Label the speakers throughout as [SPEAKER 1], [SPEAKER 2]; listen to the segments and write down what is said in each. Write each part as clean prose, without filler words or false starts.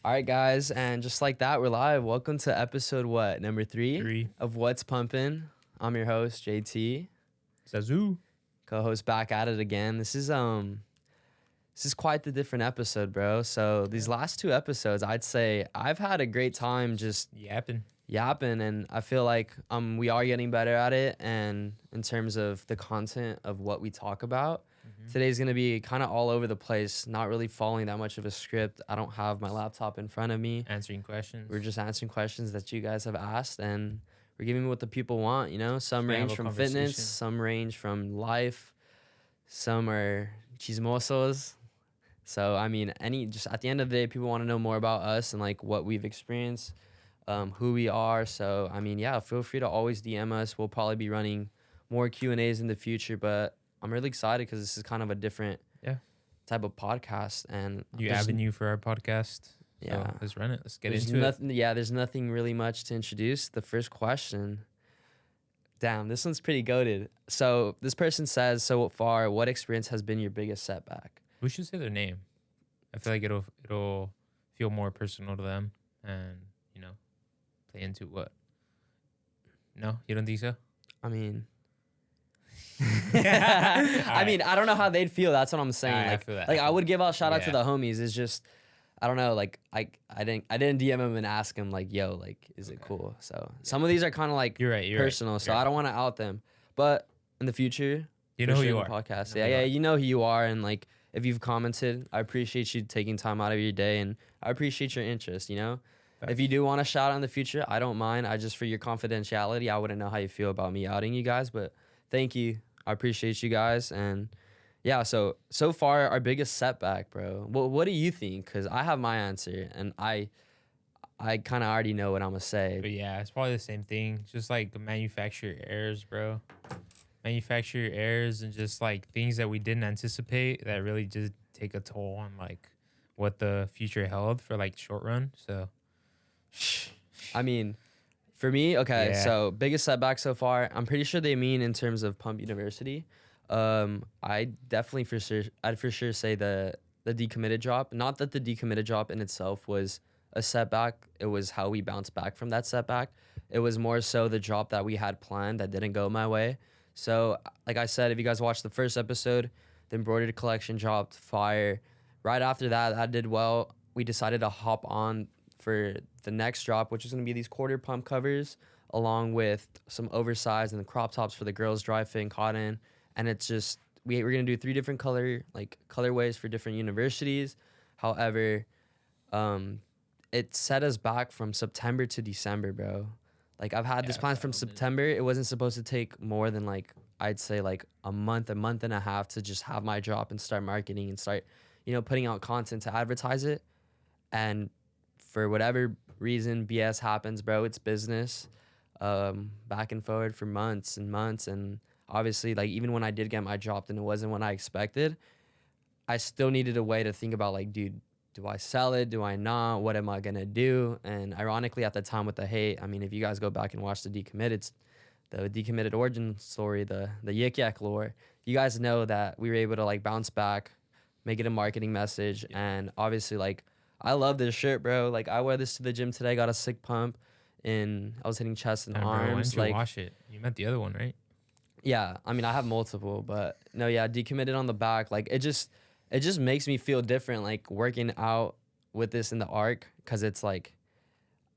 [SPEAKER 1] All right, guys, and just like that, we're live. Welcome to episode number three,
[SPEAKER 2] Three.
[SPEAKER 1] of What's Pumpin'. I'm your host, JT,
[SPEAKER 2] Zazu.
[SPEAKER 1] co-host back at it again. This is quite the different episode, bro. So these last two episodes, I'd say I've had a great time just
[SPEAKER 2] Yapping.
[SPEAKER 1] yapping, and I feel like we are getting better at it. And in terms of the content of what we talk about, today's gonna be kind of all over the place, not really following that much of a script. I don't have my laptop in front of me.
[SPEAKER 2] Answering questions.
[SPEAKER 1] We're just answering questions that you guys have asked, and we're giving what the people want. You know, some
[SPEAKER 2] Just have
[SPEAKER 1] range
[SPEAKER 2] a
[SPEAKER 1] from fitness,
[SPEAKER 2] conversation.
[SPEAKER 1] some range from life, some are chismosos. So I mean, just at the end of the day, people want to know more about us and like what we've experienced, who we are. So I mean, yeah, feel free to always DM us. We'll probably be running more Q&As in the future, but I'm really excited because this is kind of a different type of podcast and
[SPEAKER 2] New
[SPEAKER 1] there's-
[SPEAKER 2] avenue for our podcast.
[SPEAKER 1] Yeah.
[SPEAKER 2] So let's run it. Let's get
[SPEAKER 1] there's
[SPEAKER 2] into it.
[SPEAKER 1] nothing. Yeah, there's nothing really much to introduce. The first question. Damn, this one's pretty goated. So this person says, so far, what experience has been your biggest setback?
[SPEAKER 2] We should say their name. I feel like it'll feel more personal to them and, play into what. No, you don't think so?
[SPEAKER 1] I mean,
[SPEAKER 2] Alright.
[SPEAKER 1] I don't know how they'd feel. That's what I'm saying.
[SPEAKER 2] Alright, I
[SPEAKER 1] Like,
[SPEAKER 2] feel that.
[SPEAKER 1] like I would give out shout out to
[SPEAKER 2] Yeah.
[SPEAKER 1] the homies. It's just, I don't know. Like I didn't DM him and ask him like, yo, like, is it
[SPEAKER 2] Okay.
[SPEAKER 1] cool? So some of these are kind of like
[SPEAKER 2] You're right. You're
[SPEAKER 1] personal.
[SPEAKER 2] right.
[SPEAKER 1] So I don't want to out them. But in the future,
[SPEAKER 2] You
[SPEAKER 1] for
[SPEAKER 2] know who
[SPEAKER 1] sure
[SPEAKER 2] you
[SPEAKER 1] in
[SPEAKER 2] are.
[SPEAKER 1] the podcast.
[SPEAKER 2] You know who you are.
[SPEAKER 1] You know who you are, and like if you've commented, I appreciate you taking time out of your day, and I appreciate your interest. You know, if you do want to shout out in the future, I don't mind. I just for your confidentiality, I wouldn't know how you feel about me outing you guys, but thank you. I appreciate you guys, and yeah. So far, our biggest setback, bro. What do you think? Because I have my answer, and I kind of already know what I'm gonna say.
[SPEAKER 2] But yeah, it's probably the same thing. Just like manufacturer errors, bro. Manufacturer errors and just like things that we didn't anticipate that really just take a toll on like what the future held for like short run. So
[SPEAKER 1] I mean, for me, okay,
[SPEAKER 2] Yeah.
[SPEAKER 1] so biggest setback so far, I'm pretty sure they mean in terms of Pumpn University. I definitely I'd for sure say the decommitted drop. Not that the decommitted drop in itself was a setback. It was how we bounced back from that setback. It was more so the drop that we had planned that didn't go my way. So, like I said, if you guys watched the first episode, the embroidered collection dropped fire. Right after that did well. We decided to hop on for the next drop, which is going to be these quarter pump covers, along with some oversized and the crop tops for the girls, dry fit and cotton. And it's just we're going to do 3 different colorways for different universities. However, it set us back from September to December, bro. Like I've had this plan from September. It wasn't supposed to take more than like I'd say like a month and a half to just have my drop and start marketing and start, putting out content to advertise it. And for whatever reason, BS happens, bro. It's business. Back and forward for months and months, and obviously, like even when I did get my drop and it wasn't what I expected, I still needed a way to think about like, dude, do I sell it? Do I not? What am I gonna do? And ironically, at the time with the hate, I mean, if you guys go back and watch the decommitted origin story, the Yik Yak lore, you guys know that we were able to like bounce back, make it a marketing message, and obviously like I love this shirt, bro. Like I wear this to the gym today, got a sick pump, and I was hitting chest and
[SPEAKER 2] Bro, why
[SPEAKER 1] arms.
[SPEAKER 2] didn't you
[SPEAKER 1] Like
[SPEAKER 2] wash it? You meant the other one, right?
[SPEAKER 1] yeah, I mean I have multiple, but no, yeah, decommitted on the back. Like it just makes me feel different, like working out with this in the arc, because it's like,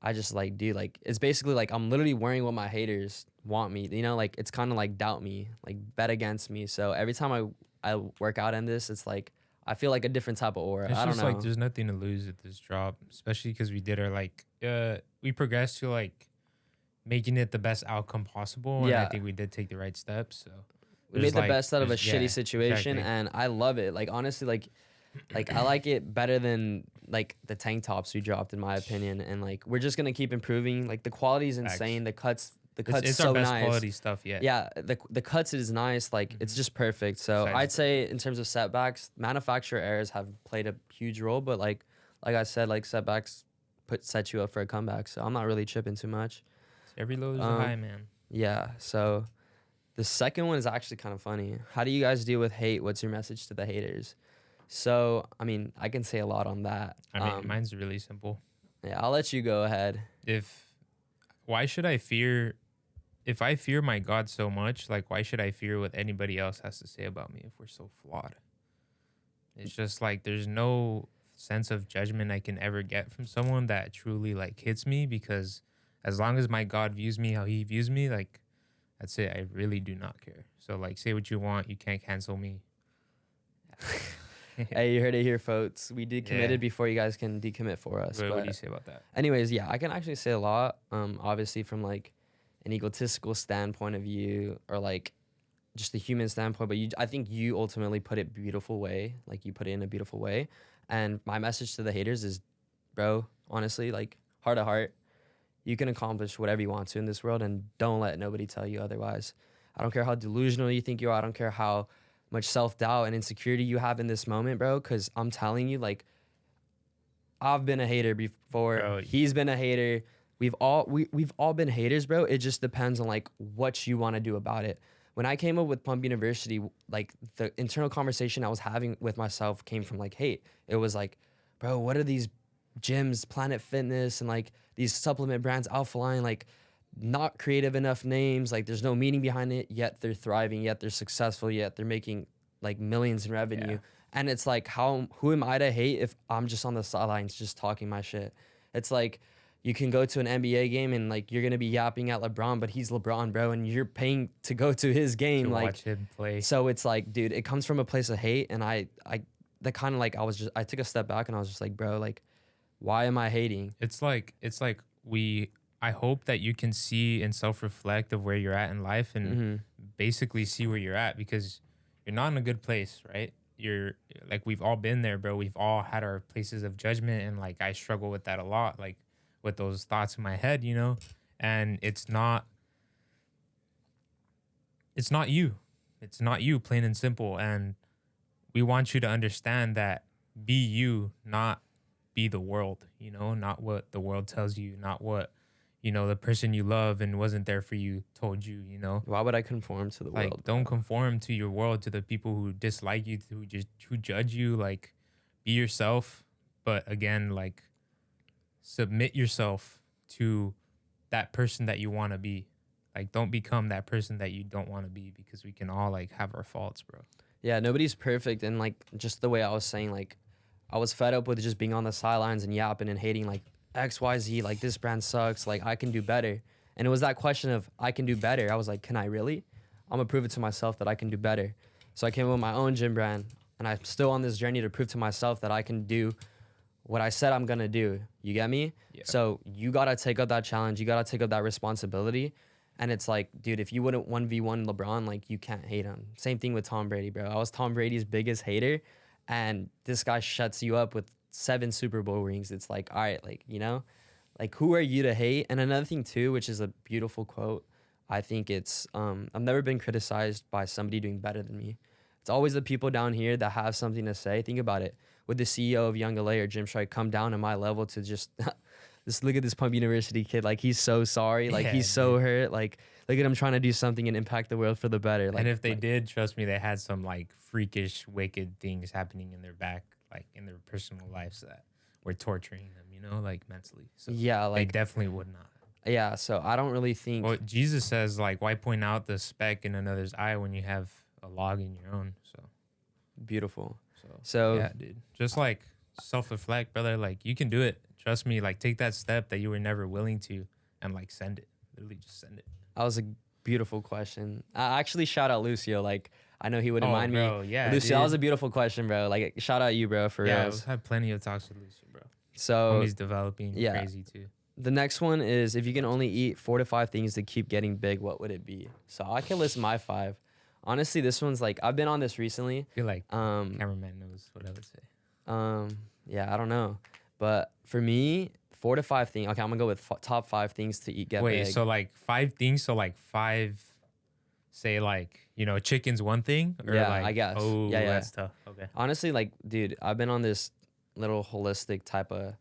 [SPEAKER 1] I just like, dude, like it's basically like I'm literally wearing what my haters want me, like it's kind of like doubt me, like bet against me. So every time I work out in this, it's like I feel like a different type of aura.
[SPEAKER 2] It's
[SPEAKER 1] I don't
[SPEAKER 2] just
[SPEAKER 1] know.
[SPEAKER 2] like there's nothing to lose at this drop, especially because we did our we progressed to like making it the best outcome possible. And I
[SPEAKER 1] Yeah.
[SPEAKER 2] think we did take the right steps. So
[SPEAKER 1] We
[SPEAKER 2] there's,
[SPEAKER 1] made the
[SPEAKER 2] like-
[SPEAKER 1] best out of a
[SPEAKER 2] there's-
[SPEAKER 1] shitty
[SPEAKER 2] yeah,
[SPEAKER 1] situation,
[SPEAKER 2] exactly.
[SPEAKER 1] and I love it. Like honestly, like I like it better than like the tank tops we dropped, in my opinion. And like we're just gonna keep improving. Like the quality is insane. The cuts
[SPEAKER 2] It's
[SPEAKER 1] so
[SPEAKER 2] our best
[SPEAKER 1] nice.
[SPEAKER 2] quality stuff yet.
[SPEAKER 1] Yeah, the cuts is nice. Like it's just perfect. So
[SPEAKER 2] Besides
[SPEAKER 1] I'd say in terms of setbacks, manufacturer errors have played a huge role. But like I said, like setbacks set you up for a comeback. So I'm not really tripping too much.
[SPEAKER 2] Every low is a high, man.
[SPEAKER 1] Yeah. So the second one is actually kind of funny. How do you guys deal with hate? What's your message to the haters? So, I mean, I can say a lot on that.
[SPEAKER 2] I mean, mine's really simple.
[SPEAKER 1] Yeah, I'll let you go ahead.
[SPEAKER 2] If why should I fear if I fear my God so much, like why should I fear what anybody else has to say about me if we're so flawed? It's just like there's no sense of judgment I can ever get from someone that truly like hits me because as long as my God views me how he views me, like that's it. I really do not care. So like say what you want, you can't cancel me.
[SPEAKER 1] Hey, you heard it here, folks. We decommitted
[SPEAKER 2] Yeah.
[SPEAKER 1] before you guys can decommit for us.
[SPEAKER 2] What do you
[SPEAKER 1] But
[SPEAKER 2] say about that?
[SPEAKER 1] anyways, yeah, I can actually say a lot. Obviously from like an egotistical standpoint of view or like just the human standpoint, but I think you ultimately put it beautiful way. Like you put it in a beautiful way. And my message to the haters is, bro, honestly, like heart to heart, you can accomplish whatever you want to in this world and don't let nobody tell you otherwise. I don't care how delusional you think you are. I don't care how much self-doubt and insecurity you have in this moment, bro, because I'm telling you, like, I've been a hater before.
[SPEAKER 2] Bro,
[SPEAKER 1] He's been a hater. We've all been haters, bro. It just depends on like what you want to do about it. When I came up with Pumpn University, like the internal conversation I was having with myself came from like hate. It was like, bro, what are these gyms, Planet Fitness, and like these supplement brands, Alpha Line, like not creative enough names. Like there's no meaning behind it. Yet they're thriving. Yet they're successful. Yet they're making like millions in revenue.
[SPEAKER 2] Yeah.
[SPEAKER 1] And it's like, who am I to hate if I'm just on the sidelines just talking my shit? It's like you can go to an NBA game and like you're gonna be yapping at LeBron, but he's LeBron, bro, and you're paying to go to his game.
[SPEAKER 2] to
[SPEAKER 1] Like,
[SPEAKER 2] watch him play.
[SPEAKER 1] so it's like, dude, it comes from a place of hate, and I that kind of like I took a step back and I was just like, bro, like, why am I hating?
[SPEAKER 2] It's like I hope that you can see and self-reflect of where you're at in life and basically see where you're at because you're not in a good place, right? You're like we've all been there, bro. We've all had our places of judgment and like I struggle with that a lot, like with those thoughts in my head, you know? And it's not you. It's not you, plain and simple. And we want you to understand that be you, not be the world, you know, not what the world tells you, not what, you know, the person you love and wasn't there for you told you, you know.
[SPEAKER 1] Why would I conform to the
[SPEAKER 2] Like
[SPEAKER 1] world?
[SPEAKER 2] don't
[SPEAKER 1] bro?
[SPEAKER 2] conform to your world, to the people who dislike you, who judge you. Like be yourself, but again, like submit yourself to that person that you want to be. Like don't become that person that you don't want to be because we can all like have our faults, bro.
[SPEAKER 1] Yeah, nobody's perfect, and like just the way I was saying, like I was fed up with just being on the sidelines and yapping and hating like XYZ, like this brand sucks, like I can do better. And it was that question of I can do better. I was like, can I really? I'm gonna prove it to myself that I can do better. So I came up with my own gym brand, and I'm still on this journey to prove to myself that I can do what I said I'm gonna do. You get me?
[SPEAKER 2] Yeah.
[SPEAKER 1] So you gotta take up that challenge. You gotta take up that responsibility. And it's like, dude, if you wouldn't 1v1 LeBron, like you can't hate him. Same thing with Tom Brady, bro. I was Tom Brady's biggest hater, and this guy shuts you up with 7 Super Bowl rings. It's like, all right, like, you know, like who are you to hate? And another thing too, which is a beautiful quote, I think it's I've never been criticized by somebody doing better than me. It's always the people down here that have something to say. Think about it. Would the CEO of Young LA or Jim Shrike come down to my level to just look at this Pumpn University kid, like he's so sorry, like
[SPEAKER 2] Yeah,
[SPEAKER 1] he's so
[SPEAKER 2] dude.
[SPEAKER 1] hurt, like look at him trying to do something and impact the world for the better. Like,
[SPEAKER 2] And if they
[SPEAKER 1] like,
[SPEAKER 2] did, trust me, they had some like freakish, wicked things happening in their back, like in their personal lives that were torturing them, you know, like mentally. So
[SPEAKER 1] yeah,
[SPEAKER 2] they
[SPEAKER 1] like
[SPEAKER 2] definitely would not.
[SPEAKER 1] yeah. So I don't really think.
[SPEAKER 2] Well, Jesus says, like, why point out the speck in another's eye when you have a log in your own? So,
[SPEAKER 1] Beautiful.
[SPEAKER 2] so,
[SPEAKER 1] So
[SPEAKER 2] yeah, dude. Just like self-reflect, brother. Like you can do it. Trust me. Like take that step that you were never willing to, and like send it. Literally, just send it.
[SPEAKER 1] that was a beautiful question. I actually shout out Lucio. Like I know he wouldn't
[SPEAKER 2] Oh,
[SPEAKER 1] mind
[SPEAKER 2] bro,
[SPEAKER 1] me.
[SPEAKER 2] yeah,
[SPEAKER 1] Lucio, that was a
[SPEAKER 2] dude.
[SPEAKER 1] beautiful question, bro. Like shout out you, bro, for
[SPEAKER 2] Yeah,
[SPEAKER 1] reals.
[SPEAKER 2] I've had plenty of talks with Lucy, bro.
[SPEAKER 1] So
[SPEAKER 2] Homie's developing
[SPEAKER 1] yeah.
[SPEAKER 2] crazy too.
[SPEAKER 1] the next one is if you can only eat 4 to 5 things to keep getting big, what would it be? So I can list my 5. Honestly, this one's like I've been on this recently.
[SPEAKER 2] I feel like
[SPEAKER 1] Um,
[SPEAKER 2] cameraman knows what I would say.
[SPEAKER 1] yeah, I don't know, but for me, 4 to 5 things. Okay, I'm gonna go with top 5 things to eat get
[SPEAKER 2] Wait,
[SPEAKER 1] big.
[SPEAKER 2] so like 5 things. So like 5, say like chicken's one thing, or
[SPEAKER 1] Yeah,
[SPEAKER 2] like
[SPEAKER 1] I guess.
[SPEAKER 2] oh
[SPEAKER 1] Yeah, yeah.
[SPEAKER 2] that's tough. Okay.
[SPEAKER 1] Honestly, like, dude, I've been on this little holistic type of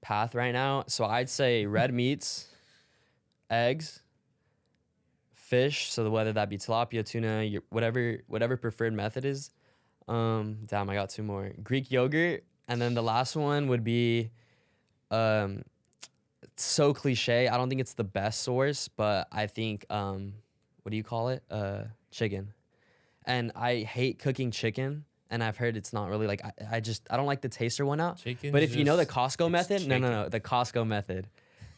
[SPEAKER 1] path right now. So I'd say red meats, eggs, fish. So whether that be tilapia, tuna, whatever preferred method is, Damn, I got two more. Greek yogurt, and then the last one would be, um, it's so cliche. I don't think it's the best source, but I think, what do you call it? Chicken. And I hate cooking chicken, and I've heard it's not really like I don't like the taster one out. But
[SPEAKER 2] Chicken's
[SPEAKER 1] if you know the
[SPEAKER 2] just
[SPEAKER 1] Costco
[SPEAKER 2] it's
[SPEAKER 1] method, no,
[SPEAKER 2] chicken.
[SPEAKER 1] the Costco method,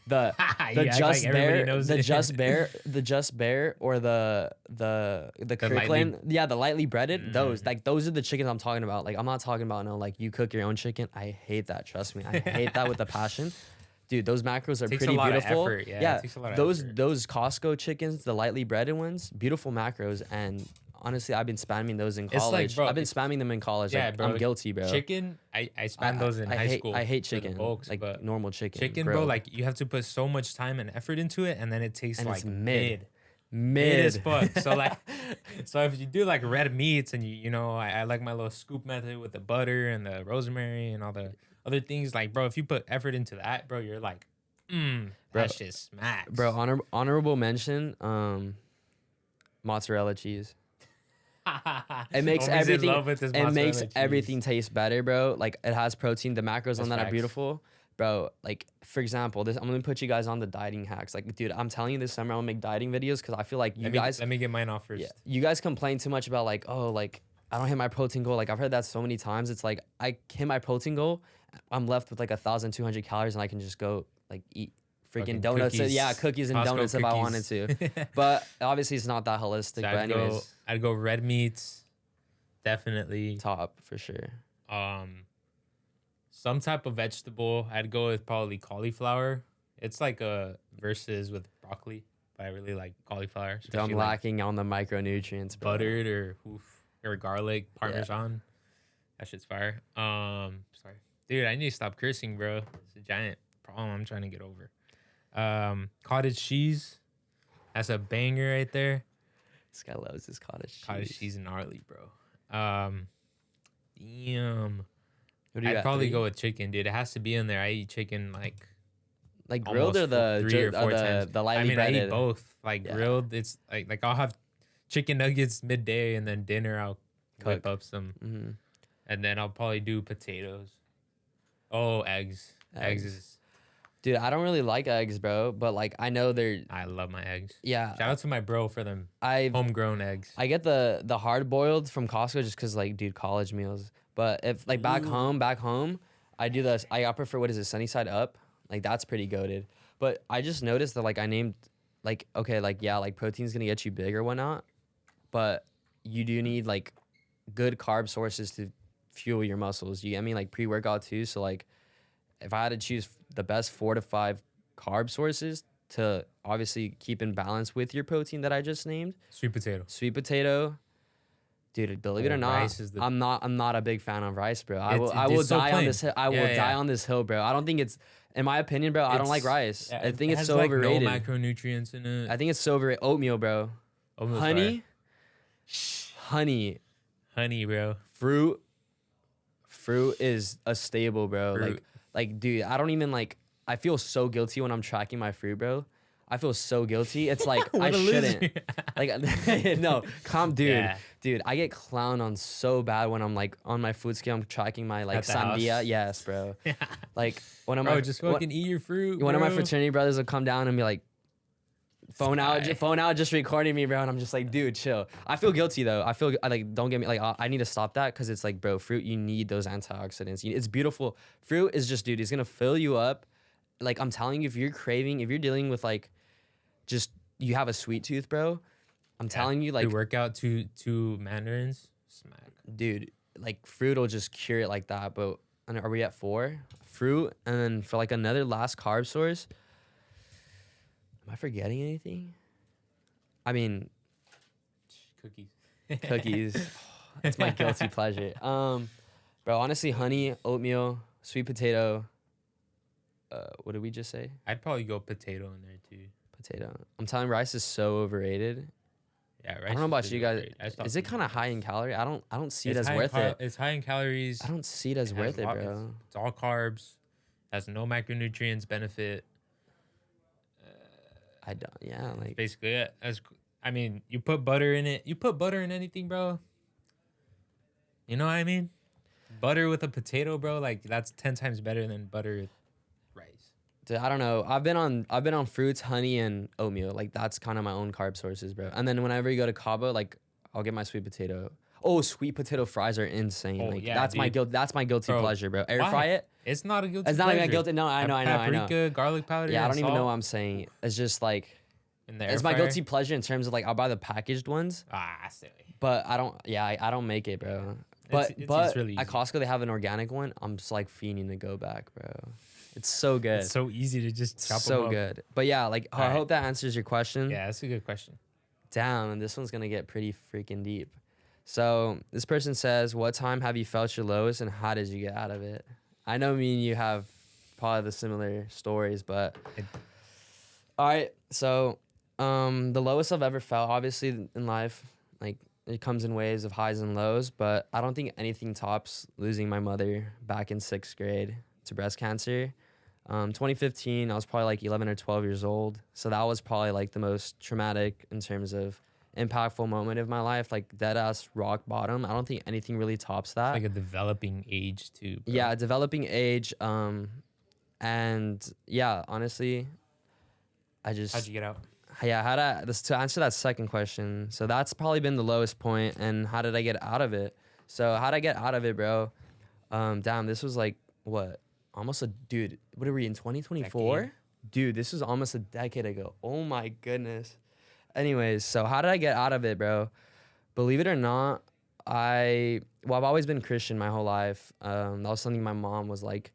[SPEAKER 1] the the
[SPEAKER 2] You act like
[SPEAKER 1] just
[SPEAKER 2] everybody
[SPEAKER 1] bear,
[SPEAKER 2] knows
[SPEAKER 1] the
[SPEAKER 2] it.
[SPEAKER 1] just bear, the just bear, or the
[SPEAKER 2] lightly-
[SPEAKER 1] Kirkland, yeah, the lightly breaded. Those
[SPEAKER 2] Mhm.
[SPEAKER 1] like those are the chickens I'm talking about. Like I'm not talking about no like you cook your own chicken. I hate that. Trust me, I hate that with a passion. Dude, those macros are
[SPEAKER 2] Takes a
[SPEAKER 1] pretty
[SPEAKER 2] lot of
[SPEAKER 1] beautiful.
[SPEAKER 2] effort, yeah, it takes a lot of
[SPEAKER 1] those
[SPEAKER 2] effort.
[SPEAKER 1] those Costco chickens, the lightly breaded ones, beautiful macros. And honestly, I've been spamming those in
[SPEAKER 2] It's like,
[SPEAKER 1] college.
[SPEAKER 2] bro,
[SPEAKER 1] I've been
[SPEAKER 2] it's-
[SPEAKER 1] spamming them in college.
[SPEAKER 2] Yeah,
[SPEAKER 1] Like,
[SPEAKER 2] bro.
[SPEAKER 1] I'm guilty, bro.
[SPEAKER 2] Chicken, I spam those in high school.
[SPEAKER 1] I hate
[SPEAKER 2] for the
[SPEAKER 1] chicken,
[SPEAKER 2] bulks,
[SPEAKER 1] like
[SPEAKER 2] but
[SPEAKER 1] normal chicken.
[SPEAKER 2] chicken, bro,
[SPEAKER 1] grilled.
[SPEAKER 2] like you have to put so much time and effort into it, and then it tastes
[SPEAKER 1] And
[SPEAKER 2] like
[SPEAKER 1] it's
[SPEAKER 2] mid.
[SPEAKER 1] mid
[SPEAKER 2] Mid as fuck. So like, so if you do like red meats and you know, I like my little scoop method with the butter and the rosemary and all the other things. Like, bro, if you put effort into that, bro, you're like,
[SPEAKER 1] Bro.
[SPEAKER 2] that shit smacks.
[SPEAKER 1] Bro, honorable mention, mozzarella cheese. It makes
[SPEAKER 2] Homie's in
[SPEAKER 1] everything.
[SPEAKER 2] love with this
[SPEAKER 1] It makes
[SPEAKER 2] mozzarella cheese.
[SPEAKER 1] everything taste better, bro. Like it has protein. The macros
[SPEAKER 2] That's
[SPEAKER 1] on that are
[SPEAKER 2] facts.
[SPEAKER 1] beautiful, bro. Like for example, this I'm gonna put you guys on the dieting hacks. Like, dude, I'm telling you, this summer I'm gonna make dieting videos because I feel like you guys,
[SPEAKER 2] let me get mine off first.
[SPEAKER 1] yeah, you guys complain too much about like, oh, like I don't hit my protein goal. Like I've heard that so many times. It's like I hit my protein goal, I'm left with like 1,200 calories, and I can just go like eat freaking
[SPEAKER 2] Fucking
[SPEAKER 1] donuts.
[SPEAKER 2] cookies.
[SPEAKER 1] Yeah, cookies and
[SPEAKER 2] Costco
[SPEAKER 1] donuts if I wanted
[SPEAKER 2] cookies.
[SPEAKER 1] to. But obviously, it's not that holistic.
[SPEAKER 2] So
[SPEAKER 1] But anyways,
[SPEAKER 2] I'd go red meats, definitely.
[SPEAKER 1] top for sure.
[SPEAKER 2] Some type of vegetable. I'd go with probably cauliflower. It's like a versus with broccoli, but I really like cauliflower.
[SPEAKER 1] Dude, I'm
[SPEAKER 2] especially, like,
[SPEAKER 1] lacking on the micronutrients, bro.
[SPEAKER 2] buttered or garlic parmesan. That shit's fire. Sorry, dude. I need to stop cursing, bro. It's a giant problem I'm trying to get over. Cottage cheese. That's a banger right there.
[SPEAKER 1] This guy loves his cottage cheese.
[SPEAKER 2] Cottage cheese and gnarly, bro. Damn.
[SPEAKER 1] What do you
[SPEAKER 2] I'd
[SPEAKER 1] got,
[SPEAKER 2] probably
[SPEAKER 1] 3?
[SPEAKER 2] go with chicken, dude. It has to be in there. I eat chicken
[SPEAKER 1] like grilled or
[SPEAKER 2] almost
[SPEAKER 1] the
[SPEAKER 2] 3 or 4
[SPEAKER 1] the
[SPEAKER 2] times.
[SPEAKER 1] the lightly
[SPEAKER 2] I mean,
[SPEAKER 1] breaded.
[SPEAKER 2] I eat both. Like
[SPEAKER 1] Yeah.
[SPEAKER 2] grilled, it's like I'll have chicken nuggets midday, and then dinner I'll whip
[SPEAKER 1] Cook.
[SPEAKER 2] up some,
[SPEAKER 1] Mhm.
[SPEAKER 2] and then I'll probably do potatoes. Oh, eggs. Eggs
[SPEAKER 1] Eggs.
[SPEAKER 2] is.
[SPEAKER 1] Dude, I don't really like eggs, bro. But like I know they're
[SPEAKER 2] I love my eggs.
[SPEAKER 1] yeah.
[SPEAKER 2] Shout out to my bro for them
[SPEAKER 1] I
[SPEAKER 2] homegrown eggs.
[SPEAKER 1] I get the hard boiled from Costco just cause like dude college meals. But if like back home, I do this. I prefer what is it, sunny side up? Like that's pretty goated. But I just noticed that like I named like okay like yeah like protein's gonna get you big or whatnot, but you do need like good carb sources to fuel your muscles. You get me, like pre-workout too. So like if I had to choose the best 4 to 5 carb sources to obviously keep in balance with your protein that I just named,
[SPEAKER 2] Sweet potato.
[SPEAKER 1] sweet potato. Dude, believe it or not,
[SPEAKER 2] rice is the-
[SPEAKER 1] I'm not a big fan of rice, bro. I will
[SPEAKER 2] it's so
[SPEAKER 1] die on
[SPEAKER 2] plain.
[SPEAKER 1] this hill. I will
[SPEAKER 2] Yeah,
[SPEAKER 1] die
[SPEAKER 2] yeah.
[SPEAKER 1] on this hill, bro. I don't think it's, in my opinion, bro. I don't like
[SPEAKER 2] It's-
[SPEAKER 1] rice.
[SPEAKER 2] yeah,
[SPEAKER 1] I think
[SPEAKER 2] it
[SPEAKER 1] it's
[SPEAKER 2] has,
[SPEAKER 1] so
[SPEAKER 2] like,
[SPEAKER 1] overrated.
[SPEAKER 2] No macronutrients in it.
[SPEAKER 1] I think it's so overrated. Oatmeal, bro.
[SPEAKER 2] Almost
[SPEAKER 1] Honey,
[SPEAKER 2] fire.
[SPEAKER 1] honey,
[SPEAKER 2] Honey, bro.
[SPEAKER 1] fruit is a staple, bro.
[SPEAKER 2] Fruit.
[SPEAKER 1] Like, dude, I don't even like. I feel so guilty when I'm tracking my fruit, bro. I feel so guilty. It's like I
[SPEAKER 2] What a loser.
[SPEAKER 1] shouldn't. Like, no, dude.
[SPEAKER 2] Yeah.
[SPEAKER 1] Dude, I get clowned on so bad when I'm like on my food scale. I'm tracking my like
[SPEAKER 2] At the
[SPEAKER 1] sandia.
[SPEAKER 2] house?
[SPEAKER 1] Yes, bro. Like one of
[SPEAKER 2] Bro,
[SPEAKER 1] my
[SPEAKER 2] just
[SPEAKER 1] one-
[SPEAKER 2] fucking eat your fruit.
[SPEAKER 1] one of my
[SPEAKER 2] bro.
[SPEAKER 1] fraternity brothers will come down and be like, phone out,
[SPEAKER 2] Sky.
[SPEAKER 1] phone out, just recording me, bro. And I'm just like, dude, chill. I feel guilty though. I like, don't get me like, I need to stop that because it's like, bro, fruit, you need those antioxidants. It's beautiful. Fruit is just, dude, it's gonna fill you up. Like I'm telling you, if you're dealing with like, just you have a sweet tooth, bro. I'm telling you, like,
[SPEAKER 2] we work out two mandarins. Smack.
[SPEAKER 1] dude, like fruit will just cure it like that. But and are we at 4? Fruit, and then for like another last carb source. Am I forgetting anything? I mean,
[SPEAKER 2] Cookies.
[SPEAKER 1] cookies. That's my guilty pleasure. Bro, honestly, honey, oatmeal, sweet potato. What did we just say?
[SPEAKER 2] I'd probably go potato in there too.
[SPEAKER 1] Potato. I'm telling you, rice is so overrated.
[SPEAKER 2] Yeah, right.
[SPEAKER 1] I don't know about you guys. Is it kind of high in calorie? I don't see it as worth it.
[SPEAKER 2] It's high in calories.
[SPEAKER 1] I don't see it as
[SPEAKER 2] It has
[SPEAKER 1] worth it,
[SPEAKER 2] lot-
[SPEAKER 1] bro.
[SPEAKER 2] It's all carbs. Has no macronutrients benefit.
[SPEAKER 1] I don't. Yeah, like
[SPEAKER 2] Basically, it. I mean, you put butter in it. You put butter in anything, bro. You know what I mean? Butter with a potato, bro. Like that's 10 times better than butter with rice.
[SPEAKER 1] Dude, I don't know. I've been on fruits, honey, and oatmeal. Like that's kind of my own carb sources, bro. And then whenever you go to Cabo, like I'll get my sweet potato. Oh, sweet potato fries are insane.
[SPEAKER 2] Oh
[SPEAKER 1] Like
[SPEAKER 2] yeah,
[SPEAKER 1] that's my
[SPEAKER 2] dude.
[SPEAKER 1] guilt. That's my guilty
[SPEAKER 2] Bro,
[SPEAKER 1] pleasure, bro. Air fry
[SPEAKER 2] why?
[SPEAKER 1] it.
[SPEAKER 2] It's not a guilty
[SPEAKER 1] It's not even a
[SPEAKER 2] pleasure.
[SPEAKER 1] guilty. No, I know, I know, I know.
[SPEAKER 2] Paprika, garlic powder,
[SPEAKER 1] Yeah, I
[SPEAKER 2] and
[SPEAKER 1] don't even know
[SPEAKER 2] salt
[SPEAKER 1] what I'm saying. It's just like
[SPEAKER 2] in the air
[SPEAKER 1] it's my
[SPEAKER 2] fryer.
[SPEAKER 1] guilty pleasure in terms of like I'll buy the packaged ones,
[SPEAKER 2] Silly.
[SPEAKER 1] but I don't. Yeah, I don't make it, bro. But
[SPEAKER 2] It's really
[SPEAKER 1] at
[SPEAKER 2] easy.
[SPEAKER 1] Costco they have an organic one. I'm just like fiending to go back, bro. It's so good.
[SPEAKER 2] It's so easy to just chop 'em
[SPEAKER 1] so
[SPEAKER 2] up.
[SPEAKER 1] good. But yeah, like I
[SPEAKER 2] Alright.
[SPEAKER 1] hope that answers your question.
[SPEAKER 2] Yeah, that's a good question.
[SPEAKER 1] Damn, and this one's gonna get pretty freaking deep. So this person says, "What time have you felt your lowest, and how did you get out of it?" I know me and you have probably the similar stories, but
[SPEAKER 2] It-
[SPEAKER 1] all right. So, the lowest I've ever felt, obviously in life, like it comes in waves of highs and lows, but I don't think anything tops losing my mother back in 6th grade to breast cancer. 2015, I was probably like 11 or 12 years old. So that was probably like the most traumatic in terms of impactful moment of my life, like dead ass rock bottom. I don't think anything really tops that.
[SPEAKER 2] Like a developing age too. Bro.
[SPEAKER 1] Yeah, developing age. And yeah, honestly, I just
[SPEAKER 2] How'd you get out?
[SPEAKER 1] yeah, to answer that second question. So that's probably been the lowest point, and how did I get out of it? So how'd I get out of it, bro? Damn, this was like what? Almost a dude. What are we in 2024?
[SPEAKER 2] Decade.
[SPEAKER 1] Dude, this was almost a decade ago. Oh my goodness. Anyways, so how did I get out of it, bro? Believe it or not, I've always been Christian my whole life. That was something my mom was like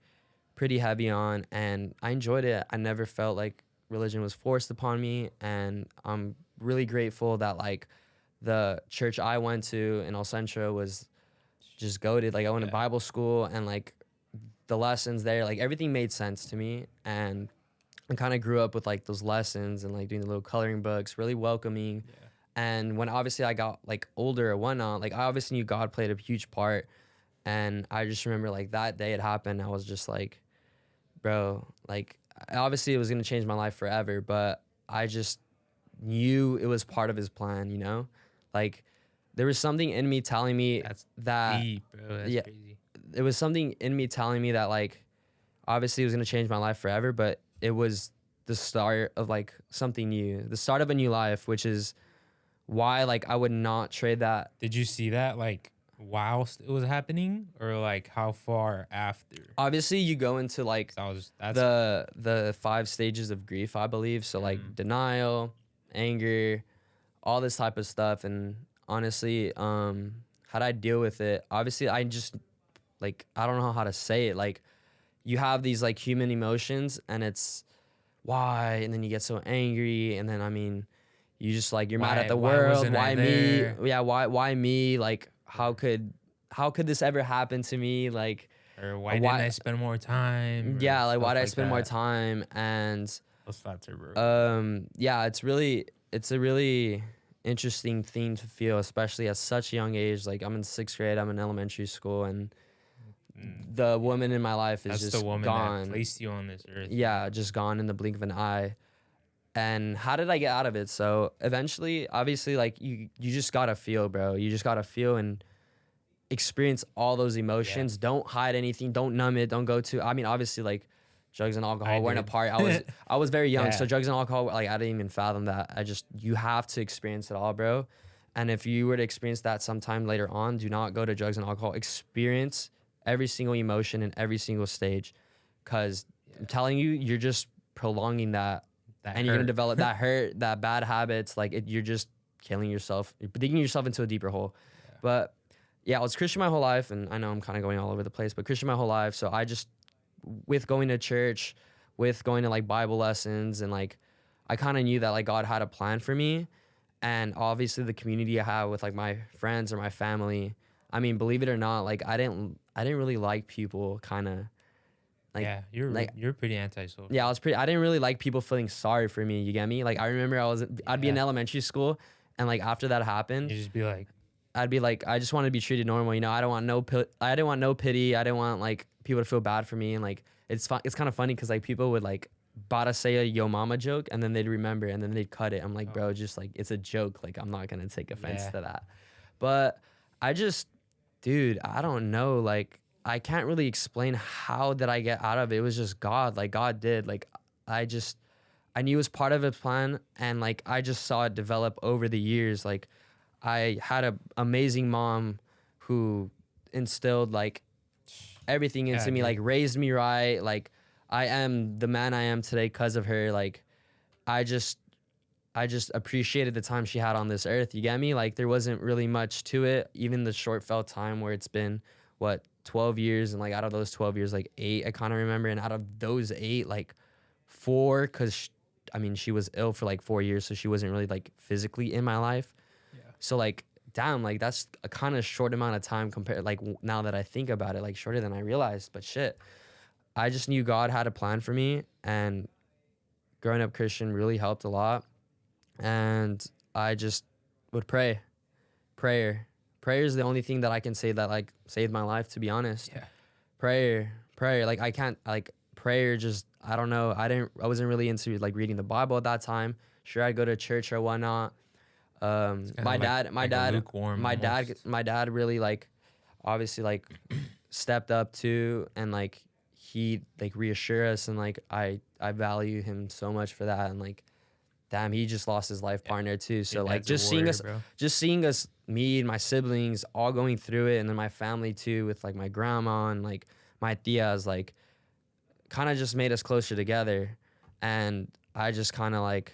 [SPEAKER 1] pretty heavy on, and I enjoyed it. I never felt like religion was forced upon me, and I'm really grateful that like the church I went to in El Centro was just goated. Like I went to Bible school, and like the lessons there, like everything made sense to me, and I kind of grew up with like those lessons and like doing the little coloring books, really welcoming.
[SPEAKER 2] Yeah.
[SPEAKER 1] And when obviously I got like older or whatnot, like I obviously knew God played a huge part. And I just remember like that day it happened, I was just like, bro, like obviously it was gonna change my life forever, but I just knew it was part of his plan, you know? Like there was something in me telling me
[SPEAKER 2] That's
[SPEAKER 1] that
[SPEAKER 2] deep, bro. That's
[SPEAKER 1] yeah.
[SPEAKER 2] crazy.
[SPEAKER 1] There was something in me telling me that like obviously it was gonna change my life forever, but it was the start of like something new, the start of a new life, which is why like I would not trade that.
[SPEAKER 2] Did you see that like whilst it was happening, or like how far after?
[SPEAKER 1] Obviously, you go into like
[SPEAKER 2] That's
[SPEAKER 1] the 5 stages of grief, I believe. So like denial, anger, all this type of stuff. And honestly, how'd I deal with it? Obviously, I just like I don't know how to say it. Like you have these like human emotions, and it's why, and then you get so angry, and then I mean, you just like you're mad at the
[SPEAKER 2] Why
[SPEAKER 1] world.
[SPEAKER 2] wasn't I
[SPEAKER 1] Why me?
[SPEAKER 2] there?
[SPEAKER 1] Yeah, why me? Like how could this ever happen to me? Like
[SPEAKER 2] or why
[SPEAKER 1] why-
[SPEAKER 2] didn't I spend more time? or
[SPEAKER 1] yeah, like why
[SPEAKER 2] stuff
[SPEAKER 1] did I spend more
[SPEAKER 2] that.
[SPEAKER 1] time? And
[SPEAKER 2] Those thoughts are broken.
[SPEAKER 1] yeah, it's a really interesting thing to feel, especially at such a young age. Like I'm in 6th grade, I'm in elementary school, and the woman in my life is
[SPEAKER 2] That's
[SPEAKER 1] just
[SPEAKER 2] the woman
[SPEAKER 1] gone.
[SPEAKER 2] that placed you on this earth.
[SPEAKER 1] Yeah, just gone in the blink of an eye. And how did I get out of it? So eventually, obviously, like you just gotta feel, bro. You just gotta feel and experience all those emotions. Don't hide anything. Don't numb it. Don't go to. I mean, obviously, like drugs and alcohol
[SPEAKER 2] I
[SPEAKER 1] weren't a
[SPEAKER 2] did.
[SPEAKER 1] part. I was very young, so
[SPEAKER 2] Yeah.
[SPEAKER 1] drugs and alcohol, like I didn't even fathom that. You have to experience it all, bro. And if you were to experience that sometime later on, do not go to drugs and alcohol. Experience every single emotion in every single stage, because I'm telling you, you're just prolonging that.
[SPEAKER 2] That
[SPEAKER 1] And you're gonna
[SPEAKER 2] hurt.
[SPEAKER 1] develop that hurt, that bad habits. Like you're just killing yourself. You're digging yourself into a deeper hole.
[SPEAKER 2] Yeah.
[SPEAKER 1] But yeah, I was Christian my whole life, and I know I'm kind of going all over the place, but Christian my whole life. So I just, with going to church, with going to like Bible lessons, and like I kind of knew that like God had a plan for me, and obviously the community I have with like my friends or my family. I mean, believe it or not, like I didn't really like people kind of. Like,
[SPEAKER 2] yeah,
[SPEAKER 1] like-
[SPEAKER 2] you're pretty antisocial.
[SPEAKER 1] Yeah, I didn't really like people feeling sorry for me. You get me? Like I remember I'd be in
[SPEAKER 2] Yeah.
[SPEAKER 1] elementary school, and like after that happened,
[SPEAKER 2] You just be like,
[SPEAKER 1] I'd be like, I just want to be treated normal. You know, I don't want I didn't want no pity. I didn't want like people to feel bad for me. And like it's kind of funny because like people would like bada say a yo mama joke, and then they'd remember, and then they'd cut it. I'm like, bro, just like it's a joke. Like I'm not gonna take offense
[SPEAKER 2] Yeah.
[SPEAKER 1] to that. But I just Dude, I don't know. Like, I can't really explain how did I get out of it. It was just God. Like, God did. Like, I just, I knew it was part of a plan, and like, I just saw it develop over the years. Like, I had a amazing mom who instilled like everything
[SPEAKER 2] Yeah,
[SPEAKER 1] into me,
[SPEAKER 2] dude.
[SPEAKER 1] like raised me right. Like, I am the man I am today because of her. Like, I just I just appreciated the time she had on this earth. You get me? Like, there wasn't really much to it. Even the short felt time where it's been what 12 years, and like out of those 12 years, like 8 I kind of remember, and out of those 8, like 4, because I mean she was ill for like 4 years, so she wasn't really like physically in my life.
[SPEAKER 2] Yeah.
[SPEAKER 1] So like, damn, like that's a kind of short amount of time compared, like now that I think about it, like shorter than I realized. But shit, I just knew God had a plan for me, and growing up Christian really helped a lot. And I just would pray. Prayer. Prayer is the only thing that I can say that like saved my life, to be honest.
[SPEAKER 2] Yeah.
[SPEAKER 1] Prayer. Like, I can't, like, prayer just, I don't know. I wasn't really into like reading the Bible at that time. Sure, I'd go to church or whatnot.
[SPEAKER 2] It's kind of like a lukewarm almost.
[SPEAKER 1] My dad really like, obviously like stepped up too, and like he like reassured us, and like I value him so much for that. And like, damn, he just lost his life partner too. So
[SPEAKER 2] Your
[SPEAKER 1] like,
[SPEAKER 2] dad's a warrior, bro.
[SPEAKER 1] seeing us, me and my siblings all going through it, and then my family too, with like my grandma and like my tias, like kind of just made us closer together. And I just kind of like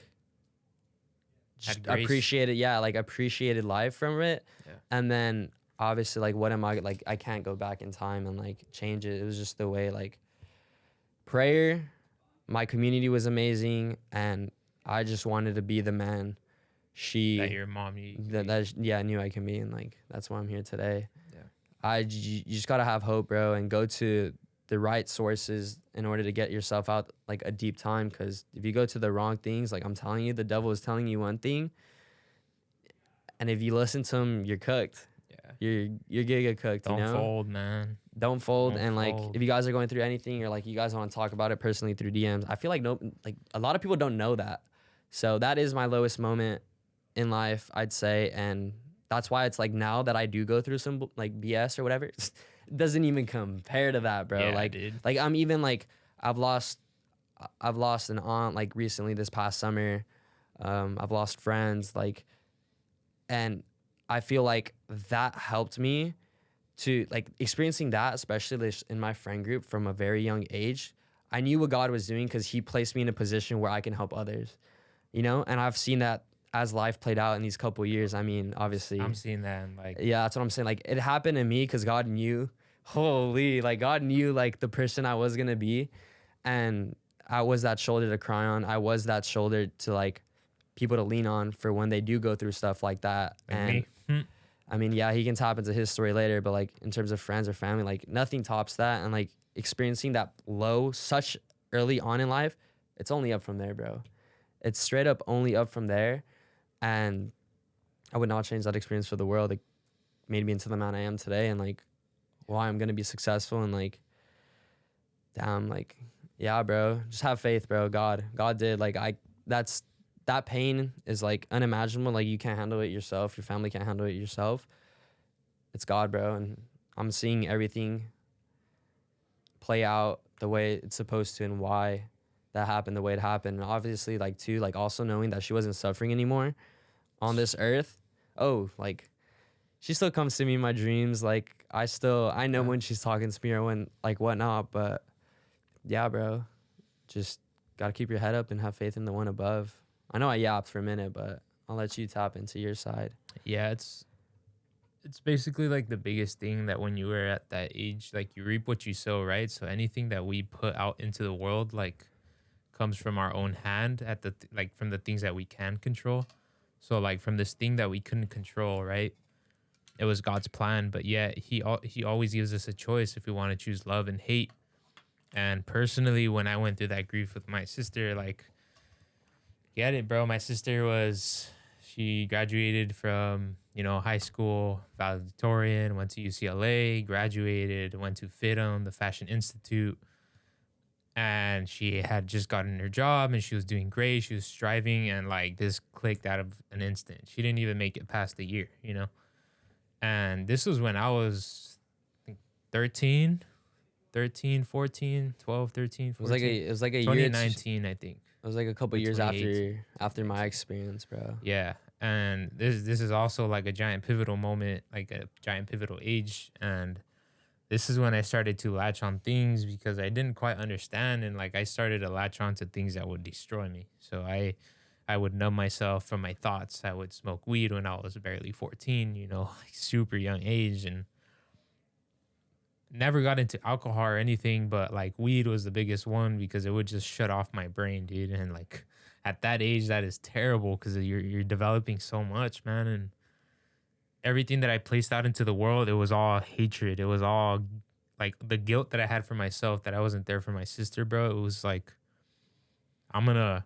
[SPEAKER 1] just
[SPEAKER 2] Had grace.
[SPEAKER 1] appreciated, yeah, like appreciated life from it.
[SPEAKER 2] Yeah.
[SPEAKER 1] And then obviously, like, what am I, like, I can't go back in time and like change it. It was just the way, like, prayer, my community was amazing, and I just wanted to be the man
[SPEAKER 2] That your mom you
[SPEAKER 1] I knew I can be, and like that's why I'm here today.
[SPEAKER 2] Yeah.
[SPEAKER 1] You just gotta have hope, bro, and go to the right sources in order to get yourself out like a deep time. Because if you go to the wrong things, like I'm telling you, the devil is telling you one thing, and if you listen to him, you're cooked.
[SPEAKER 2] Yeah.
[SPEAKER 1] You're gonna get cooked.
[SPEAKER 2] Don't
[SPEAKER 1] you know?
[SPEAKER 2] fold, man.
[SPEAKER 1] Don't fold.
[SPEAKER 2] Don't
[SPEAKER 1] And like,
[SPEAKER 2] fold.
[SPEAKER 1] if you guys are going through anything, or like you guys want to talk about it personally through DMs, I feel like like a lot of people don't know that. So that is my lowest moment in life, I'd say. And that's why it's like, now that I do go through some like BS or whatever, it doesn't even compare to that, bro.
[SPEAKER 2] Yeah,
[SPEAKER 1] like,
[SPEAKER 2] dude.
[SPEAKER 1] like I'm even like, I've lost an aunt like recently this past summer. I've lost friends, like, and I feel like that helped me to like experiencing that, especially this in my friend group from a very young age. I knew what God was doing because He placed me in a position where I can help others, you know? And I've seen that as life played out in these couple of years. I mean, obviously,
[SPEAKER 2] I'm seeing that in like
[SPEAKER 1] yeah, that's what I'm saying. Like, it happened to me because God knew, holy, like God knew like the person I was gonna be. And I was that shoulder to cry on. I was that shoulder to like people to lean on for when they do go through stuff like that. And
[SPEAKER 2] me.
[SPEAKER 1] I mean, yeah, he can tap into his story later, but like in terms of friends or family, like nothing tops that. And like experiencing that low such early on in life, it's only up from there, bro. It's straight up only up from there. And I would not change that experience for the world. It made me into the man I am today, and like why I'm gonna be successful. And like, damn, like, yeah, bro, just have faith, bro. God did. Like, that pain is like unimaginable. Like, you can't handle it yourself. Your family can't handle it yourself. It's God, bro. And I'm seeing everything play out the way it's supposed to, and why that happened the way it happened. And obviously, like, too, like also knowing that she wasn't suffering anymore on this earth. Oh, like, she still comes to me in my dreams. Like, I know when she's talking to me or when like whatnot. But yeah, bro, just gotta keep your head up and have faith in the one above. I know I yapped for a minute, but I'll let you tap into your side.
[SPEAKER 2] Yeah, it's basically like the biggest thing that when you were at that age, like you reap what you sow, right? So anything that we put out into the world, like, comes from our own hand at the like from the things that we can control. So like from this thing that we couldn't control, right? It was God's plan, but yet he always gives us a choice if we want to choose love and hate. And personally, when I went through that grief with my sister, like, get it, bro. My sister she graduated from, high school, valedictorian, went to UCLA, graduated, went to FITM, the Fashion Institute. And she had just gotten her job and she was doing great. She was striving, and like this clicked out of an instant. She didn't even make it past the year, And this was when I was, I think, 13, 13, 14, 12, 13,
[SPEAKER 1] It was like
[SPEAKER 2] 14.
[SPEAKER 1] a year.
[SPEAKER 2] 2019, I think,
[SPEAKER 1] It was like a couple
[SPEAKER 2] or
[SPEAKER 1] years
[SPEAKER 2] 2018.
[SPEAKER 1] after my
[SPEAKER 2] 2018.
[SPEAKER 1] experience, bro.
[SPEAKER 2] Yeah. And this is also like a giant pivotal moment, like a giant pivotal age. And this is when I started to latch on things because I didn't quite understand, and like I started to latch on to things that would destroy me. So I would numb myself from my thoughts. I would smoke weed when I was barely 14, like super young age, and never got into alcohol or anything, but like weed was the biggest one because it would just shut off my brain, dude. And like at that age, that is terrible because you're developing so much, man. And everything that I placed out into the world, it was all hatred. It was all like the guilt that I had for myself that I wasn't there for my sister, bro. It was like I'm gonna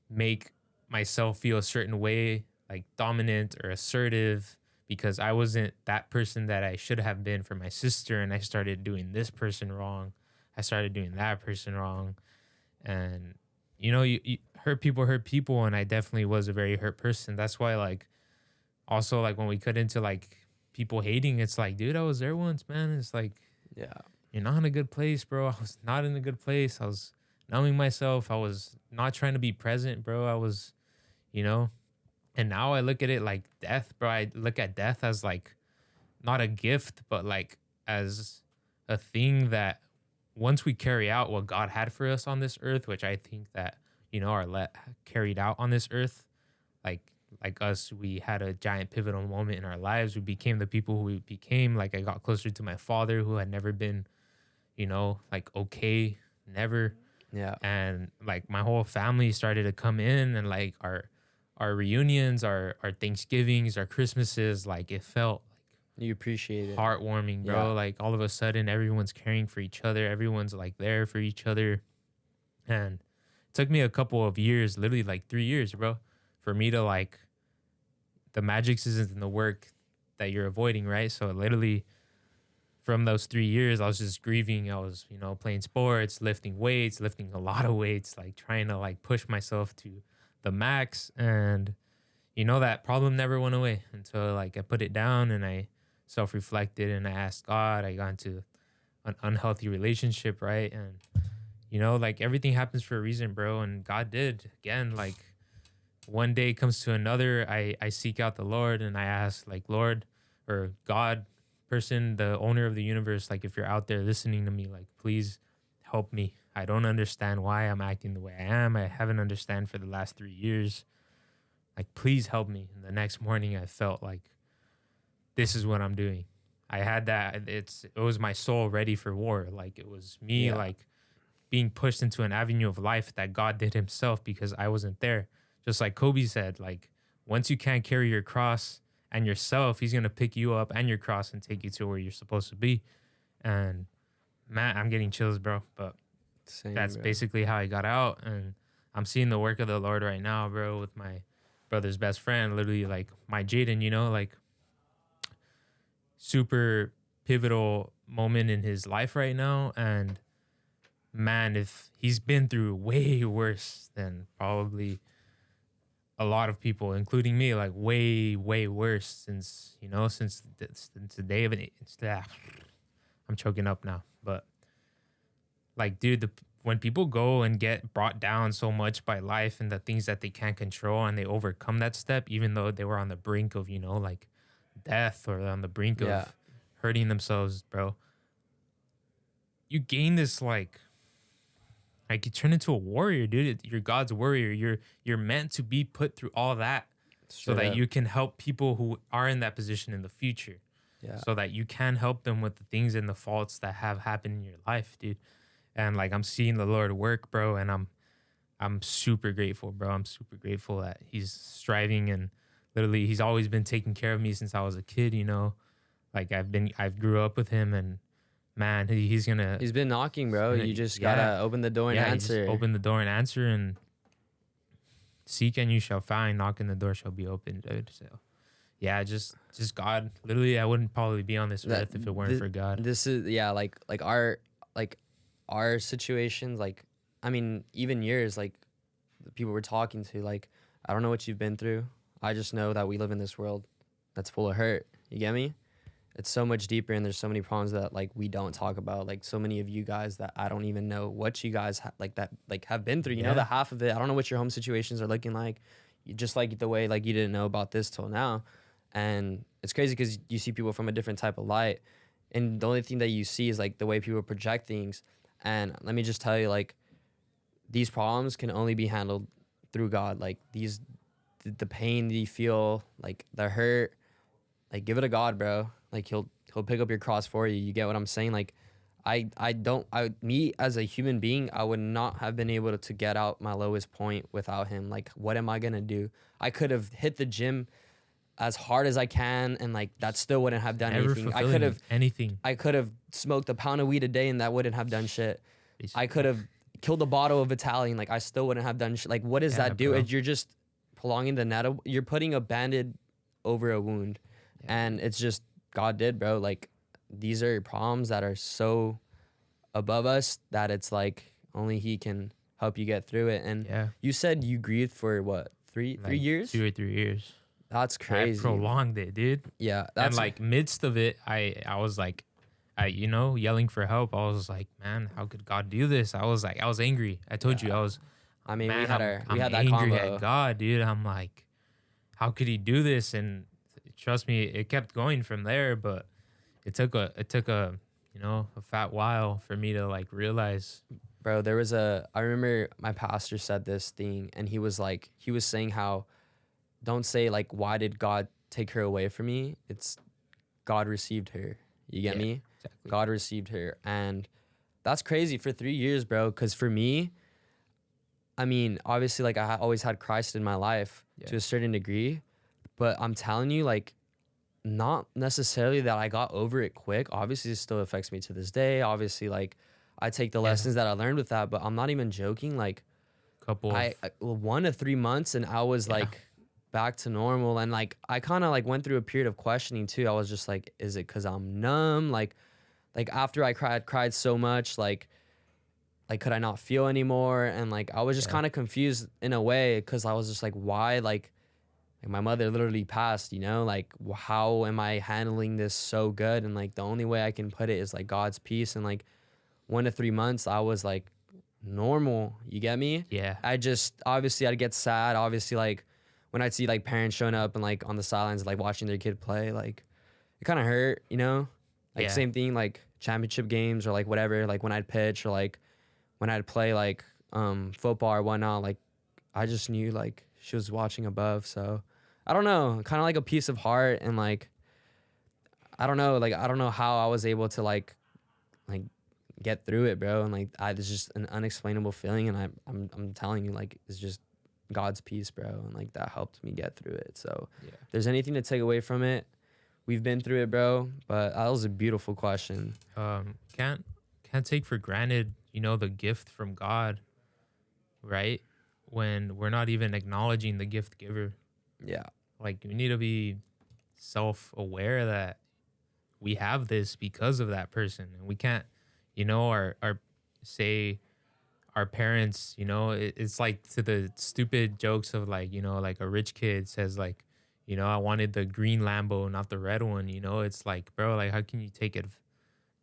[SPEAKER 2] make myself feel a certain way, like dominant or assertive, because I wasn't that person that I should have been for my sister, and I started doing this person wrong. I started doing that person wrong, and you hurt people, and I definitely was a very hurt person. That's why, like, also like when we cut into like people hating, it's like, dude, I was there once, man. It's like
[SPEAKER 1] Yeah.
[SPEAKER 2] you're not in a good place, bro. I was not in a good place. I was numbing myself. I was not trying to be present, bro. I was, you know, and now I look at it like death, bro. I look at death as like not a gift, but like as a thing that once we carry out what God had for us on this earth, which I think that, are carried out on this earth, like like us, we had a giant pivotal moment in our lives. We became the people who we became. Like I got closer to my father who had never been, like okay, never.
[SPEAKER 1] Yeah.
[SPEAKER 2] And like my whole family started to come in, and like our reunions, our Thanksgivings, our Christmases, like it felt
[SPEAKER 1] You appreciate it.
[SPEAKER 2] heartwarming,
[SPEAKER 1] Yeah.
[SPEAKER 2] bro. Like all of a sudden everyone's caring for each other. Everyone's like there for each other. And it took me a couple of years, literally like 3 years, bro, for me to like the magic isn't in the work that you're avoiding, right? So literally from those 3 years, I was just grieving. I was, playing sports, lifting weights, lifting a lot of weights, like trying to like push myself to the max. And that problem never went away until like I put it down and I self-reflected and I asked God. I got into an unhealthy relationship, right? And like everything happens for a reason, bro. And God did again. Like one day comes to another. I seek out the Lord and I ask, like, Lord or God, person, the owner of the universe, like if you're out there listening to me, like please help me. I don't understand why I'm acting the way I am. I haven't understand for the last 3 years. Like please help me. And the next morning I felt like this is what I'm doing. I had that. It was my soul ready for war. Like it was me,
[SPEAKER 1] Yeah.
[SPEAKER 2] like being pushed into an avenue of life that God did himself because I wasn't there. Just like Kobe said, like once you can't carry your cross and yourself, he's going to pick you up and your cross and take you to where you're supposed to be. And man, I'm getting chills, bro. But
[SPEAKER 1] Same,
[SPEAKER 2] that's
[SPEAKER 1] bro.
[SPEAKER 2] basically how I got out. And I'm seeing the work of the Lord right now, bro, with my brother's best friend, literally like my Jaden, like super pivotal moment in his life right now. And man, if he's been through way worse than probably a lot of people, including me, like way, way worse since, since the day of it. I'm choking up now. But like, dude, when people go and get brought down so much by life and the things that they can't control and they overcome that step, even though they were on the brink of, like death or on the brink
[SPEAKER 1] Yeah.
[SPEAKER 2] of hurting themselves, bro, you gain this like you turn into a warrior, dude. You're God's warrior. You're meant to be put through all that so
[SPEAKER 1] Straight
[SPEAKER 2] that
[SPEAKER 1] up.
[SPEAKER 2] you can help people who are in that position in the future.
[SPEAKER 1] Yeah.
[SPEAKER 2] So that you can help them with the things and the faults that have happened in your life, dude. And like I'm seeing the Lord work, bro, and I'm super grateful, bro. I'm super grateful that he's striving and literally he's always been taking care of me since I was a kid, Like I've grew up with him and man, he's gonna
[SPEAKER 1] He's been knocking, bro.
[SPEAKER 2] gonna
[SPEAKER 1] You just
[SPEAKER 2] yeah.
[SPEAKER 1] gotta open the door and
[SPEAKER 2] Yeah, you just
[SPEAKER 1] answer.
[SPEAKER 2] open the door and answer, and seek and you shall find, knock and the door shall be opened, dude. So yeah, just God. Literally, I wouldn't probably be on this
[SPEAKER 1] That
[SPEAKER 2] earth if it weren't for God.
[SPEAKER 1] this is yeah, like our situations, like I mean, even yours, like the people we're talking to, like I don't know what you've been through. I just know that we live in this world that's full of hurt. You get me? It's so much deeper, and there's so many problems that like we don't talk about. Like so many of you guys that I don't even know what you guys like that like have been through. You know,
[SPEAKER 2] Yeah.
[SPEAKER 1] the half of it. I don't know what your home situations are looking like. Just like the way like you didn't know about this till now, and it's crazy because you see people from a different type of light, and the only thing that you see is like the way people project things. And let me just tell you, like these problems can only be handled through God. Like the pain that you feel, like the hurt, like give it to God, bro. Like he'll pick up your cross for you. You get what I'm saying? Like me as a human being, I would not have been able to get out my lowest point without him. Like what am I gonna do? I could have hit the gym as hard as I can, and like that still wouldn't have done
[SPEAKER 2] Never
[SPEAKER 1] anything.
[SPEAKER 2] fulfilling anything.
[SPEAKER 1] I could have smoked a pound of weed a day, and that wouldn't have done shit. I could have killed a bottle of Italian, like I still wouldn't have done shit. Like what does
[SPEAKER 2] Yeah,
[SPEAKER 1] that do?
[SPEAKER 2] bro.
[SPEAKER 1] You're just prolonging the net. You're putting a band-aid over a wound,
[SPEAKER 2] Yeah.
[SPEAKER 1] and it's just God did, bro. Like these are problems that are so above us that it's like only He can help you get through it. And
[SPEAKER 2] Yeah.
[SPEAKER 1] you said you grieved for what, three
[SPEAKER 2] Like
[SPEAKER 1] years?
[SPEAKER 2] 2 or 3 years.
[SPEAKER 1] That's
[SPEAKER 2] I
[SPEAKER 1] crazy.
[SPEAKER 2] prolonged it, dude.
[SPEAKER 1] Yeah,
[SPEAKER 2] And
[SPEAKER 1] that's
[SPEAKER 2] like midst of it, I was like, yelling for help. I was like, man, how could God do this? I was angry. I told you,
[SPEAKER 1] Yeah.
[SPEAKER 2] I was,
[SPEAKER 1] I mean,
[SPEAKER 2] man,
[SPEAKER 1] we had that
[SPEAKER 2] angry
[SPEAKER 1] combo.
[SPEAKER 2] at God, dude. I'm like, how could He do this? And trust me, it kept going from there. But it took a a fat while for me to like realize.
[SPEAKER 1] Bro, I remember my pastor said this thing, and he was saying how, don't say like, why did God take her away from me? It's God received her. You get
[SPEAKER 2] Yeah,
[SPEAKER 1] me?
[SPEAKER 2] exactly.
[SPEAKER 1] God received her. And that's crazy for 3 years, bro. Cause for me, I mean, obviously like always had Christ in my life to
[SPEAKER 2] Yeah.
[SPEAKER 1] a certain degree, but I'm telling you, like, not necessarily that I got over it quick. Obviously, it still affects me to this day. Obviously, like I take the
[SPEAKER 2] Yeah.
[SPEAKER 1] lessons that I learned with that, but I'm not even joking. Like
[SPEAKER 2] Couple of
[SPEAKER 1] 1 to 3 months, and I was
[SPEAKER 2] Yeah.
[SPEAKER 1] like back to normal. And like I kind of like went through a period of questioning too. I was just like, is it because I'm numb? Like after I cried so much, like could I not feel anymore? And like I was just
[SPEAKER 2] Yeah.
[SPEAKER 1] kind of confused in a way because I was just like, why? Like my mother literally passed, you know, like how am I handling this so good? And like the only way I can put it is like God's peace. And like 1 to 3 months, I was like normal. You get me?
[SPEAKER 2] Yeah.
[SPEAKER 1] I just, obviously I'd get sad. Obviously, like when I'd see like parents showing up and like on the sidelines, like watching their kid play, like it kind of hurt, you know? Like
[SPEAKER 2] Yeah.
[SPEAKER 1] same thing, like championship games or like whatever, like when I'd pitch or like when I'd play like football or whatnot, like I just knew like she was watching above. So I don't know, kind of like a piece of heart. And like, I don't know how I was able to like get through it, bro. And like, it's just an unexplainable feeling. And I'm telling you, like, it's just God's peace, bro. And like, that helped me get through it. So
[SPEAKER 2] Yeah.
[SPEAKER 1] if there's anything to take away from it, we've been through it, bro. But that was a beautiful question.
[SPEAKER 2] Can't take for granted, the gift from God, right? When we're not even acknowledging the gift giver.
[SPEAKER 1] Yeah.
[SPEAKER 2] Like we need to be self-aware that we have this because of that person, and we can't, our say our parents, it's like to the stupid jokes of like, like a rich kid says like, I wanted the green Lambo, not the red one. It's like, bro, like how can you take it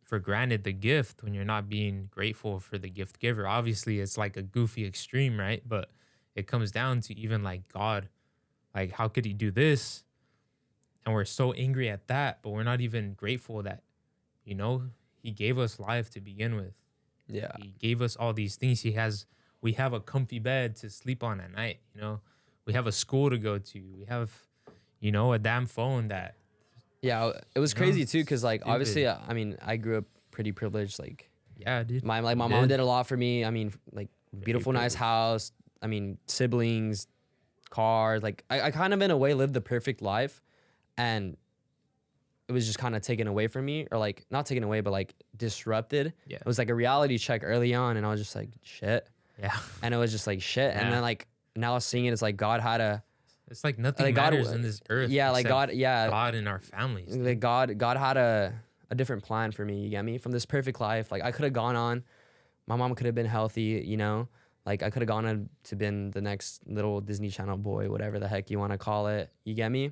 [SPEAKER 2] for granted, the gift, when you're not being grateful for the gift giver? Obviously, it's like a goofy extreme, right? But it comes down to even like God, like how could He do this? And we're so angry at that, but we're not even grateful that, He gave us life to begin with.
[SPEAKER 1] Yeah.
[SPEAKER 2] He gave us all these things. We have a comfy bed to sleep on at night. We have a school to go to. We have, a damn phone that.
[SPEAKER 1] Yeah. It was crazy too. Cause like,
[SPEAKER 2] stupid.
[SPEAKER 1] obviously, I mean, I grew up pretty privileged. Like
[SPEAKER 2] Yeah, dude.
[SPEAKER 1] my
[SPEAKER 2] You
[SPEAKER 1] mom did a lot for me. I mean, like beautiful, nice
[SPEAKER 2] privileged.
[SPEAKER 1] house. I mean, siblings, cars. Like I kind of in a way lived the perfect life, and it was just kind of taken away from me, or like not taken away, but like disrupted.
[SPEAKER 2] Yeah.
[SPEAKER 1] It was like a reality check early on, and I was just like, shit.
[SPEAKER 2] Yeah.
[SPEAKER 1] And it was just like shit. And
[SPEAKER 2] Yeah.
[SPEAKER 1] then like now seeing it, it's like God had a
[SPEAKER 2] It's like nothing
[SPEAKER 1] Like, God
[SPEAKER 2] matters
[SPEAKER 1] wa-
[SPEAKER 2] in this earth.
[SPEAKER 1] yeah, like
[SPEAKER 2] except
[SPEAKER 1] God, yeah,
[SPEAKER 2] God in our families. dude.
[SPEAKER 1] like God had a different plan for me. You get me? From this perfect life, like I could have gone on. My mom could have been healthy, Like I could have gone on to been the next little Disney Channel boy, whatever the heck you want to call it. You get me?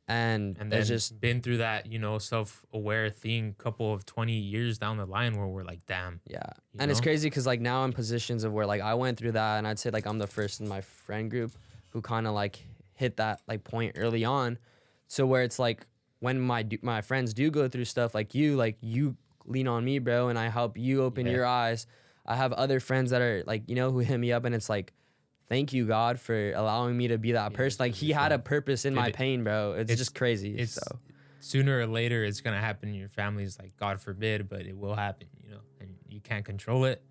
[SPEAKER 1] and
[SPEAKER 2] And
[SPEAKER 1] it's
[SPEAKER 2] then
[SPEAKER 1] just
[SPEAKER 2] been through that, self-aware thing couple of 20 years down the line where we're like, damn,
[SPEAKER 1] yeah.
[SPEAKER 2] you
[SPEAKER 1] And it's
[SPEAKER 2] know?
[SPEAKER 1] crazy because like now I'm in positions of where like I went through that, and I'd say like I'm the first in my friend group who kind of like hit that like point early on, so where it's like when my friends do go through stuff like you lean on me, bro, and I help you open
[SPEAKER 2] Yeah.
[SPEAKER 1] your eyes. I have other friends that are like, who hit me up, and it's like, thank you, God, for allowing me to be that person. Like,
[SPEAKER 2] Because
[SPEAKER 1] he
[SPEAKER 2] it's
[SPEAKER 1] had a
[SPEAKER 2] like,
[SPEAKER 1] purpose in
[SPEAKER 2] dude,
[SPEAKER 1] my pain, bro. It's
[SPEAKER 2] it's
[SPEAKER 1] just crazy.
[SPEAKER 2] it's
[SPEAKER 1] So,
[SPEAKER 2] sooner or later it's gonna happen in your family's, like, God forbid, but it will happen, and you can't control it.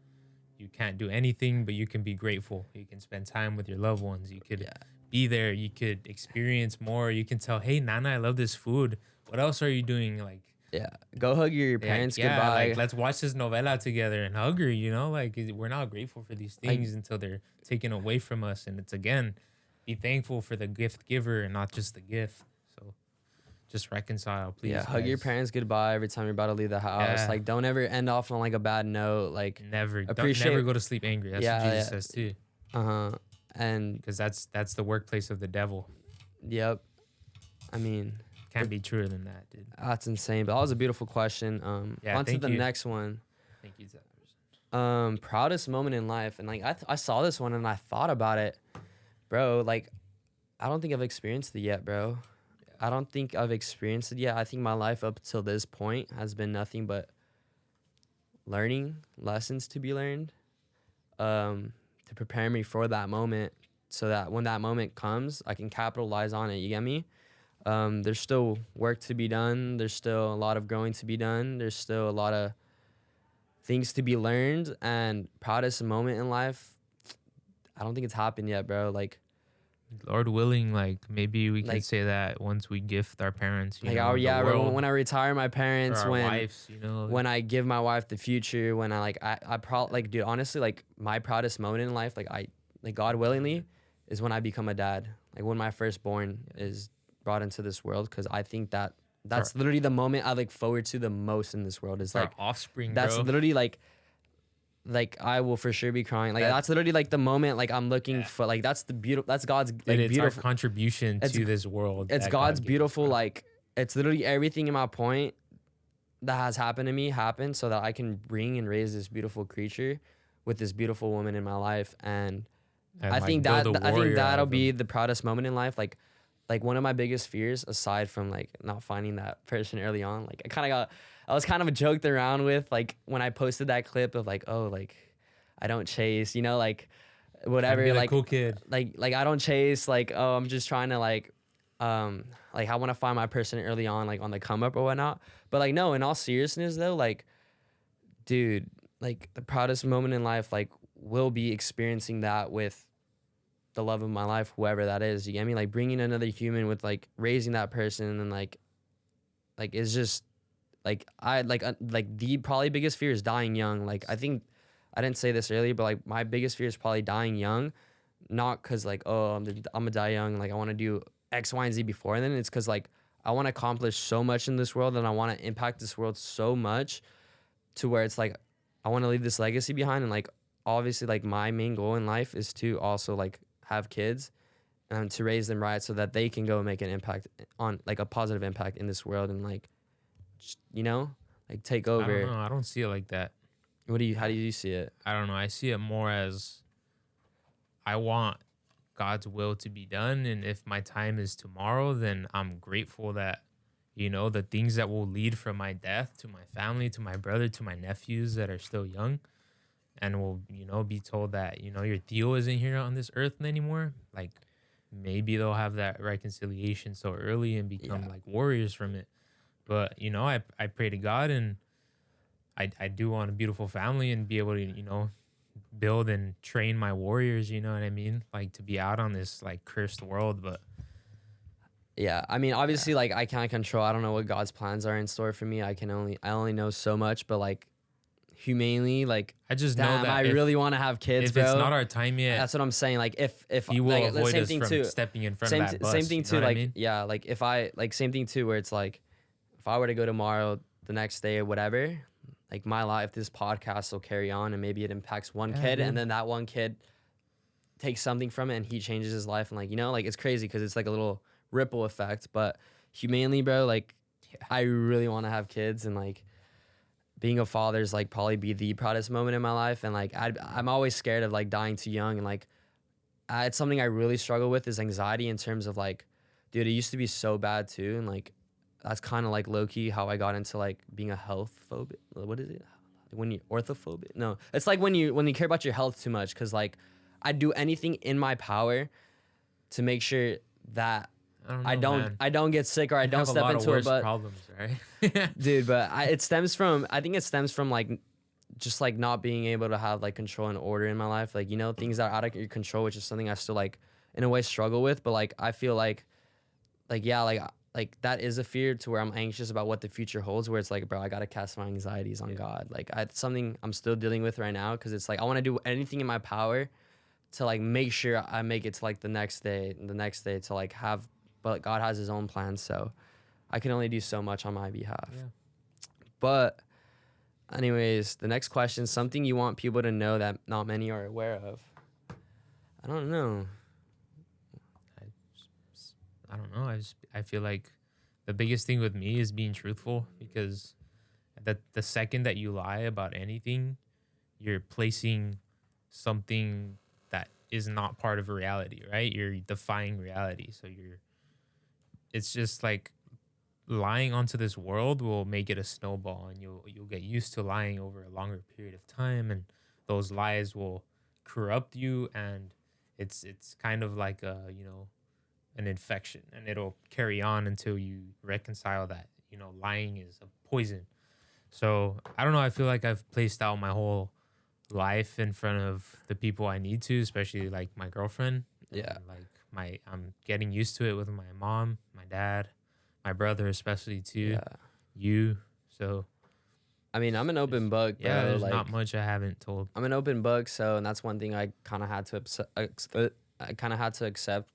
[SPEAKER 2] You can't do anything, but you can be grateful. You can spend time with your loved ones. You could
[SPEAKER 1] yeah.
[SPEAKER 2] be there. You could experience more. You can tell, hey, Nana, I love this food. What else are you doing? Like,
[SPEAKER 1] Yeah. Go hug your
[SPEAKER 2] yeah,
[SPEAKER 1] parents
[SPEAKER 2] yeah,
[SPEAKER 1] goodbye.
[SPEAKER 2] like, let's watch this novela together and hug her, like, we're not grateful for these
[SPEAKER 1] Like,
[SPEAKER 2] things until they're taken away from us. And it's, again, be thankful for the gift giver and not just the gift. So just reconcile, please,
[SPEAKER 1] yeah, hug your
[SPEAKER 2] guys.
[SPEAKER 1] parents goodbye every time you're about to leave the house.
[SPEAKER 2] Yeah.
[SPEAKER 1] Like, don't ever end off on like a bad note. Like,
[SPEAKER 2] Never go to sleep angry. That's what Jesus says too.
[SPEAKER 1] And
[SPEAKER 2] Because that's the workplace of the devil.
[SPEAKER 1] yep. I mean,
[SPEAKER 2] Can't be truer than that, dude.
[SPEAKER 1] that's insane. But that was a beautiful question.
[SPEAKER 2] Yeah,
[SPEAKER 1] On to
[SPEAKER 2] thank
[SPEAKER 1] the
[SPEAKER 2] you.
[SPEAKER 1] next one.
[SPEAKER 2] Thank you, Zach.
[SPEAKER 1] Proudest moment in life, and like I saw this one and I thought about it, bro. Like, I don't think I've experienced it yet, bro. I don't think I've experienced it yet. I think my life up till this point has been nothing but learning lessons to be learned, to prepare me for that moment, so that when that moment comes, I can capitalize on it. You get me? There's still work to be done. There's still a lot of growing to be done. There's still a lot of things to be learned. And proudest moment in life, I don't think it's happened yet, bro. Like,
[SPEAKER 2] Lord willing, like, maybe we can
[SPEAKER 1] Like-
[SPEAKER 2] say that once we gift our parents,
[SPEAKER 1] like,
[SPEAKER 2] the
[SPEAKER 1] yeah,
[SPEAKER 2] world,
[SPEAKER 1] when I retire my
[SPEAKER 2] or
[SPEAKER 1] parents,
[SPEAKER 2] our
[SPEAKER 1] when
[SPEAKER 2] wives,
[SPEAKER 1] when I give my wife the future, when I probably, like, dude, honestly, like, my proudest moment in life, like, God willingly, is when I become a dad. Like, when my firstborn is brought into this world, because I think that's literally the moment I look forward to the most in this world. Is
[SPEAKER 2] our
[SPEAKER 1] like,
[SPEAKER 2] offspring,
[SPEAKER 1] that's
[SPEAKER 2] bro.
[SPEAKER 1] literally like I will for sure be crying. Like,
[SPEAKER 2] That-
[SPEAKER 1] that's literally like the moment like I'm looking for. Like, that's God's like
[SPEAKER 2] It's
[SPEAKER 1] beautiful.
[SPEAKER 2] our contribution
[SPEAKER 1] It's-
[SPEAKER 2] to this world.
[SPEAKER 1] It's
[SPEAKER 2] that God
[SPEAKER 1] God's
[SPEAKER 2] gave us,
[SPEAKER 1] beautiful,
[SPEAKER 2] bro.
[SPEAKER 1] like, it's literally everything in my point that has happened to me happened so that I can bring and raise this beautiful creature with this beautiful woman in my life. And
[SPEAKER 2] And,
[SPEAKER 1] I
[SPEAKER 2] like,
[SPEAKER 1] think
[SPEAKER 2] build a
[SPEAKER 1] I think
[SPEAKER 2] warrior out
[SPEAKER 1] that'll
[SPEAKER 2] of
[SPEAKER 1] be
[SPEAKER 2] them.
[SPEAKER 1] the proudest moment in life. Like one of my biggest fears, aside from like not finding that person early on, like I was kind of joked around with, like, when I posted that clip of like, oh, like, I don't chase, like,
[SPEAKER 2] Trying to
[SPEAKER 1] whatever,
[SPEAKER 2] be the
[SPEAKER 1] like,
[SPEAKER 2] cool kid.
[SPEAKER 1] like I don't chase, like, oh, I'm just trying to like I want to find my person early on, like, on the come up or whatnot. But like, no, in all seriousness though, like, dude, like, the proudest moment in life, like, will be experiencing that with the love of my life, whoever that is. You get me? Like, bringing another human with, like, raising that person, and like it's just like like the probably biggest fear is dying young. Like, I think I didn't say this earlier, but like my biggest fear is probably dying young, not because like, oh, I'm gonna die young, like I want to do X, Y, and Z before then. It's because like I want to accomplish so much in this world, and I want to impact this world so much to where it's like I want to leave this legacy behind. And like, obviously, like, my main goal in life is to also like have kids and to raise them right so that they can go and make an impact on, like, a positive impact in this world, and like, just, like, take
[SPEAKER 2] I
[SPEAKER 1] over.
[SPEAKER 2] don't know. I don't see it like that.
[SPEAKER 1] How do you see it?
[SPEAKER 2] I don't know. I see it more as I want God's will to be done. And if my time is tomorrow, then I'm grateful that, the things that will lead from my death to my family, to my brother, to my nephews that are still young, and will, be told that, your Theo isn't here on this earth anymore. Like, maybe they'll have that reconciliation so early and become like warriors from it. But, I pray to God, and I do want a beautiful family and be able to, build and train my warriors, you know what I mean? Like, to be out on this like cursed world. But
[SPEAKER 1] Yeah, I mean, obviously, like, I can't control. I don't know what God's plans are in store for me. I only know so much. But like, humanely, like,
[SPEAKER 2] I just
[SPEAKER 1] damn,
[SPEAKER 2] know that
[SPEAKER 1] I really want to have kids,
[SPEAKER 2] if
[SPEAKER 1] bro.
[SPEAKER 2] it's not our time yet,
[SPEAKER 1] That's what I'm saying. Like, if
[SPEAKER 2] He will
[SPEAKER 1] like,
[SPEAKER 2] avoid
[SPEAKER 1] same
[SPEAKER 2] us
[SPEAKER 1] thing
[SPEAKER 2] from
[SPEAKER 1] too.
[SPEAKER 2] stepping in front of that bus.
[SPEAKER 1] Same thing
[SPEAKER 2] you
[SPEAKER 1] too.
[SPEAKER 2] know what
[SPEAKER 1] Like,
[SPEAKER 2] I mean?
[SPEAKER 1] yeah, like, if I like, same thing too, where it's like, if I were to go tomorrow, the next day or whatever, like, my life, this podcast will carry on, and maybe it impacts one
[SPEAKER 2] Yeah,
[SPEAKER 1] kid,
[SPEAKER 2] dude.
[SPEAKER 1] and then that one kid takes something from it, and he changes his life, and like, like, it's crazy because it's like a little ripple effect. But humanely, bro, like
[SPEAKER 2] Yeah.
[SPEAKER 1] I really want to have kids, and like being a father is like probably be the proudest moment in my life. And like I'm always scared of like dying too young, and like it's something I really struggle with is anxiety in terms of like, dude, it used to be so bad too, and like that's kind of like low key how I got into like being a health phobic. What is it? When you orthophobic? No, it's like when you care about your health too much. Cause like I do anything in my power to make sure that
[SPEAKER 2] I don't know, man.
[SPEAKER 1] I don't get sick or I
[SPEAKER 2] You
[SPEAKER 1] don't
[SPEAKER 2] have a
[SPEAKER 1] step
[SPEAKER 2] lot of
[SPEAKER 1] into it.
[SPEAKER 2] worse
[SPEAKER 1] But
[SPEAKER 2] problems, right?
[SPEAKER 1] dude, but I think it stems from like just like not being able to have like control and order in my life. Like, you know, things that are out of your control, which is something I still like in a way struggle with. But like I feel like yeah, like that is a fear to where I'm anxious about what the future holds, where it's like, bro, I gotta cast my anxieties on God. Like it's something I'm still dealing with right now, because it's like I want to do anything in my power to like make sure I make it to like the next day to like have, but God has his own plans, so I can only do so much on my behalf.
[SPEAKER 2] Yeah.
[SPEAKER 1] But anyways, the next question, something you want people to know that not many are aware of. I don't know.
[SPEAKER 2] I don't know. I feel like the biggest thing with me is being truthful, because the second that you lie about anything, you're placing something that is not part of reality, right? You're defying reality. So it's just like lying onto this world will make it a snowball, and you'll get used to lying over a longer period of time, and those lies will corrupt you, and it's kind of like an infection, and it'll carry on until you reconcile that lying is a poison. So I don't know, I feel like I've placed out my whole life in front of the people I need to, especially like my girlfriend.
[SPEAKER 1] Yeah.
[SPEAKER 2] And like I'm getting used to it with my mom, my dad, my brother especially too,
[SPEAKER 1] Yeah.
[SPEAKER 2] you. So
[SPEAKER 1] I mean, I'm an open book, bro.
[SPEAKER 2] yeah, there's
[SPEAKER 1] like,
[SPEAKER 2] not much I haven't told.
[SPEAKER 1] I'm an open book, so and that's one thing I kind of had to accept,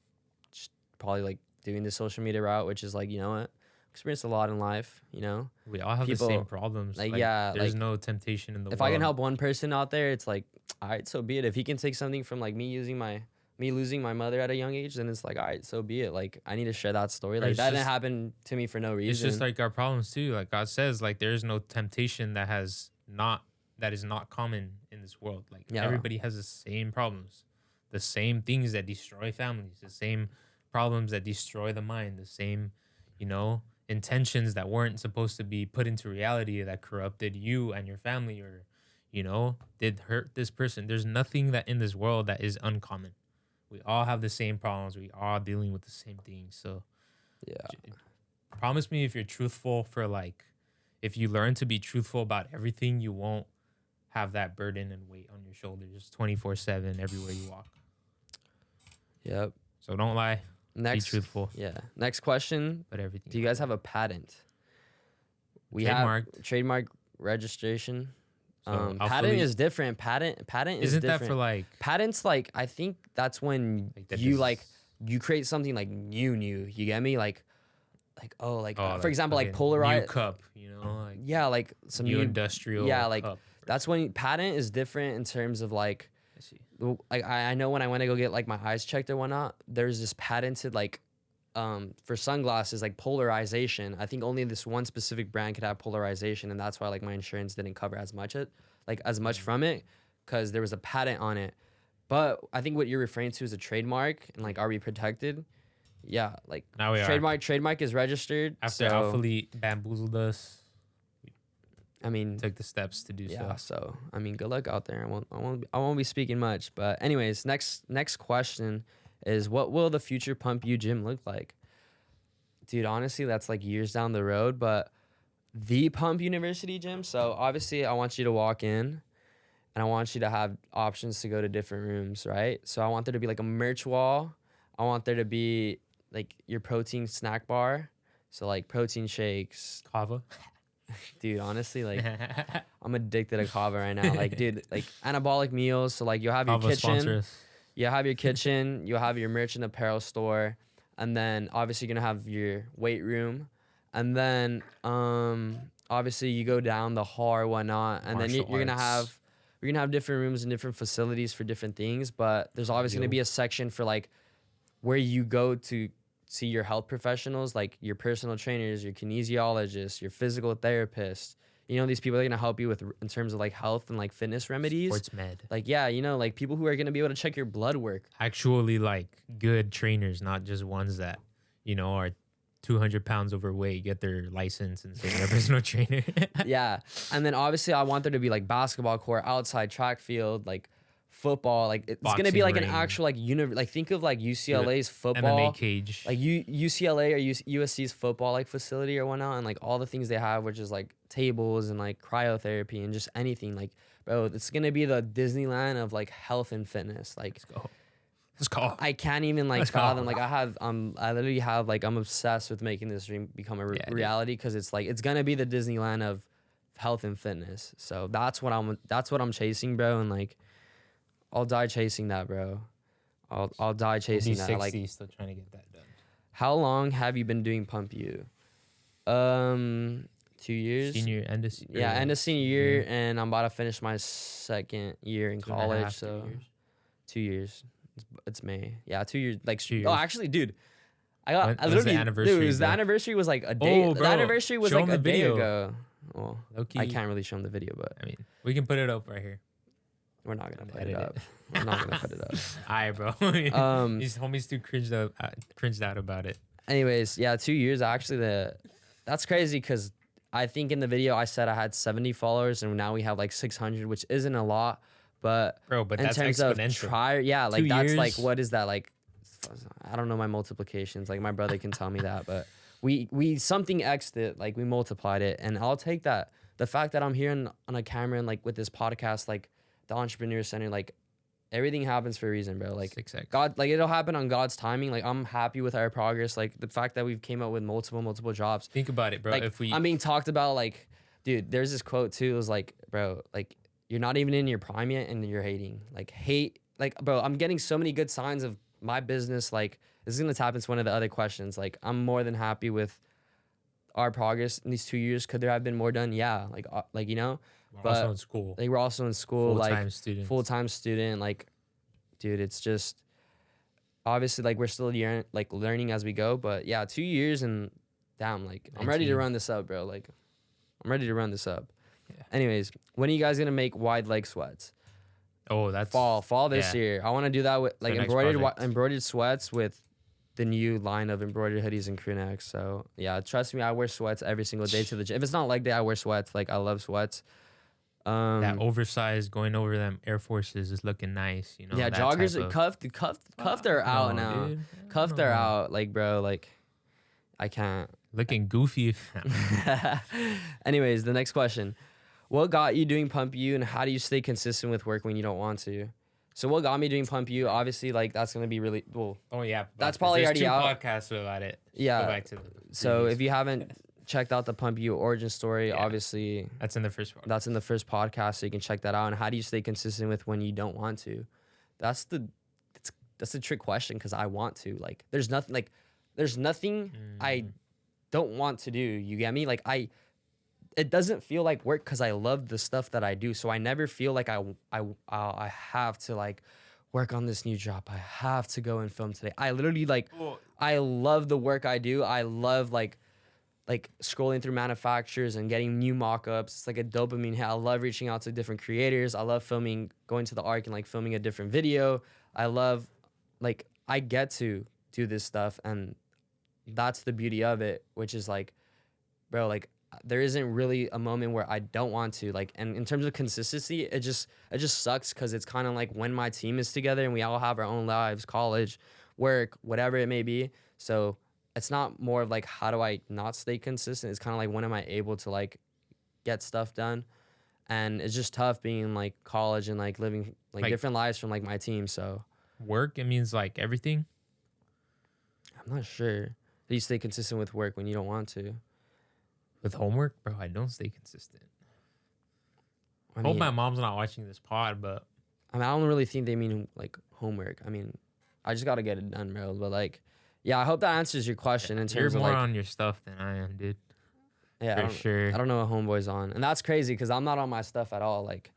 [SPEAKER 1] just probably like doing the social media route, which is like, you know what, experienced a lot in life, you know.
[SPEAKER 2] We all have
[SPEAKER 1] People,
[SPEAKER 2] the same problems.
[SPEAKER 1] like, yeah,
[SPEAKER 2] there's
[SPEAKER 1] like,
[SPEAKER 2] no temptation in the
[SPEAKER 1] if
[SPEAKER 2] world.
[SPEAKER 1] I can help one person out there, it's like, all right, so be it. If he can take something from like me losing my mother at a young age, then it's like, all right, so be it. Like I need to share that story.
[SPEAKER 2] Or
[SPEAKER 1] Like
[SPEAKER 2] it's
[SPEAKER 1] that didn't
[SPEAKER 2] just-
[SPEAKER 1] happen to me for no reason.
[SPEAKER 2] It's just like our problems too. Like God says, like there's no temptation that is not common in this world. Like
[SPEAKER 1] Yeah.
[SPEAKER 2] everybody has the same problems, the same things that destroy families, the same problems that destroy the mind, the same, intentions that weren't supposed to be put into reality that corrupted you and your family, or, did hurt this person. There's nothing that in this world that is uncommon. We all have the same problems. We all dealing with the same things. So
[SPEAKER 1] yeah.
[SPEAKER 2] promise me, if you're truthful if you learn to be truthful about everything, you won't have that burden and weight on your shoulders 24/7 everywhere you walk.
[SPEAKER 1] Yep.
[SPEAKER 2] So don't lie.
[SPEAKER 1] Next,
[SPEAKER 2] be truthful.
[SPEAKER 1] Yeah. Next question.
[SPEAKER 2] But everything.
[SPEAKER 1] Do you guys have a patent? We
[SPEAKER 2] Trademarked.
[SPEAKER 1] have trademark registration.
[SPEAKER 2] So
[SPEAKER 1] Patent is different. Patent is
[SPEAKER 2] Isn't
[SPEAKER 1] different.
[SPEAKER 2] that for like
[SPEAKER 1] Patents, like I think that's when
[SPEAKER 2] Like that
[SPEAKER 1] you
[SPEAKER 2] is-
[SPEAKER 1] like you create something like new. You get me? Like for example, like
[SPEAKER 2] new
[SPEAKER 1] Polaroid.
[SPEAKER 2] cup, like
[SPEAKER 1] Yeah, like some
[SPEAKER 2] new
[SPEAKER 1] new
[SPEAKER 2] industrial
[SPEAKER 1] yeah, like
[SPEAKER 2] cup.
[SPEAKER 1] that's when patent is different in terms of like
[SPEAKER 2] I see.
[SPEAKER 1] like I know when I went to go get like my eyes checked or whatnot, there's this patented like for sunglasses like polarization. I think only this one specific brand could have polarization, and that's why like my insurance didn't cover as much from it, because there was a patent on it. But I think what you're referring to is a trademark, and like, are we protected? Yeah, like
[SPEAKER 2] Now we are.
[SPEAKER 1] trademark is registered.
[SPEAKER 2] After
[SPEAKER 1] so,
[SPEAKER 2] Alpha Elite bamboozled us,
[SPEAKER 1] I mean,
[SPEAKER 2] took the steps to do
[SPEAKER 1] yeah.
[SPEAKER 2] so.
[SPEAKER 1] So I mean, good luck out there. I won't be speaking much. But anyways, next question is, what will the future Pump U gym look like? Dude, honestly, that's like years down the road. But the Pump University gym. So obviously, I want you to walk in, and I want you to have options to go to different rooms, right? So I want there to be like a merch wall. I want there to be like your protein snack bar. So like protein shakes.
[SPEAKER 2] Kava.
[SPEAKER 1] Dude, honestly, like I'm addicted to kava right now. Like, dude, like anabolic meals. So like you'll have your
[SPEAKER 2] Kava sponsor
[SPEAKER 1] kitchen.
[SPEAKER 2] us.
[SPEAKER 1] You'll have your kitchen. You'll have your merch and apparel store. And then obviously you're gonna have your weight room. And then obviously you go down the hall or whatnot. And then
[SPEAKER 2] Martial
[SPEAKER 1] you're gonna
[SPEAKER 2] arts.
[SPEAKER 1] have different rooms and different facilities for different things. But there's obviously gonna be a section for like where you go to see your health professionals, like your personal trainers, your kinesiologists, your physical therapists. You know, these people are gonna help you with in terms of like health and like fitness remedies.
[SPEAKER 2] Sports med.
[SPEAKER 1] Like, yeah, you know, like people who are gonna be able to check your blood work.
[SPEAKER 2] Actually, like good trainers, not just ones that, you know, are 200 pounds overweight, get their license and say they're a personal trainer.
[SPEAKER 1] Yeah. And then obviously I want there to be like basketball court, outside track field, like football. Like it's going to be
[SPEAKER 2] Boxing
[SPEAKER 1] like an
[SPEAKER 2] ring.
[SPEAKER 1] actual like like think of like UCLA's football.
[SPEAKER 2] MMA cage.
[SPEAKER 1] Like UCLA or USC's football like facility or whatnot. And like all the things they have, which is like tables and like cryotherapy and just anything. Like, bro, it's going to be the Disneyland of like health and fitness. Like,
[SPEAKER 2] Let's go. Let's go.
[SPEAKER 1] I can't even like
[SPEAKER 2] Let's go.
[SPEAKER 1] fathom. Like I literally have like I'm obsessed with making this dream become a reality because it's like it's gonna be the Disneyland of health and fitness. So that's what I'm chasing, bro. And like I'll die chasing that, bro. I'll die chasing that.
[SPEAKER 2] 60,
[SPEAKER 1] Like,
[SPEAKER 2] still trying to get that done.
[SPEAKER 1] how long have you been doing Pump U? 2 years.
[SPEAKER 2] Senior end of
[SPEAKER 1] Yeah, end of senior year, and I'm about to finish my second year in
[SPEAKER 2] 2.5,
[SPEAKER 1] college. So
[SPEAKER 2] 2 years.
[SPEAKER 1] 2 years. It's May. Yeah, 2 years. Like
[SPEAKER 2] 2 years.
[SPEAKER 1] Oh, actually, dude, I
[SPEAKER 2] When's the
[SPEAKER 1] literally
[SPEAKER 2] anniversary,
[SPEAKER 1] Dude, the
[SPEAKER 2] bro?
[SPEAKER 1] anniversary was like a day.
[SPEAKER 2] Oh,
[SPEAKER 1] the
[SPEAKER 2] bro,
[SPEAKER 1] anniversary was
[SPEAKER 2] show
[SPEAKER 1] like
[SPEAKER 2] 'em
[SPEAKER 1] a
[SPEAKER 2] the
[SPEAKER 1] day
[SPEAKER 2] video.
[SPEAKER 1] ago. Well,
[SPEAKER 2] Low-key.
[SPEAKER 1] I can't really show them the video, but
[SPEAKER 2] I mean, we can put it up right here.
[SPEAKER 1] we're not gonna put
[SPEAKER 2] Edit
[SPEAKER 1] it
[SPEAKER 2] it.
[SPEAKER 1] up. We're not gonna put it up.
[SPEAKER 2] Alright, bro. These homies too cringed out about it.
[SPEAKER 1] Anyways, yeah, 2 years. Actually, that's crazy because I think in the video I said I had 70 followers, and now we have like 600, which isn't a lot, but
[SPEAKER 2] Bro, but
[SPEAKER 1] in
[SPEAKER 2] that's
[SPEAKER 1] terms of
[SPEAKER 2] exponential.
[SPEAKER 1] yeah, like
[SPEAKER 2] 2
[SPEAKER 1] that's like
[SPEAKER 2] years.
[SPEAKER 1] what is that like? I don't know my multiplications. Like my brother can tell me that, but we something x'd it, like we multiplied it, and I'll take that. The fact that I'm here on a camera and like with this podcast, like the Entrepreneur Center, like everything happens for a reason, bro. Like
[SPEAKER 2] 6X.
[SPEAKER 1] God, like it'll happen on God's timing. Like I'm happy with our progress. Like the fact that we've came up with multiple jobs.
[SPEAKER 2] Think about it, bro.
[SPEAKER 1] Like
[SPEAKER 2] If we
[SPEAKER 1] I'm being talked about, like, dude, there's this quote too. It was like, bro, like you're not even in your prime yet and you're hating. Like hate, like, bro, I'm getting so many good signs of my business. Like this is gonna tap into one of the other questions. Like I'm more than happy with our progress in these 2 years. Could there have been more done? Yeah, like you know,
[SPEAKER 2] we're
[SPEAKER 1] but
[SPEAKER 2] also in school,
[SPEAKER 1] like we're also in school,
[SPEAKER 2] full-time
[SPEAKER 1] like
[SPEAKER 2] students.
[SPEAKER 1] full-time student. Like, dude, it's just obviously like we're still like learning as we go. But yeah, 2 years and damn, like I'm ready to
[SPEAKER 2] 19.
[SPEAKER 1] run this up, bro. Like I'm ready to run this up.
[SPEAKER 2] Yeah.
[SPEAKER 1] Anyways, when are you guys gonna make wide leg sweats?
[SPEAKER 2] Oh, that's
[SPEAKER 1] Fall this
[SPEAKER 2] yeah.
[SPEAKER 1] year. I want to do that with like
[SPEAKER 2] next
[SPEAKER 1] embroidered
[SPEAKER 2] project.
[SPEAKER 1] sweats with the new line of embroidered hoodies and crew necks. So yeah, trust me, I wear sweats every single day to the gym. If it's not leg day, I wear sweats. Like I love sweats.
[SPEAKER 2] that oversized going over them Air Forces is looking nice. You know.
[SPEAKER 1] Yeah,
[SPEAKER 2] that
[SPEAKER 1] joggers
[SPEAKER 2] type
[SPEAKER 1] are
[SPEAKER 2] of-
[SPEAKER 1] cuffed are out
[SPEAKER 2] no,
[SPEAKER 1] now.
[SPEAKER 2] dude.
[SPEAKER 1] Cuffed are out. Like bro, like I can't.
[SPEAKER 2] Looking goofy.
[SPEAKER 1] Anyways, the next question. What got you doing Pump U, and how do you stay consistent with work when you don't want to? So what got me doing Pump U? Obviously, like that's gonna be really well.
[SPEAKER 2] Oh yeah,
[SPEAKER 1] That's
[SPEAKER 2] but
[SPEAKER 1] probably
[SPEAKER 2] there's
[SPEAKER 1] already
[SPEAKER 2] two
[SPEAKER 1] out.
[SPEAKER 2] podcasts about it.
[SPEAKER 1] Yeah.
[SPEAKER 2] Go back to the
[SPEAKER 1] So
[SPEAKER 2] previous
[SPEAKER 1] if you haven't checked out the Pump U origin story,
[SPEAKER 2] Yeah.
[SPEAKER 1] obviously
[SPEAKER 2] That's in the first part.
[SPEAKER 1] that's in the first podcast, so you can check that out. And how do you stay consistent with when you don't want to? That's the trick question because I want to. Like, there's nothing I don't want to do. You get me? Like it doesn't feel like work because I love the stuff that I do. So I never feel like I have to like work on this new job. I have to go and film today. I literally like I love the work I do. I love like scrolling through manufacturers and getting new mock-ups. It's like a dopamine hit. I love reaching out to different creators. I love going to the Arc and like filming a different video. I love like I get to do this stuff, and that's the beauty of it, which is like, bro, like there isn't really a moment where I don't want to. Like, and in terms of consistency, it just sucks because it's kind of like when my team is together and we all have our own lives, college, work, whatever it may be. So it's not more of like how do I not stay consistent. It's kind of like when am I able to like get stuff done, and it's just tough being in like college and like living like different lives from like my team. So
[SPEAKER 2] Work, it means like everything.
[SPEAKER 1] I'm not sure. Do you stay consistent with work when you don't want to?
[SPEAKER 2] With homework, bro, I don't stay consistent.
[SPEAKER 1] I
[SPEAKER 2] Hope
[SPEAKER 1] mean,
[SPEAKER 2] my mom's not watching this pod, but
[SPEAKER 1] I don't really think they mean like homework. I mean, I just gotta get it done, bro. But like, yeah, I hope that answers your question in
[SPEAKER 2] you're
[SPEAKER 1] terms of
[SPEAKER 2] more
[SPEAKER 1] like,
[SPEAKER 2] on your stuff than I am, dude.
[SPEAKER 1] yeah,
[SPEAKER 2] For sure.
[SPEAKER 1] I don't know what homeboy's on, and that's crazy because I'm not on my stuff at all. Like,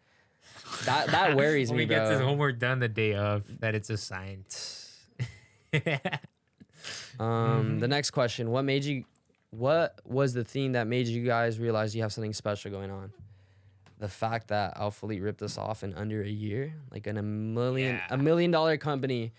[SPEAKER 1] that worries
[SPEAKER 2] When
[SPEAKER 1] me,
[SPEAKER 2] he gets his
[SPEAKER 1] bro.
[SPEAKER 2] homework done the day of that it's assigned.
[SPEAKER 1] The next question: What was the thing that made you guys realize you have something special going on? The fact that Alpha Elite ripped us off in under a year, like in a
[SPEAKER 2] Yeah.
[SPEAKER 1] $1 million company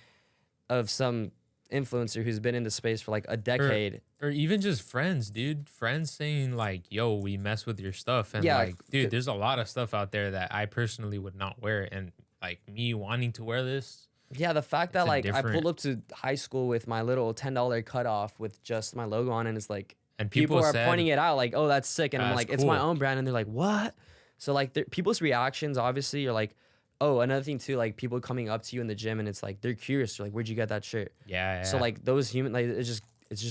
[SPEAKER 1] of some influencer who's been in the space for like a decade.
[SPEAKER 2] Or even just friends, dude. Friends saying like, "Yo, we mess with your stuff," and
[SPEAKER 1] Yeah,
[SPEAKER 2] like, dude, there's a lot of stuff out there that I personally would not wear, and like me wanting to wear this,
[SPEAKER 1] yeah, the fact
[SPEAKER 2] it's
[SPEAKER 1] that
[SPEAKER 2] a
[SPEAKER 1] like I pulled
[SPEAKER 2] different.
[SPEAKER 1] up to high school with my little $10 cutoff with just my logo on, and it's like
[SPEAKER 2] And
[SPEAKER 1] people
[SPEAKER 2] people
[SPEAKER 1] are
[SPEAKER 2] said,
[SPEAKER 1] pointing it out, like, "Oh, that's sick," and I'm
[SPEAKER 2] "That's
[SPEAKER 1] like, "It's my
[SPEAKER 2] cool."
[SPEAKER 1] own brand," and they're like, "What?" So like, people's reactions obviously are like, oh, another thing too, like people coming up to you in the gym, and it's like they're curious, they're like, "Where'd you get that shirt?"
[SPEAKER 2] Yeah,
[SPEAKER 1] So
[SPEAKER 2] yeah.
[SPEAKER 1] like those human, like it's just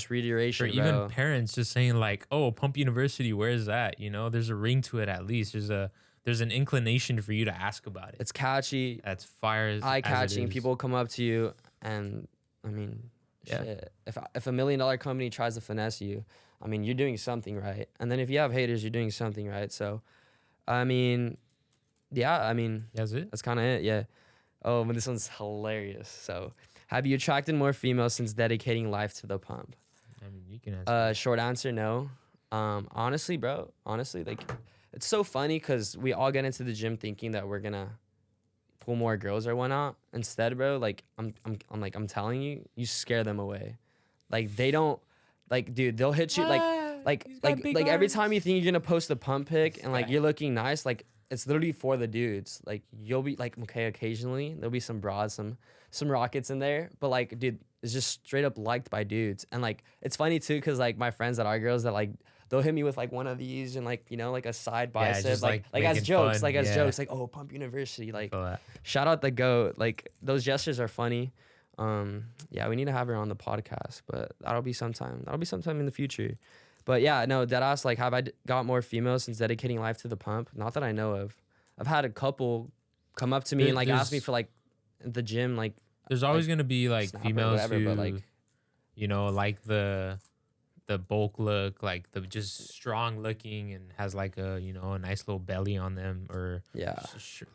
[SPEAKER 2] Or
[SPEAKER 1] reiteration,
[SPEAKER 2] even
[SPEAKER 1] bro.
[SPEAKER 2] parents just saying like, "Oh, Pump University, where's that?" You know, there's a ring to it at least. There's an inclination for you to ask about it.
[SPEAKER 1] It's catchy,
[SPEAKER 2] That's fire
[SPEAKER 1] eye
[SPEAKER 2] as it
[SPEAKER 1] catching.
[SPEAKER 2] is.
[SPEAKER 1] People come up to you, and I mean,
[SPEAKER 2] Yeah.
[SPEAKER 1] shit. If $1 million company tries to finesse you, I mean, you're doing something right. And then if you have haters, you're doing something right. So, I mean, yeah, I mean,
[SPEAKER 2] That's it.
[SPEAKER 1] that's kind of it. Yeah. Oh, but this one's hilarious. So, have you attracted more females since dedicating life to the pump?
[SPEAKER 2] I mean, you can answer.
[SPEAKER 1] Short answer, no. Honestly, bro, honestly, like, it's so funny because we all get into the gym thinking that we're gonna pull more girls or whatnot. Instead, bro, like, I'm telling you, you scare them away. Like, they don't, like, dude, they'll hit you
[SPEAKER 2] He's got big
[SPEAKER 1] every time you
[SPEAKER 2] arms.
[SPEAKER 1] think you're gonna post a pump pic and like
[SPEAKER 2] Fact.
[SPEAKER 1] you're looking nice, like it's literally for the dudes. Like you'll be like, okay, occasionally there'll be some broads, some rockets in there, but like, dude, it's just straight up liked by dudes. And like, it's funny too, cause like my friends that are girls that like they'll hit me with like one of these and like, you know, like a side
[SPEAKER 2] Yeah,
[SPEAKER 1] bicep,
[SPEAKER 2] just
[SPEAKER 1] like as
[SPEAKER 2] making
[SPEAKER 1] jokes,
[SPEAKER 2] fun.
[SPEAKER 1] like as
[SPEAKER 2] Yeah,
[SPEAKER 1] jokes, like, oh, Pump University,
[SPEAKER 2] I
[SPEAKER 1] like
[SPEAKER 2] feel that.
[SPEAKER 1] shout out the goat. Like those gestures are funny. Yeah, we need to have her on the podcast, but that'll be sometime. That'll be sometime in the future. But yeah, no, deadass, like, have I got more females since dedicating life to the pump? Not that I know of. I've had a couple come up to me
[SPEAKER 2] There,
[SPEAKER 1] and like ask me
[SPEAKER 2] there's
[SPEAKER 1] for like the gym,
[SPEAKER 2] there's
[SPEAKER 1] like
[SPEAKER 2] always gonna be like
[SPEAKER 1] snap or
[SPEAKER 2] females
[SPEAKER 1] whatever,
[SPEAKER 2] who,
[SPEAKER 1] but like,
[SPEAKER 2] you know, like the bulk look, like the just strong looking and has like a, you know, a nice little belly on them, or
[SPEAKER 1] yeah.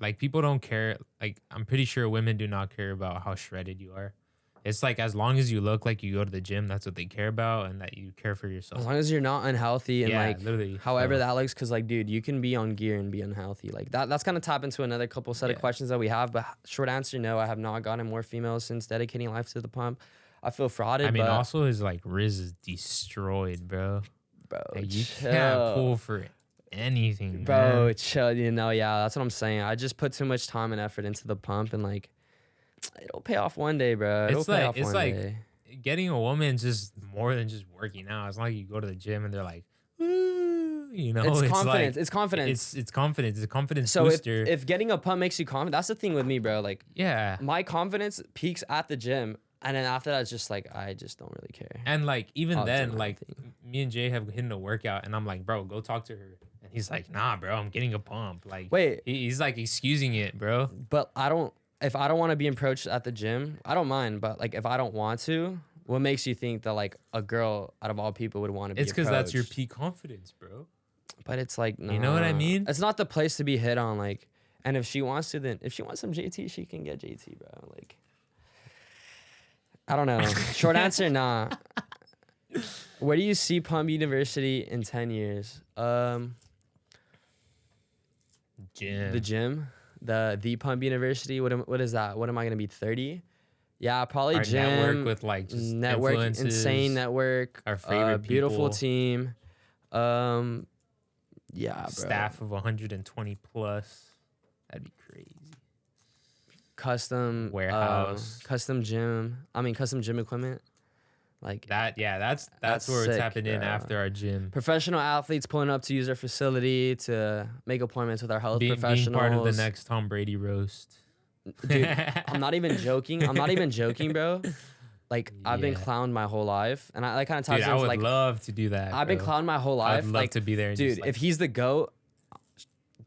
[SPEAKER 2] like people don't care. Like I'm pretty sure women do not care about how shredded you are. It's like as long as you look like you go to the gym, that's what they care about, and that you care for
[SPEAKER 1] As
[SPEAKER 2] yourself.
[SPEAKER 1] long as you're not unhealthy and
[SPEAKER 2] Yeah,
[SPEAKER 1] like
[SPEAKER 2] literally.
[SPEAKER 1] however
[SPEAKER 2] So,
[SPEAKER 1] that looks, because like, dude, you can be on gear and be unhealthy. Like that's gonna tap into another couple set of
[SPEAKER 2] yeah.
[SPEAKER 1] questions that we have. But short answer, no, I have not gotten more females since dedicating life to the pump. I feel frauded,
[SPEAKER 2] I mean,
[SPEAKER 1] but
[SPEAKER 2] also his like Riz is destroyed, bro.
[SPEAKER 1] bro,
[SPEAKER 2] Like you can't
[SPEAKER 1] chill.
[SPEAKER 2] pull for anything,
[SPEAKER 1] Bro,
[SPEAKER 2] man.
[SPEAKER 1] chill, you know, yeah, that's what I'm saying. I just put too much time and effort into the pump, and like, it'll pay off one day, bro. It'll pay off
[SPEAKER 2] It's
[SPEAKER 1] one
[SPEAKER 2] like
[SPEAKER 1] day.
[SPEAKER 2] getting a woman just more than just working out. It's not like you go to the gym and they're like, "Woo," you know,
[SPEAKER 1] It's
[SPEAKER 2] it's
[SPEAKER 1] confidence.
[SPEAKER 2] like
[SPEAKER 1] it's confidence.
[SPEAKER 2] it's confidence. It's a confidence
[SPEAKER 1] So
[SPEAKER 2] booster.
[SPEAKER 1] if getting a pump makes you confident, that's the thing with me, bro. Like
[SPEAKER 2] Yeah.
[SPEAKER 1] my confidence peaks at the gym, and then after that, it's just like I just don't really care.
[SPEAKER 2] And like even
[SPEAKER 1] I'll do
[SPEAKER 2] then,
[SPEAKER 1] my
[SPEAKER 2] like
[SPEAKER 1] thing.
[SPEAKER 2] me and Jay have hit a workout, and I'm like, bro, go talk to her. And he's like, nah, bro, I'm getting a pump. Like,
[SPEAKER 1] Wait,
[SPEAKER 2] he's like excusing it, bro.
[SPEAKER 1] but I don't. If I don't want to be approached at the gym, I don't mind. But like, if I don't want to, what makes you think that like a girl out of all people would want to be
[SPEAKER 2] It's because that's your
[SPEAKER 1] approached?
[SPEAKER 2] peak confidence, bro.
[SPEAKER 1] But it's like,
[SPEAKER 2] You know what I
[SPEAKER 1] nah.
[SPEAKER 2] mean?
[SPEAKER 1] It's not the place to be hit on. Like, and if she wants to, then if she wants some JT, she can get JT, bro. Like, I don't know. Short answer, nah. Where do you see Pumpn University in 10 years?
[SPEAKER 2] Gym.
[SPEAKER 1] The gym, the Pumpn University. What is that? What am I gonna be? 30? Yeah, probably
[SPEAKER 2] Our
[SPEAKER 1] gym.
[SPEAKER 2] network with like just
[SPEAKER 1] network,
[SPEAKER 2] influences,
[SPEAKER 1] insane network.
[SPEAKER 2] our favorite
[SPEAKER 1] beautiful
[SPEAKER 2] people.
[SPEAKER 1] team. Yeah, bro.
[SPEAKER 2] Staff of 120 plus. That'd be crazy.
[SPEAKER 1] Custom
[SPEAKER 2] Warehouse.
[SPEAKER 1] custom gym. I mean, custom gym equipment. Like
[SPEAKER 2] That's
[SPEAKER 1] That's
[SPEAKER 2] where it's
[SPEAKER 1] sick,
[SPEAKER 2] happening
[SPEAKER 1] bro.
[SPEAKER 2] after our gym.
[SPEAKER 1] professional athletes pulling up to use our facility to make appointments with our health
[SPEAKER 2] Being
[SPEAKER 1] professionals.
[SPEAKER 2] part of the next Tom Brady roast.
[SPEAKER 1] Dude, I'm not even joking. I'm not even joking, bro. Like I've been
[SPEAKER 2] Yeah.
[SPEAKER 1] clowned my whole life, and that kind of ties
[SPEAKER 2] Dude, I
[SPEAKER 1] into
[SPEAKER 2] would
[SPEAKER 1] like
[SPEAKER 2] love to do that.
[SPEAKER 1] I've been
[SPEAKER 2] bro.
[SPEAKER 1] clowned my whole life.
[SPEAKER 2] I'd love
[SPEAKER 1] like,
[SPEAKER 2] to be there. And
[SPEAKER 1] dude,
[SPEAKER 2] just, like,
[SPEAKER 1] if he's the GOAT,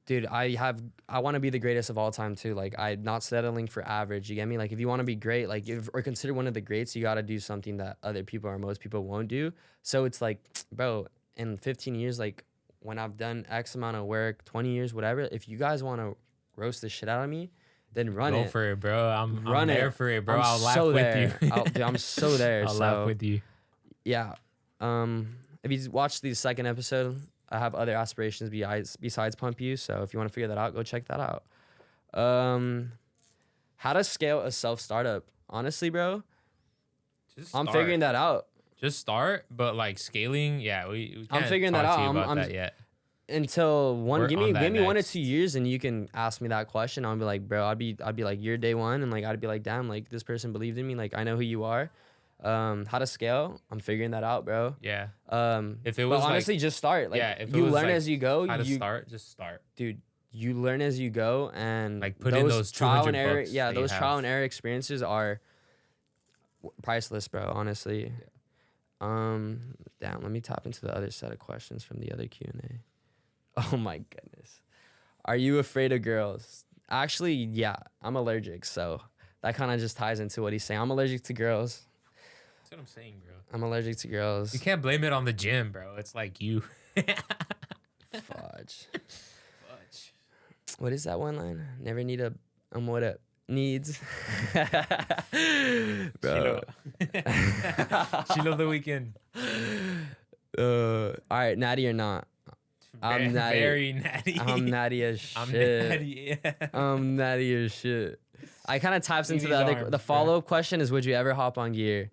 [SPEAKER 1] dude, I want to be the greatest of all time too. Like I'm not settling for average. You get me? Like if you want to be great, like if or consider one of the greats, you got to do something that other people or most people won't do. So it's like, bro, in 15 years, like when I've done X amount of work, 20 years, whatever, if you guys want to roast the shit out of me, then run
[SPEAKER 2] Go
[SPEAKER 1] it.
[SPEAKER 2] for it, bro. I'm
[SPEAKER 1] Run
[SPEAKER 2] there
[SPEAKER 1] it.
[SPEAKER 2] for it, bro.
[SPEAKER 1] I'm
[SPEAKER 2] I'll laugh
[SPEAKER 1] so
[SPEAKER 2] with
[SPEAKER 1] there.
[SPEAKER 2] you.
[SPEAKER 1] Dude, I'm so there.
[SPEAKER 2] I'll laugh
[SPEAKER 1] So
[SPEAKER 2] with you.
[SPEAKER 1] yeah. If you watch the second episode, I have other aspirations besides Pump You. So if you want to figure that out, go check that out. How to scale a self startup? Honestly, bro,
[SPEAKER 2] Just
[SPEAKER 1] I'm
[SPEAKER 2] start.
[SPEAKER 1] figuring that out.
[SPEAKER 2] Just start, but like scaling, yeah, we can't
[SPEAKER 1] I'm figuring that
[SPEAKER 2] talk
[SPEAKER 1] out.
[SPEAKER 2] to you about
[SPEAKER 1] I'm
[SPEAKER 2] that yet.
[SPEAKER 1] until
[SPEAKER 2] We're
[SPEAKER 1] give
[SPEAKER 2] on
[SPEAKER 1] me
[SPEAKER 2] that
[SPEAKER 1] give me 1 or
[SPEAKER 2] next.
[SPEAKER 1] 2 years and you can ask me that question. I'll be like, bro, I'd be like, you're day one, and like I'd be like, damn, like this person believed in me. Like I know who you are. How to scale? I'm figuring that out, bro.
[SPEAKER 2] Yeah. If it
[SPEAKER 1] But
[SPEAKER 2] was
[SPEAKER 1] honestly,
[SPEAKER 2] like,
[SPEAKER 1] just start. Like
[SPEAKER 2] yeah, if it
[SPEAKER 1] you
[SPEAKER 2] was
[SPEAKER 1] learn
[SPEAKER 2] like
[SPEAKER 1] as you go.
[SPEAKER 2] how to start, just start.
[SPEAKER 1] Dude, you learn as you go, and
[SPEAKER 2] Like put in those
[SPEAKER 1] trial
[SPEAKER 2] 200
[SPEAKER 1] and error.
[SPEAKER 2] bucks
[SPEAKER 1] Yeah,
[SPEAKER 2] that you
[SPEAKER 1] those trial
[SPEAKER 2] have.
[SPEAKER 1] and error experiences are priceless, bro. Honestly. Damn. Let me tap into the other set of questions from the other Q&A. Oh my goodness. Are you afraid of girls? Actually, yeah, I'm allergic, so that kind of just ties into what he's saying. I'm allergic to girls.
[SPEAKER 2] That's what I'm saying, bro.
[SPEAKER 1] I'm allergic to girls.
[SPEAKER 2] You can't blame it on the gym, bro. It's like you.
[SPEAKER 1] Fudge. What is that one line? Never need a what up needs. Bro.
[SPEAKER 2] Chilo the weekend.
[SPEAKER 1] All right, natty or not? I'm natty.
[SPEAKER 2] Very natty.
[SPEAKER 1] I'm natty as shit.
[SPEAKER 2] I'm natty. Yeah.
[SPEAKER 1] I'm natty as shit. I kind of taps
[SPEAKER 2] See
[SPEAKER 1] into
[SPEAKER 2] these
[SPEAKER 1] the
[SPEAKER 2] arms,
[SPEAKER 1] the
[SPEAKER 2] bro.
[SPEAKER 1] follow up question is, would you ever hop on gear?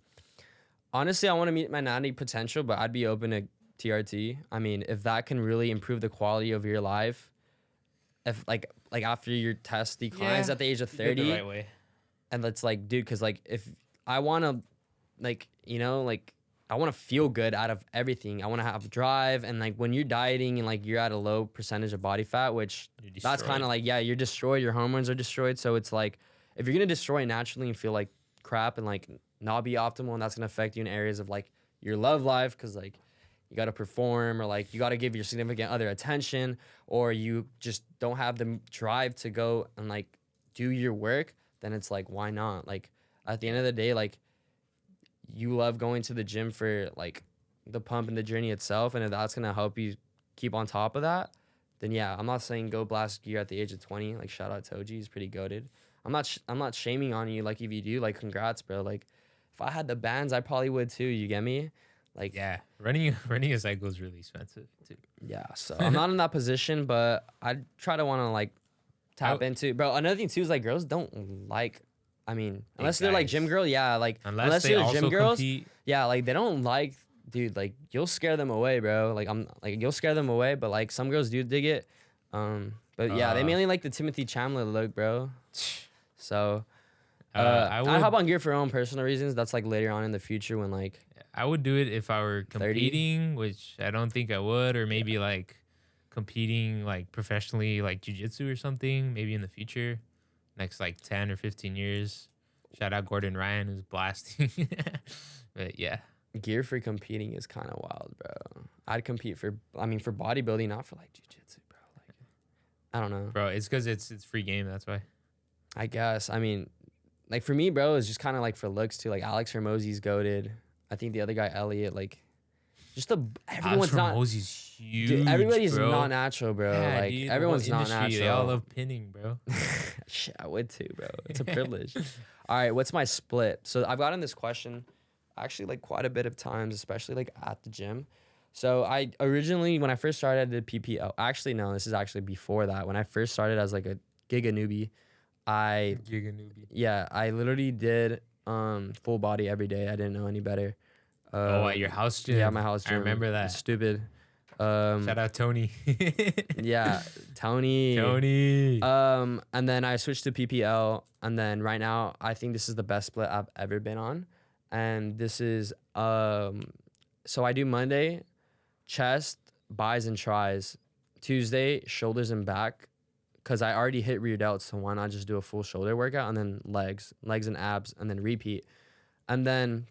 [SPEAKER 1] Honestly, I want to meet my natty potential, but I'd be open to TRT. I mean, if that can really improve the quality of your life, if like after your test declines
[SPEAKER 2] Yeah,
[SPEAKER 1] at the age of
[SPEAKER 2] you did
[SPEAKER 1] 30,
[SPEAKER 2] the right way.
[SPEAKER 1] and it's like, dude, because like if I want to, like, you know, like I want to feel good out of everything. I want to have drive, and like when you're dieting and like you're at a low percentage of body fat, which
[SPEAKER 2] You're
[SPEAKER 1] that's
[SPEAKER 2] destroyed.
[SPEAKER 1] kind of like, yeah, you're destroyed. Your hormones are destroyed. So it's like, if you're gonna destroy naturally and feel like crap and like not be optimal, and that's gonna affect you in areas of like your love life, because like you gotta perform, or like you gotta give your significant other attention, or you just don't have the drive to go and like do your work, then it's like, why not? Like at the end of the day, like you love going to the gym for like the pump and the journey itself, and if that's gonna help you keep on top of that, then yeah, I'm not saying go blast gear at the age of 20. Like shout out Toji, he's pretty goated. I'm not shaming on you. Like if you do, like congrats, bro. Like if I had the bands, I probably would too. You get me? Like
[SPEAKER 2] Yeah, running a cycle is really expensive too.
[SPEAKER 1] yeah. So I'm not in that position, but I try to want to like tap into, bro. Another thing too is like girls don't like. I mean, unless they're like gym
[SPEAKER 2] guys.
[SPEAKER 1] girl, yeah. Like
[SPEAKER 2] Unless they
[SPEAKER 1] they're
[SPEAKER 2] also
[SPEAKER 1] gym girls,
[SPEAKER 2] compete.
[SPEAKER 1] yeah. Like they don't like, dude. Like you'll scare them away, bro. Like you'll scare them away, but like some girls do dig it. But yeah, they mainly like the Timothy Chandler look, bro. So
[SPEAKER 2] I
[SPEAKER 1] I
[SPEAKER 2] would
[SPEAKER 1] hop on gear for own personal reasons. That's like later on in the future when like
[SPEAKER 2] I would do it if I were
[SPEAKER 1] 30?
[SPEAKER 2] competing, which I don't think I would, or maybe like competing like professionally, like jiu-jitsu or something, maybe in the future, next like 10 or 15 years. Shout out Gordon Ryan who's blasting. But yeah,
[SPEAKER 1] gear for competing is kind of wild, bro. I'd compete for bodybuilding, not for like jiu-jitsu, bro. Like I don't know.
[SPEAKER 2] bro, it's because it's free game. That's why.
[SPEAKER 1] I guess. I mean, like for me, bro, it's just kind of like for looks too. Like Alex Hormozy's goated. I think the other guy, Elliot, like just everyone's not.
[SPEAKER 2] Hormozy's huge.
[SPEAKER 1] Dude, everybody's
[SPEAKER 2] bro.
[SPEAKER 1] not natural, bro.
[SPEAKER 2] Yeah,
[SPEAKER 1] like
[SPEAKER 2] dude, the
[SPEAKER 1] everyone's
[SPEAKER 2] whole
[SPEAKER 1] not
[SPEAKER 2] industry,
[SPEAKER 1] natural.
[SPEAKER 2] They all love pinning, bro.
[SPEAKER 1] Shit, I would too, bro. It's a privilege. All right, what's my split? So I've gotten this question actually like quite a bit of times, especially like at the gym. So I originally, when I first started, I did PPL. Actually, no, this is actually before that. When I first started as like a giga newbie,
[SPEAKER 2] Giga newbie.
[SPEAKER 1] yeah, I literally did full body every day. I didn't know any better.
[SPEAKER 2] At your house gym.
[SPEAKER 1] Yeah, my house gym.
[SPEAKER 2] I remember that.
[SPEAKER 1] It's stupid.
[SPEAKER 2] Shout out Tony.
[SPEAKER 1] Yeah, Tony.
[SPEAKER 2] Tony.
[SPEAKER 1] And then I switched to PPL, and then right now I think this is the best split I've ever been on, and this is so I do Monday, chest, buys and tries, Tuesday shoulders and back, because I already hit rear delts, so why not just do a full shoulder workout, and then legs and abs, and then repeat, and then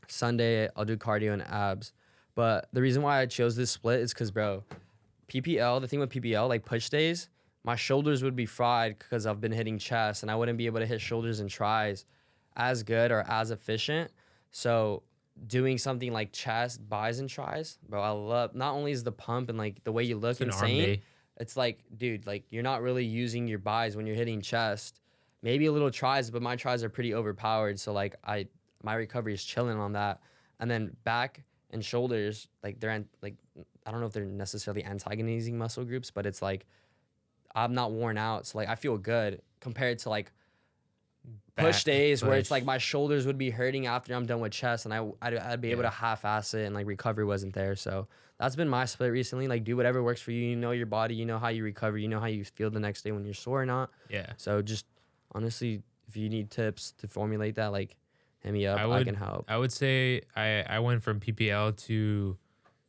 [SPEAKER 1] Sunday I'll do cardio and abs. But the reason why I chose this split is because, bro, PPL, the thing with PPL, like push days, my shoulders would be fried because I've been hitting chest, and I wouldn't be able to hit shoulders and tries as good or as efficient. So doing something like chest, buys and tries, bro, I love, not only is the pump and like the way you look
[SPEAKER 2] It's an arm
[SPEAKER 1] insane,
[SPEAKER 2] day.
[SPEAKER 1] it's like, dude, like you're not really using your buys when you're hitting chest. maybe a little tries, but my tries are pretty overpowered. So like my recovery is chilling on that. And then back and shoulders, like like I don't know if they're necessarily antagonizing muscle groups, but it's like I'm not worn out, so like I feel good compared to like push
[SPEAKER 2] Back
[SPEAKER 1] days where it's like
[SPEAKER 2] push.
[SPEAKER 1] my shoulders would be hurting after I'm done with chest, and I'd be able
[SPEAKER 2] Yeah.
[SPEAKER 1] to half-ass it, and like recovery wasn't there. So that's been my split recently. Like do whatever works for you. You know your body. You know how you recover. You know how you feel the next day when you're sore or not.
[SPEAKER 2] Yeah.
[SPEAKER 1] So just honestly, if you need tips to formulate that, like hit me up.
[SPEAKER 2] I
[SPEAKER 1] I
[SPEAKER 2] would
[SPEAKER 1] can help.
[SPEAKER 2] I would say I went from PPL to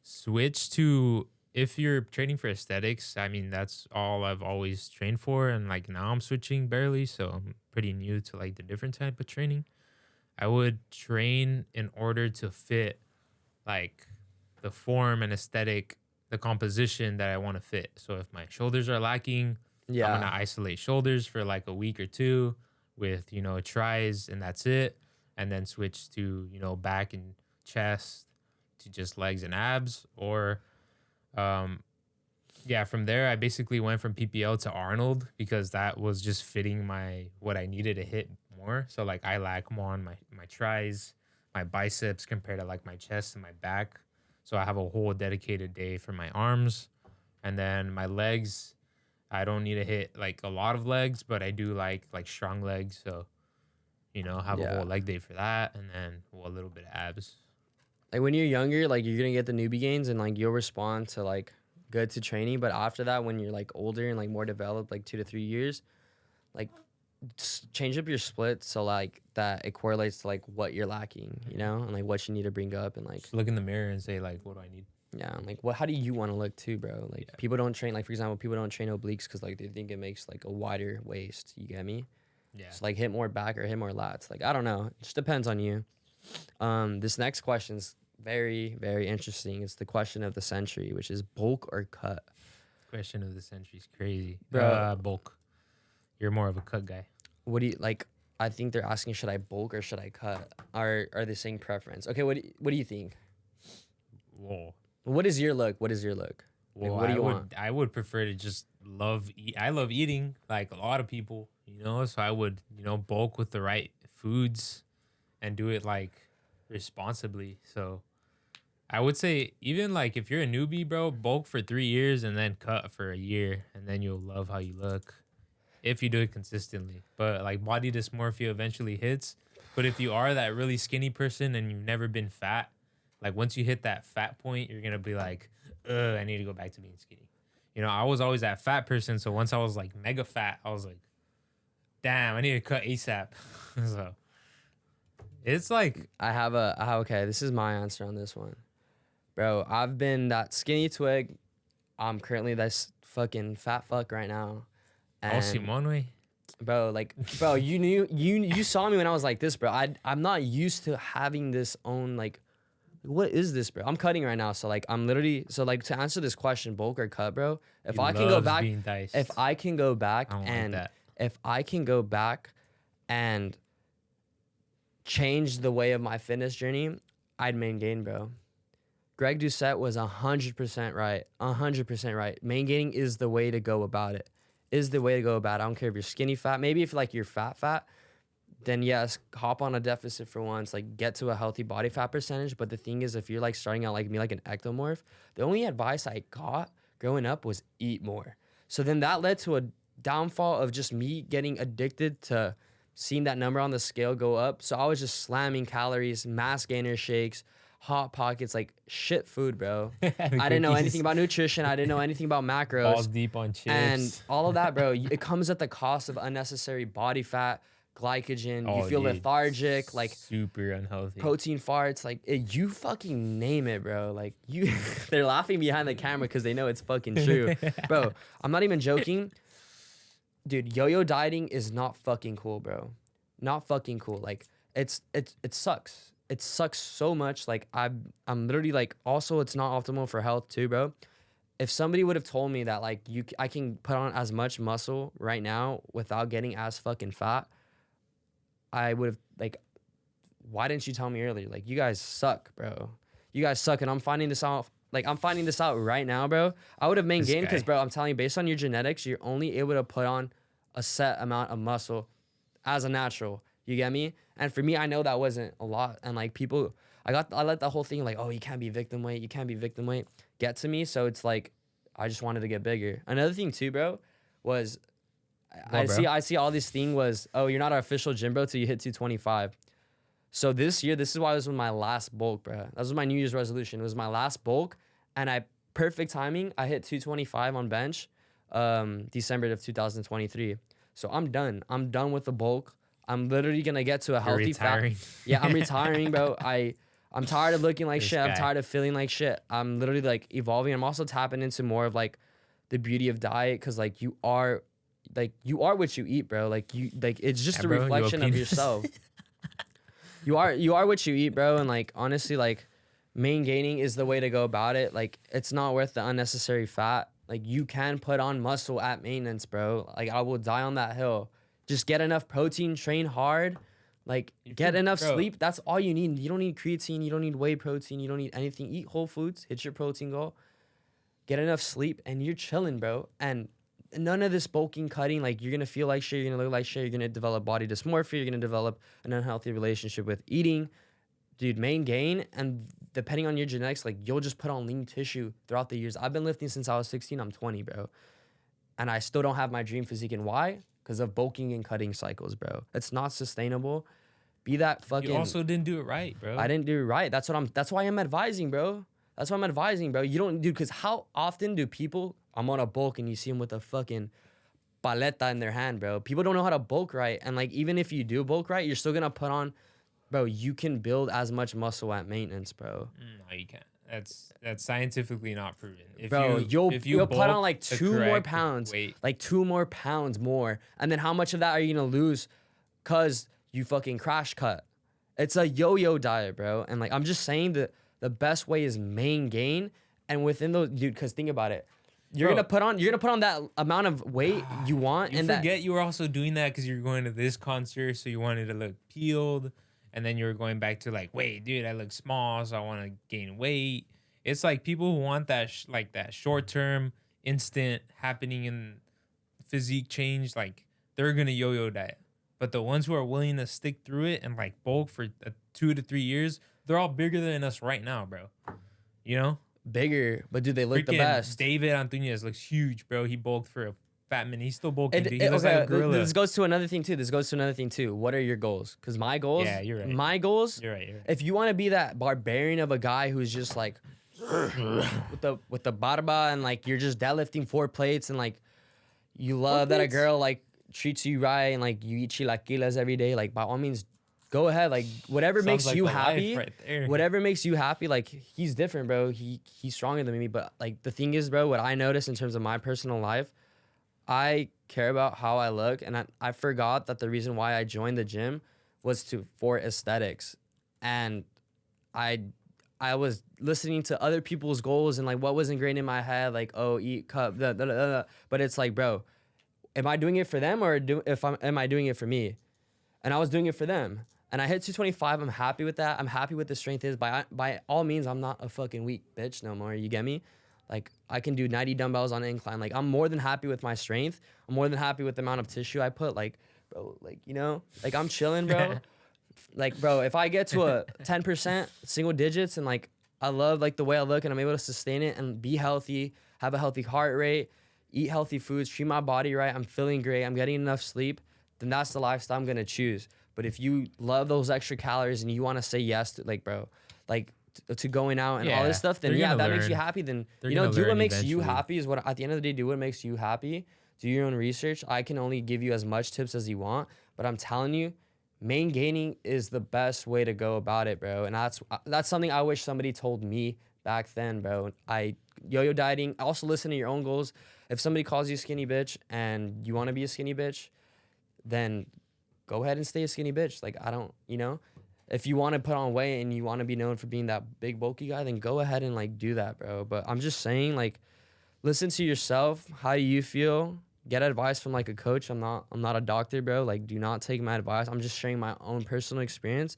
[SPEAKER 2] switch to, if you're training for aesthetics, I mean that's all I've always trained for, and like now I'm switching barely, so I'm pretty new to like the different type of training. I would train in order to fit like the form and aesthetic, the composition that I want to fit. So if my shoulders are lacking, I'm gonna
[SPEAKER 1] Yeah.
[SPEAKER 2] isolate shoulders for like a week or two with, tries, and that's it. And then switch to, back and chest, to just legs and abs. Or um yeah, from there I basically went from PPL to Arnold because that was just fitting my what I needed to hit more. So like I lack more on my tries, my biceps compared to like my chest and my back. So I have a whole dedicated day for my arms. And then my legs, I don't need to hit like a lot of legs, but I do like strong legs. So, have a
[SPEAKER 1] Yeah.
[SPEAKER 2] whole leg day for that, and then a little bit of abs.
[SPEAKER 1] Like when you're younger, like you're gonna get the newbie gains and like you'll respond to like good to training. But after that, when you're like older and like more developed, like 2 to 3 years, like change up your split so like that it correlates to like what you're lacking, and like what you need to bring up and like
[SPEAKER 2] Just look in the mirror and say like, what do I need?
[SPEAKER 1] yeah, and, like how do you want to look too, bro? Like
[SPEAKER 2] Yeah.
[SPEAKER 1] people don't train like for example, people don't train obliques because like they think it makes like a wider waist. You get me?
[SPEAKER 2] Yeah.
[SPEAKER 1] So like hit more back or hit more lats. Like I don't know. It just depends on you. This next question's very, very interesting. It's the question of the century, which is bulk or cut.
[SPEAKER 2] Question of the century is crazy.
[SPEAKER 1] Bro.
[SPEAKER 2] Bulk. You're more of a cut guy.
[SPEAKER 1] What do you like? I think they're asking should I bulk or should I cut? Are they saying preference? Okay, what do you think?
[SPEAKER 2] Whoa.
[SPEAKER 1] What is your look? What is your look? Like,
[SPEAKER 2] Well,
[SPEAKER 1] what do you
[SPEAKER 2] would
[SPEAKER 1] want?
[SPEAKER 2] I would prefer to just I love eating like a lot of people, so I would, bulk with the right foods and do it like responsibly. So I would say even like if you're a newbie, bro, bulk for 3 years and then cut for a year, and then you'll love how you look if you do it consistently. But like body dysmorphia eventually hits. But if you are that really skinny person and you've never been fat, like once you hit that fat point, you're gonna be like, ugh, I need to go back to being skinny. I was always that fat person. So once I was like mega fat, I was like, damn, I need to cut ASAP. So it's like,
[SPEAKER 1] Okay, this is my answer on this one. Bro, I've been that skinny twig. I'm currently this fucking fat fuck right now.
[SPEAKER 2] oh,
[SPEAKER 1] And
[SPEAKER 2] Simone.
[SPEAKER 1] bro, you saw me when I was like this, bro. I'm not used to having this own like what is this, bro? I'm cutting right now, so like I'm literally so like to answer this question, bulk or cut, bro. If
[SPEAKER 2] He
[SPEAKER 1] I can go
[SPEAKER 2] loves
[SPEAKER 1] back,
[SPEAKER 2] being diced.
[SPEAKER 1] if I can go back
[SPEAKER 2] I don't like
[SPEAKER 1] and
[SPEAKER 2] that.
[SPEAKER 1] if I can go back and change the way of my fitness journey, I'd main gain, bro. Greg Doucette was 100% right. 100% right. Main gaining is the way to go about it. Is the way to go about it. I don't care if you're skinny fat. Maybe if like you're fat, then yes, hop on a deficit for once, like get to a healthy body fat percentage. But the thing is, if you're like starting out like me, like an ectomorph, the only advice I got growing up was eat more. So then that led to a downfall of just me getting addicted to seeing that number on the scale go up. So I was just slamming calories, mass gainer shakes, hot pockets, like shit food, bro. I didn't know anything about nutrition. I didn't know anything about macros.
[SPEAKER 2] Balls deep on chips.
[SPEAKER 1] And all of that, bro, it comes at the cost of unnecessary body fat, glycogen. You
[SPEAKER 2] Oh,
[SPEAKER 1] feel
[SPEAKER 2] dude.
[SPEAKER 1] lethargic, like
[SPEAKER 2] super unhealthy.
[SPEAKER 1] protein farts. Like you fucking name it, bro. Like you, they're laughing behind the camera because they know it's fucking true, bro. I'm not even joking, dude. Yo-yo dieting is not fucking cool, bro. Not fucking cool. Like it sucks. It sucks so much. Like I'm literally like also it's not optimal for health too, bro. If somebody would have told me that like I can put on as much muscle right now without getting as fucking fat, I would have like, why didn't you tell me earlier? Like you guys suck, bro. You guys suck, and I'm finding this out. Like I'm finding this out right now, bro. I would have main
[SPEAKER 2] This
[SPEAKER 1] gained because,
[SPEAKER 2] guy.
[SPEAKER 1] bro, I'm telling you, based on your genetics, you're only able to put on a set amount of muscle as a natural. You get me? And for me, I know that wasn't a lot. And like people, I let the whole thing like, oh, you can't be victim weight, you can't be victim weight, get to me. So it's like, I just wanted to get bigger. Another thing too, bro, was
[SPEAKER 2] What, bro?
[SPEAKER 1] I see all this thing was, oh, you're not an official gym bro till you hit 225. So this year, this is why it was my last bulk, bro. That was my New Year's resolution. It was my last bulk, and perfect timing. I hit 225 on bench, December of 2023. So I'm done. I'm done with the bulk. I'm literally gonna get to a
[SPEAKER 2] You're
[SPEAKER 1] healthy fat.
[SPEAKER 2] retiring.
[SPEAKER 1] Yeah, I'm retiring, bro. I'm tired of looking like
[SPEAKER 2] This
[SPEAKER 1] shit. I'm
[SPEAKER 2] guy.
[SPEAKER 1] tired of feeling like shit. I'm literally like evolving. I'm also tapping into more of like the beauty of diet, because like you are what you eat, bro. Like it's just
[SPEAKER 2] Yeah,
[SPEAKER 1] a
[SPEAKER 2] bro, you
[SPEAKER 1] reflection of
[SPEAKER 2] opinion-
[SPEAKER 1] yourself. You are what you eat, bro. And like honestly, like main gaining is the way to go about it. Like it's not worth the unnecessary fat. Like you can put on muscle at maintenance, bro. Like I will die on that hill. Just get enough protein, train hard, like
[SPEAKER 2] You
[SPEAKER 1] get
[SPEAKER 2] feel-
[SPEAKER 1] enough
[SPEAKER 2] bro.
[SPEAKER 1] sleep. That's all you need. You don't need creatine, you don't need whey protein, you don't need anything. Eat whole foods, hit your protein goal, get enough sleep, and you're chilling, bro. And none of this bulking, cutting, like you're gonna feel like shit, you're gonna look like shit, you're gonna develop body dysmorphia, you're gonna develop an unhealthy relationship with eating. Dude, main gain, and depending on your genetics, like you'll just put on lean tissue throughout the years. I've been lifting since I was 16, I'm 20, bro. And I still don't have my dream physique. And why? Because of bulking and cutting cycles, bro. It's not sustainable. Be that fucking
[SPEAKER 2] You also didn't do it right, bro.
[SPEAKER 1] I didn't do it right. That's why I'm advising, bro. That's why I'm advising, bro. You don't do, because how often do people, I'm on a bulk and you see them with a fucking paleta in their hand, bro. People don't know how to bulk right. And like, even if you do bulk right, you're still gonna put on, bro, you can build as much muscle at maintenance, bro.
[SPEAKER 2] No, you can't. That's scientifically not proven. If
[SPEAKER 1] Bro, you'll put on
[SPEAKER 2] bulk
[SPEAKER 1] like
[SPEAKER 2] the
[SPEAKER 1] 2 more
[SPEAKER 2] correct
[SPEAKER 1] pounds,
[SPEAKER 2] weight,
[SPEAKER 1] like 2 more pounds more. And then how much of that are you gonna lose because you fucking crash cut? It's a yo-yo diet, bro. And like, I'm just saying that the best way is main gain. And within those, dude, because think about it. You're
[SPEAKER 2] Bro.
[SPEAKER 1] gonna put on that amount of weight you want,
[SPEAKER 2] you
[SPEAKER 1] and
[SPEAKER 2] forget you were also doing that because you're going to this concert, so you wanted to look peeled, and then you were going back to like, wait, dude, I look small, so I want to gain weight. It's like people who want that like that short term, instant happening in physique change, like they're gonna yo-yo diet. But the ones who are willing to stick through it and like bulk for 2 to 3 years, they're all bigger than us right now, bro. You know,
[SPEAKER 1] bigger, but do they look the
[SPEAKER 2] freaking
[SPEAKER 1] best?
[SPEAKER 2] David Antunes looks huge, bro. He bulked for a fat man. He's still bulking. Dude. He looks
[SPEAKER 1] Okay,
[SPEAKER 2] like a gorilla.
[SPEAKER 1] this goes to another thing too. What are your goals? Because my goals,
[SPEAKER 2] Yeah, you're right.
[SPEAKER 1] My goals,
[SPEAKER 2] You're right. You're right.
[SPEAKER 1] if you want to be that barbarian of a guy who's just like with the barba and like you're just deadlifting 4 plates and like you love that a
[SPEAKER 2] plates?
[SPEAKER 1] girl like treats you right and like you eat chilaquiles every day, like by all means go ahead, like whatever
[SPEAKER 2] Sounds
[SPEAKER 1] makes
[SPEAKER 2] like
[SPEAKER 1] you
[SPEAKER 2] the life
[SPEAKER 1] happy,
[SPEAKER 2] right there.
[SPEAKER 1] whatever makes you happy. Like he's different, bro. He's stronger than me, but like the thing is, bro, what I noticed in terms of my personal life, I care about how I look, and I forgot that the reason why I joined the gym was for aesthetics. And I was listening to other people's goals and like what was ingrained in my head, like, oh, eat cup, blah, blah, blah, blah. But it's like, bro, am I doing it for them or am I doing it for me? And I was doing it for them. And I hit 225. I'm happy with that. I'm happy with the strength is. By all means, I'm not a fucking weak bitch no more. You get me? Like I can do 90 dumbbells on an incline. Like I'm more than happy with my strength. I'm more than happy with the amount of tissue I put. Like, bro, like, you know, like I'm chilling, bro. Like, bro, if I get to a 10% single digits and like I love like the way I look and I'm able to sustain it and be healthy, have a healthy heart rate, eat healthy foods, treat my body right, I'm feeling great, I'm getting enough sleep, then that's the lifestyle I'm gonna choose. But if you love those extra calories and you want to say yes to like, bro, like to going out and all this stuff, then
[SPEAKER 2] they're
[SPEAKER 1] yeah,
[SPEAKER 2] gonna
[SPEAKER 1] that makes you
[SPEAKER 2] learn.
[SPEAKER 1] happy. Then
[SPEAKER 2] They're
[SPEAKER 1] you know,
[SPEAKER 2] gonna
[SPEAKER 1] do what
[SPEAKER 2] learn
[SPEAKER 1] makes you
[SPEAKER 2] eventually.
[SPEAKER 1] happy is what at the end of the day, do what makes you happy. Do your own research. I can only give you as much tips as you want, but I'm telling you, main gaining is the best way to go about it, bro. And that's something I wish somebody told me back then, bro. Yo-yo dieting. Also listen to your own goals. If somebody calls you skinny bitch and you want to be a skinny bitch, then go ahead and stay a skinny bitch. Like I don't, you know, if you want to put on weight and you want to be known for being that big bulky guy, then go ahead and like do that, bro. But I'm just saying, like, listen to yourself. How do you feel? Get advice from like a coach. I'm not a doctor, bro. Like, do not take my advice. I'm just sharing my own personal experience.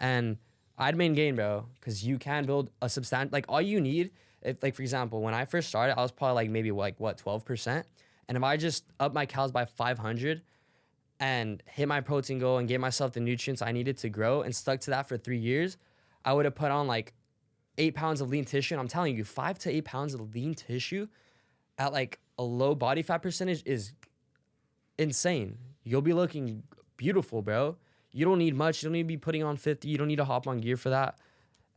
[SPEAKER 1] And I'd main gain, bro, because you can build a substantial, like all you need, if like for example, when I first started, I was probably like maybe like what, 12%. And if I just up my calories by 500 and hit my protein goal and gave myself the nutrients I needed to grow and stuck to that for 3 years, I would have put on like 8 pounds of lean tissue. And I'm telling you, 5 to 8 pounds of lean tissue at like a low body fat percentage is insane. You'll be looking beautiful, bro. You don't need much. You don't need to be putting on 50. You don't need to hop on gear for that.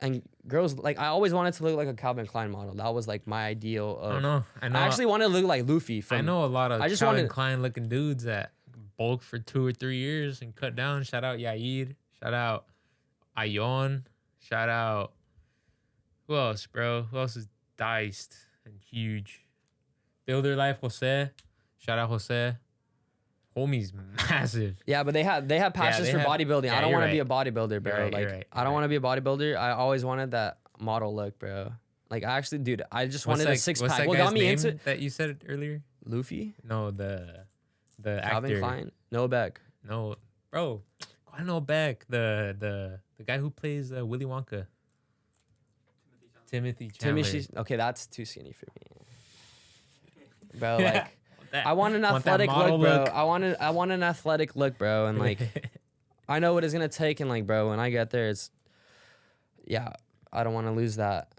[SPEAKER 1] And girls, like, I always wanted to look like a Calvin Klein model. That was like my ideal of.
[SPEAKER 2] I know.
[SPEAKER 1] I actually wanted to look like Luffy.
[SPEAKER 2] I know a lot of
[SPEAKER 1] I just
[SPEAKER 2] Calvin
[SPEAKER 1] wanted
[SPEAKER 2] Klein looking dudes that bulk for 2 or 3 years and cut down. Shout out Yair. Shout out Ayon. Shout out, who else, bro? Who else is diced and huge? Builder Life Jose. Shout out Jose. Homie's massive.
[SPEAKER 1] Yeah, but they have passions for bodybuilding.
[SPEAKER 2] Yeah,
[SPEAKER 1] I don't
[SPEAKER 2] you're
[SPEAKER 1] want to be
[SPEAKER 2] right.
[SPEAKER 1] a bodybuilder, bro.
[SPEAKER 2] You're right,
[SPEAKER 1] like
[SPEAKER 2] you're right,
[SPEAKER 1] I don't
[SPEAKER 2] you're
[SPEAKER 1] want to be a bodybuilder. I always wanted that model look, bro. Like I actually, dude, I just wanted a six
[SPEAKER 2] What's
[SPEAKER 1] pack.
[SPEAKER 2] that
[SPEAKER 1] What
[SPEAKER 2] guy's
[SPEAKER 1] got me
[SPEAKER 2] name
[SPEAKER 1] into
[SPEAKER 2] that you said earlier?
[SPEAKER 1] Luffy,
[SPEAKER 2] No, the
[SPEAKER 1] Calvin
[SPEAKER 2] actor.
[SPEAKER 1] Klein, Noah Beck.
[SPEAKER 2] No, bro. I know Beck, the guy who plays Willy Wonka. Timothy Chandler.
[SPEAKER 1] Okay, that's too skinny for me, bro. Like
[SPEAKER 2] That-
[SPEAKER 1] I want an
[SPEAKER 2] want that
[SPEAKER 1] athletic
[SPEAKER 2] model
[SPEAKER 1] look, bro.
[SPEAKER 2] look.
[SPEAKER 1] I want an athletic look, bro. And like I know what it's gonna take, and like, bro, when I get there, it's yeah. I don't want to lose that.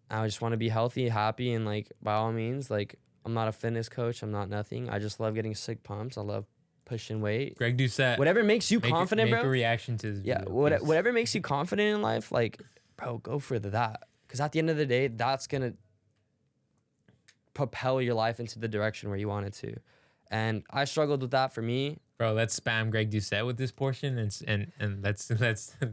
[SPEAKER 1] I just want to be healthy, happy, and like by all means, like I'm not a fitness coach. I'm not nothing. I just love getting sick pumps. I love pushing weight.
[SPEAKER 2] Greg Doucette.
[SPEAKER 1] Whatever makes you confident,
[SPEAKER 2] make
[SPEAKER 1] bro.
[SPEAKER 2] a reaction to this
[SPEAKER 1] Yeah,
[SPEAKER 2] video, please.
[SPEAKER 1] whatever makes you confident in life, like, bro, go for that. Because at the end of the day, that's gonna propel your life into the direction where you want it to. And I struggled with that for me.
[SPEAKER 2] Bro, let's spam Greg Doucette with this portion and let's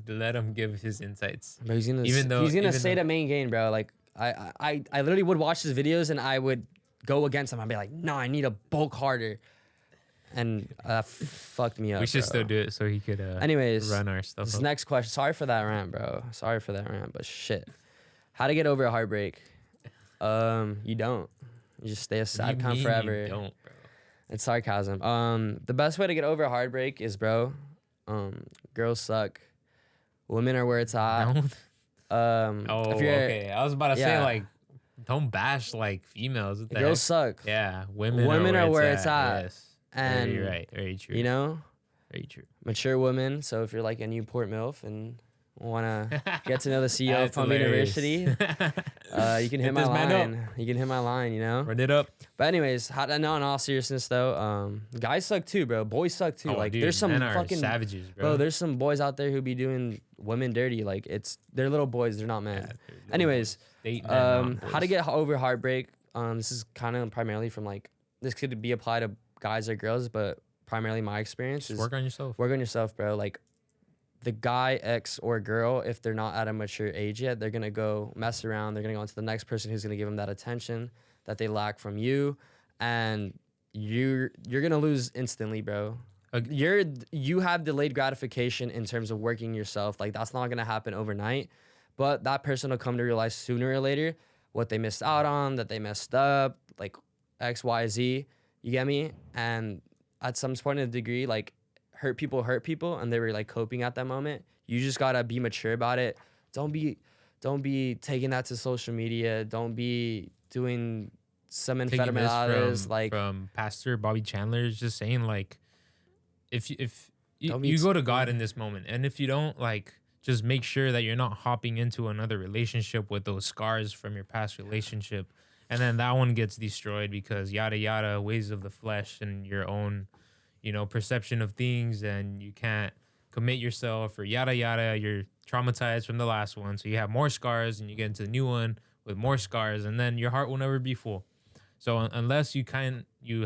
[SPEAKER 2] let him give his insights.
[SPEAKER 1] But he's gonna say the main gain, bro. Like I literally would watch his videos and I would go against him. I'd be like, no, I need to bulk harder. And that fucked me up.
[SPEAKER 2] We should
[SPEAKER 1] bro.
[SPEAKER 2] still do it so he could
[SPEAKER 1] Anyways,
[SPEAKER 2] run our stuff
[SPEAKER 1] this
[SPEAKER 2] up.
[SPEAKER 1] next question. Sorry for that rant, bro. Sorry for that rant, but shit. How to get over a heartbreak? You don't. You just stay a sad cunt forever.
[SPEAKER 2] You don't, bro.
[SPEAKER 1] It's sarcasm. The best way to get over a heartbreak is, bro, girls suck. Women are where it's at.
[SPEAKER 2] Don't.
[SPEAKER 1] Oh, if you're,
[SPEAKER 2] okay. I was about to say,
[SPEAKER 1] yeah.
[SPEAKER 2] like, don't bash, like, females. What the
[SPEAKER 1] girls
[SPEAKER 2] heck?
[SPEAKER 1] suck.
[SPEAKER 2] Yeah, women
[SPEAKER 1] are where it's at.
[SPEAKER 2] Yes.
[SPEAKER 1] And
[SPEAKER 2] Very right. Very true.
[SPEAKER 1] you know,
[SPEAKER 2] Very true.
[SPEAKER 1] mature women. So if you're like a Newport MILF and want to get to know the CEO of
[SPEAKER 2] That's
[SPEAKER 1] Pumpn
[SPEAKER 2] hilarious.
[SPEAKER 1] University, you can hit my
[SPEAKER 2] this man up.
[SPEAKER 1] line. You can hit my line, you know?
[SPEAKER 2] Run it up.
[SPEAKER 1] But anyways, no, in all seriousness though, guys suck too, bro. Boys suck too.
[SPEAKER 2] Oh,
[SPEAKER 1] like
[SPEAKER 2] dude,
[SPEAKER 1] there's some
[SPEAKER 2] men are
[SPEAKER 1] fucking
[SPEAKER 2] savages, bro.
[SPEAKER 1] bro. There's some boys out there who be doing women dirty. Like they're little boys. They're not men.
[SPEAKER 2] Yeah, they're little
[SPEAKER 1] Anyways,
[SPEAKER 2] boys. Date men, not
[SPEAKER 1] how to
[SPEAKER 2] boys.
[SPEAKER 1] get over heartbreak? This is kind of primarily from like this could be applied to guys or girls, but primarily my experience is
[SPEAKER 2] Work on yourself.
[SPEAKER 1] work on yourself, bro. Like the guy, ex or girl, if they're not at a mature age yet, they're gonna go mess around. They're gonna go into the next person who's gonna give them that attention that they lack from you, and you're gonna lose instantly, bro. You have delayed gratification in terms of working yourself. Like that's not gonna happen overnight, but that person will come to realize sooner or later what they missed out on, that they messed up, like X, Y, Z. You get me? And at some point in a degree, like hurt people, and they were like coping at that moment. You just gotta be mature about it. Don't be taking that to social media. Don't be doing some
[SPEAKER 2] Taking this
[SPEAKER 1] infidelities like
[SPEAKER 2] from Pastor Bobby Chandler is just saying, like, if you,
[SPEAKER 1] Don't be
[SPEAKER 2] you go to God in this moment, and if you don't, like, just make sure that you're not hopping into another relationship with those scars from your past relationship, and then that one gets destroyed because yada yada, ways of the flesh and your own, perception of things, and you can't commit yourself or yada yada. You're traumatized from the last one, so you have more scars, and you get into the new one with more scars, and then your heart will never be full. So unless you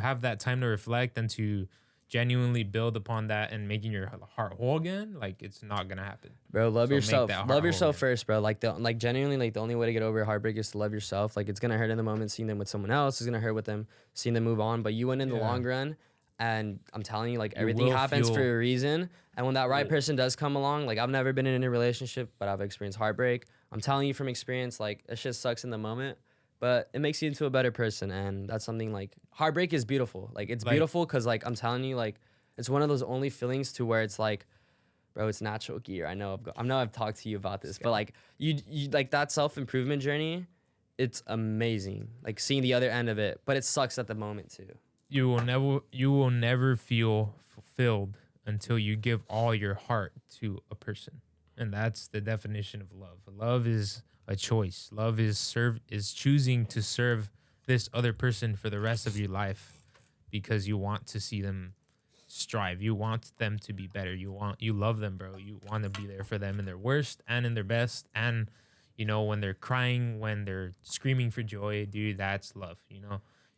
[SPEAKER 2] have that time to reflect and to genuinely build upon that and making your heart whole again, like it's not gonna happen.
[SPEAKER 1] Bro, love
[SPEAKER 2] So make
[SPEAKER 1] yourself.
[SPEAKER 2] that heart
[SPEAKER 1] Love
[SPEAKER 2] whole
[SPEAKER 1] yourself
[SPEAKER 2] again.
[SPEAKER 1] first, bro. Like genuinely, like the only way to get over a heartbreak is to love yourself. Like it's gonna hurt in the moment seeing them with someone else. It's gonna hurt with them seeing them move on. But you win in the
[SPEAKER 2] Yeah.
[SPEAKER 1] long run. And I'm telling you, like everything
[SPEAKER 2] will
[SPEAKER 1] happens
[SPEAKER 2] feel-
[SPEAKER 1] for a reason. And when that right person does come along, like I've never been in a relationship, but I've experienced heartbreak. I'm telling you from experience, like it shit sucks in the moment, but it makes you into a better person. And that's something like heartbreak is beautiful. Like it's
[SPEAKER 2] Like-
[SPEAKER 1] beautiful because like I'm telling you, like it's one of those only feelings to where it's like, bro, it's natural gear. I know I've talked to you about this, but like you like that self-improvement journey, it's amazing. Like seeing the other end of it, but it sucks at the moment too.
[SPEAKER 2] You will never feel fulfilled until you give all your heart to a person. And that's the definition of love. Love is a choice. Love is choosing to serve this other person for the rest of your life because you want to see them strive. You want them to be better. You love them, bro. You want to be there for them in their worst and in their best. And when they're crying, when they're screaming for joy, dude, that's love.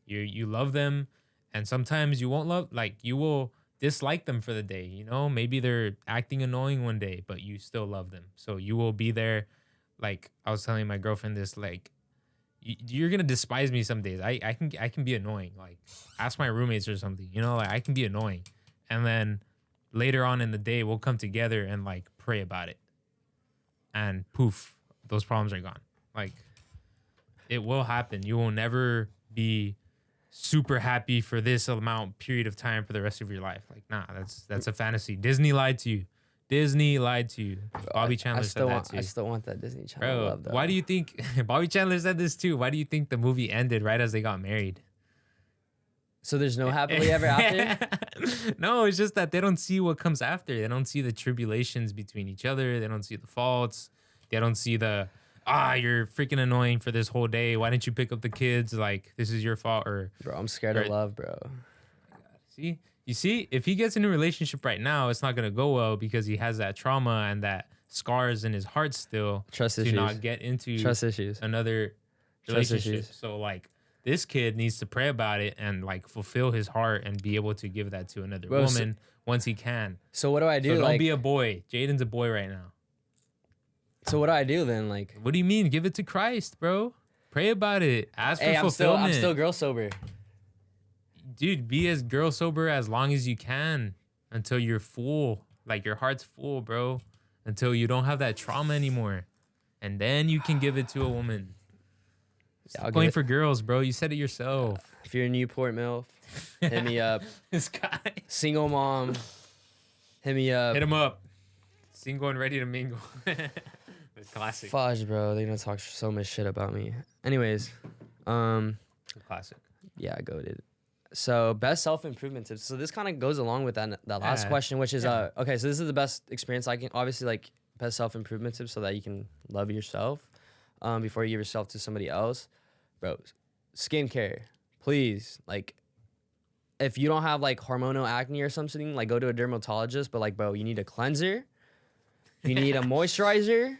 [SPEAKER 2] You love them, and sometimes you won't you will dislike them for the day. Maybe they're acting annoying one day, but you still love them. So you will be there. Like I was telling my girlfriend this, like you're gonna despise me some days. I can be annoying. Like ask my roommates or something. Like I can be annoying. And then later on in the day, we'll come together and like pray about it. And poof, those problems are gone. Like it will happen. You will never be super happy for this period of time for the rest of your life. Like, nah, that's a fantasy. Disney lied to you. Bobby Chandler said that too.
[SPEAKER 1] I still want that Disney Channel
[SPEAKER 2] Bro,
[SPEAKER 1] love, though.
[SPEAKER 2] why do you think Bobby Chandler said this too? Why do you think the movie ended right as they got married?
[SPEAKER 1] So there's no happily ever after?
[SPEAKER 2] No, it's just that they don't see what comes after. They don't see the tribulations between each other. They don't see the faults. They don't see you're freaking annoying for this whole day. Why didn't you pick up the kids? Like, this is your fault. Bro,
[SPEAKER 1] I'm scared of love, bro.
[SPEAKER 2] See? You see, if he gets in a relationship right now, it's not going to go well because he has that trauma and that scars in his heart still.
[SPEAKER 1] Trust
[SPEAKER 2] to
[SPEAKER 1] issues.
[SPEAKER 2] Not get into another relationship. So, like, this kid needs to pray about it and like fulfill his heart and be able to give that to another woman once he can.
[SPEAKER 1] So what do I do?
[SPEAKER 2] So don't be a boy. Jaden's a boy right now.
[SPEAKER 1] So what do I do then? Like,
[SPEAKER 2] what do you mean? Give it to Christ, bro. Pray about it. Ask for fulfillment.
[SPEAKER 1] I'm still girl sober.
[SPEAKER 2] Dude, be as girl sober as long as you can until you're full. Like your heart's full, bro. Until you don't have that trauma anymore. And then you can give it to a woman. Stop going for girls, bro. You said it yourself.
[SPEAKER 1] If you're a Newport MILF, hit me up.
[SPEAKER 2] This guy.
[SPEAKER 1] Single mom, hit me up.
[SPEAKER 2] Hit him up. Single and ready to mingle. The classic.
[SPEAKER 1] Fudge, bro. They're gonna talk so much shit about me. Anyways,
[SPEAKER 2] classic.
[SPEAKER 1] Yeah, go dude. So best self-improvement tips. So this kind of goes along with that last question, which is okay. So this is the best experience I can obviously like best self-improvement tips so that you can love yourself before you give yourself to somebody else. Bro, skincare, please. Like, if you don't have like hormonal acne or something, like go to a dermatologist. But like, bro, you need a cleanser, you need a moisturizer,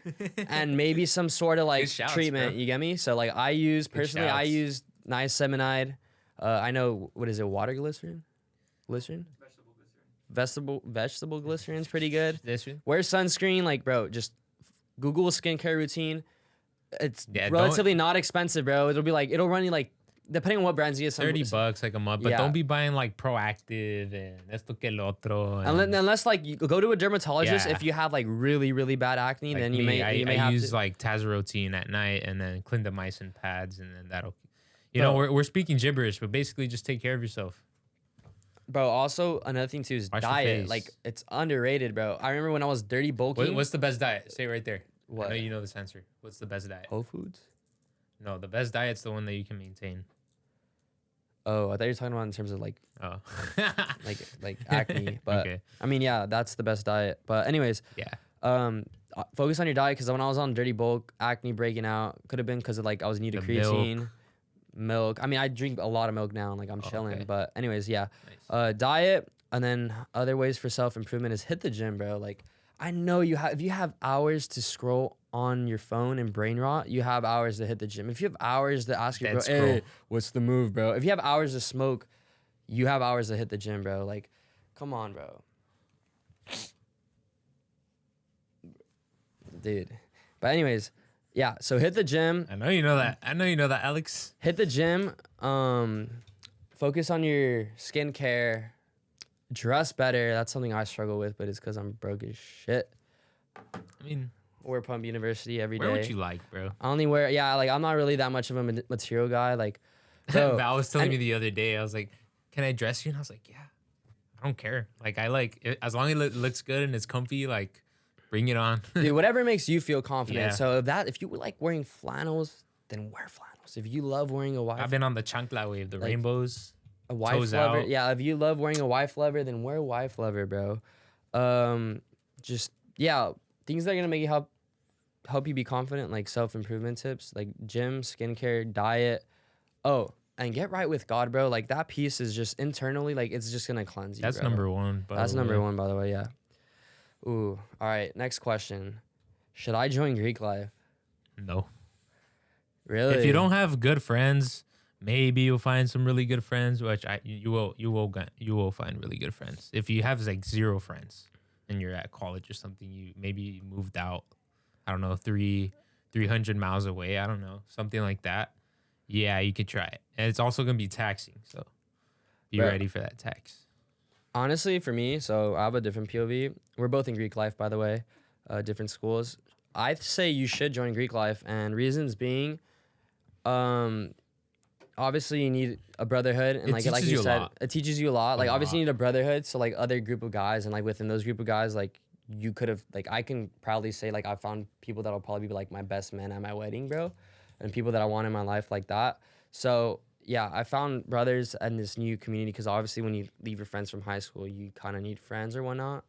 [SPEAKER 1] and maybe some sort of like treatment. Bro. You get me? So like, I use niacinamide. I know, what is it? Water glycerin? Glycerin? Vegetable glycerin's pretty good. Wear sunscreen. Like, bro, just Google skincare routine. It's relatively not expensive, bro. It'll run you like, depending on what brands you get,
[SPEAKER 2] $30 like a month. But don't be buying like Proactive and esto que el otro.
[SPEAKER 1] Unless like you go to a dermatologist if you have like really, really bad acne, like then you may have to use
[SPEAKER 2] like Tazarotene at night and then clindamycin pads, and then that'll. We're speaking gibberish, but basically just take care of yourself.
[SPEAKER 1] Bro, also another thing too is diet. Like, it's underrated, bro. I remember when I was dirty bulking.
[SPEAKER 2] What's the best diet? Say it right there.
[SPEAKER 1] What?
[SPEAKER 2] I know you know this answer. What's the best diet?
[SPEAKER 1] Whole Foods?
[SPEAKER 2] No, the best diet's the one that you can maintain.
[SPEAKER 1] Oh, I thought you were talking about in terms of like, like acne. But
[SPEAKER 2] okay.
[SPEAKER 1] I mean, yeah, that's the best diet. But anyways, focus on your diet, because when I was on dirty bulk, acne breaking out could have been because of like I was new to creatine. Milk. I mean, I drink a lot of milk now, and like I'm chilling. Okay. But anyways, yeah. Nice. Diet, and then other ways for self-improvement is hit the gym, bro. Like, I know if you have hours to scroll on your phone and brain rot, you have hours to hit the gym. If you have hours to ask your bro, hey, what's the move, bro? If you have hours to smoke, you have hours to hit the gym, bro. Like, come on, bro. Dude. But anyways, yeah, so hit the gym.
[SPEAKER 2] I know you know that. Alex.
[SPEAKER 1] Hit the gym. Focus on your skincare. Dress better. That's something I struggle with, but it's because I'm broke as shit.
[SPEAKER 2] I mean,
[SPEAKER 1] wear Pumpn University every day.
[SPEAKER 2] Wear what you like, bro.
[SPEAKER 1] I only wear, like, I'm not really that much of a material guy. Like, so,
[SPEAKER 2] Val was telling me the other day, I was like, can I dress you? And I was like, yeah, I don't care. Like, I like it, as long as it looks good and it's comfy, like, bring it on.
[SPEAKER 1] Dude, whatever makes you feel confident. Yeah. So if you like wearing flannels, then wear flannels. If you love wearing a white,
[SPEAKER 2] I've been on the chancla wave, the rainbows.
[SPEAKER 1] A wife
[SPEAKER 2] toes
[SPEAKER 1] lover.
[SPEAKER 2] out.
[SPEAKER 1] Yeah, if you love wearing a wife lover, then wear a wife lover, bro. Just yeah, things that are gonna make you help you be confident, like self-improvement tips, like gym, skincare, diet. Oh, and get right with God, bro. Like that piece is just internally, like it's just gonna cleanse you,
[SPEAKER 2] That's
[SPEAKER 1] bro.
[SPEAKER 2] number one, by
[SPEAKER 1] That's
[SPEAKER 2] the
[SPEAKER 1] number
[SPEAKER 2] way.
[SPEAKER 1] one, by the way. Yeah. Ooh. All right. Next question. Should I join Greek life?
[SPEAKER 2] No.
[SPEAKER 1] Really?
[SPEAKER 2] If you don't have good friends, maybe you'll find some really good friends, which you will find really good friends. If you have like zero friends and you're at college or something, you maybe moved out, I don't know, 300 miles away, I don't know, something like that. Yeah, you could try it. And it's also going to be taxing, so be
[SPEAKER 1] Bro,
[SPEAKER 2] ready for that tax.
[SPEAKER 1] honestly, for me, so I have a different POV. We're both in Greek life, by the way, different schools. I'd say you should join Greek life, and reasons being, um, obviously you need a brotherhood, and
[SPEAKER 2] It
[SPEAKER 1] like
[SPEAKER 2] teaches
[SPEAKER 1] you
[SPEAKER 2] you a
[SPEAKER 1] said,
[SPEAKER 2] lot.
[SPEAKER 1] it teaches you a lot.
[SPEAKER 2] A
[SPEAKER 1] Like obviously
[SPEAKER 2] lot.
[SPEAKER 1] you need a brotherhood, so like other group of guys, and like within those group of guys, like you could have like I can proudly say like I found people that'll probably be like my best man at my wedding, bro, and people that I want in my life like that. So yeah, I found brothers in this new community because obviously when you leave your friends from high school, you kind of need friends or whatnot.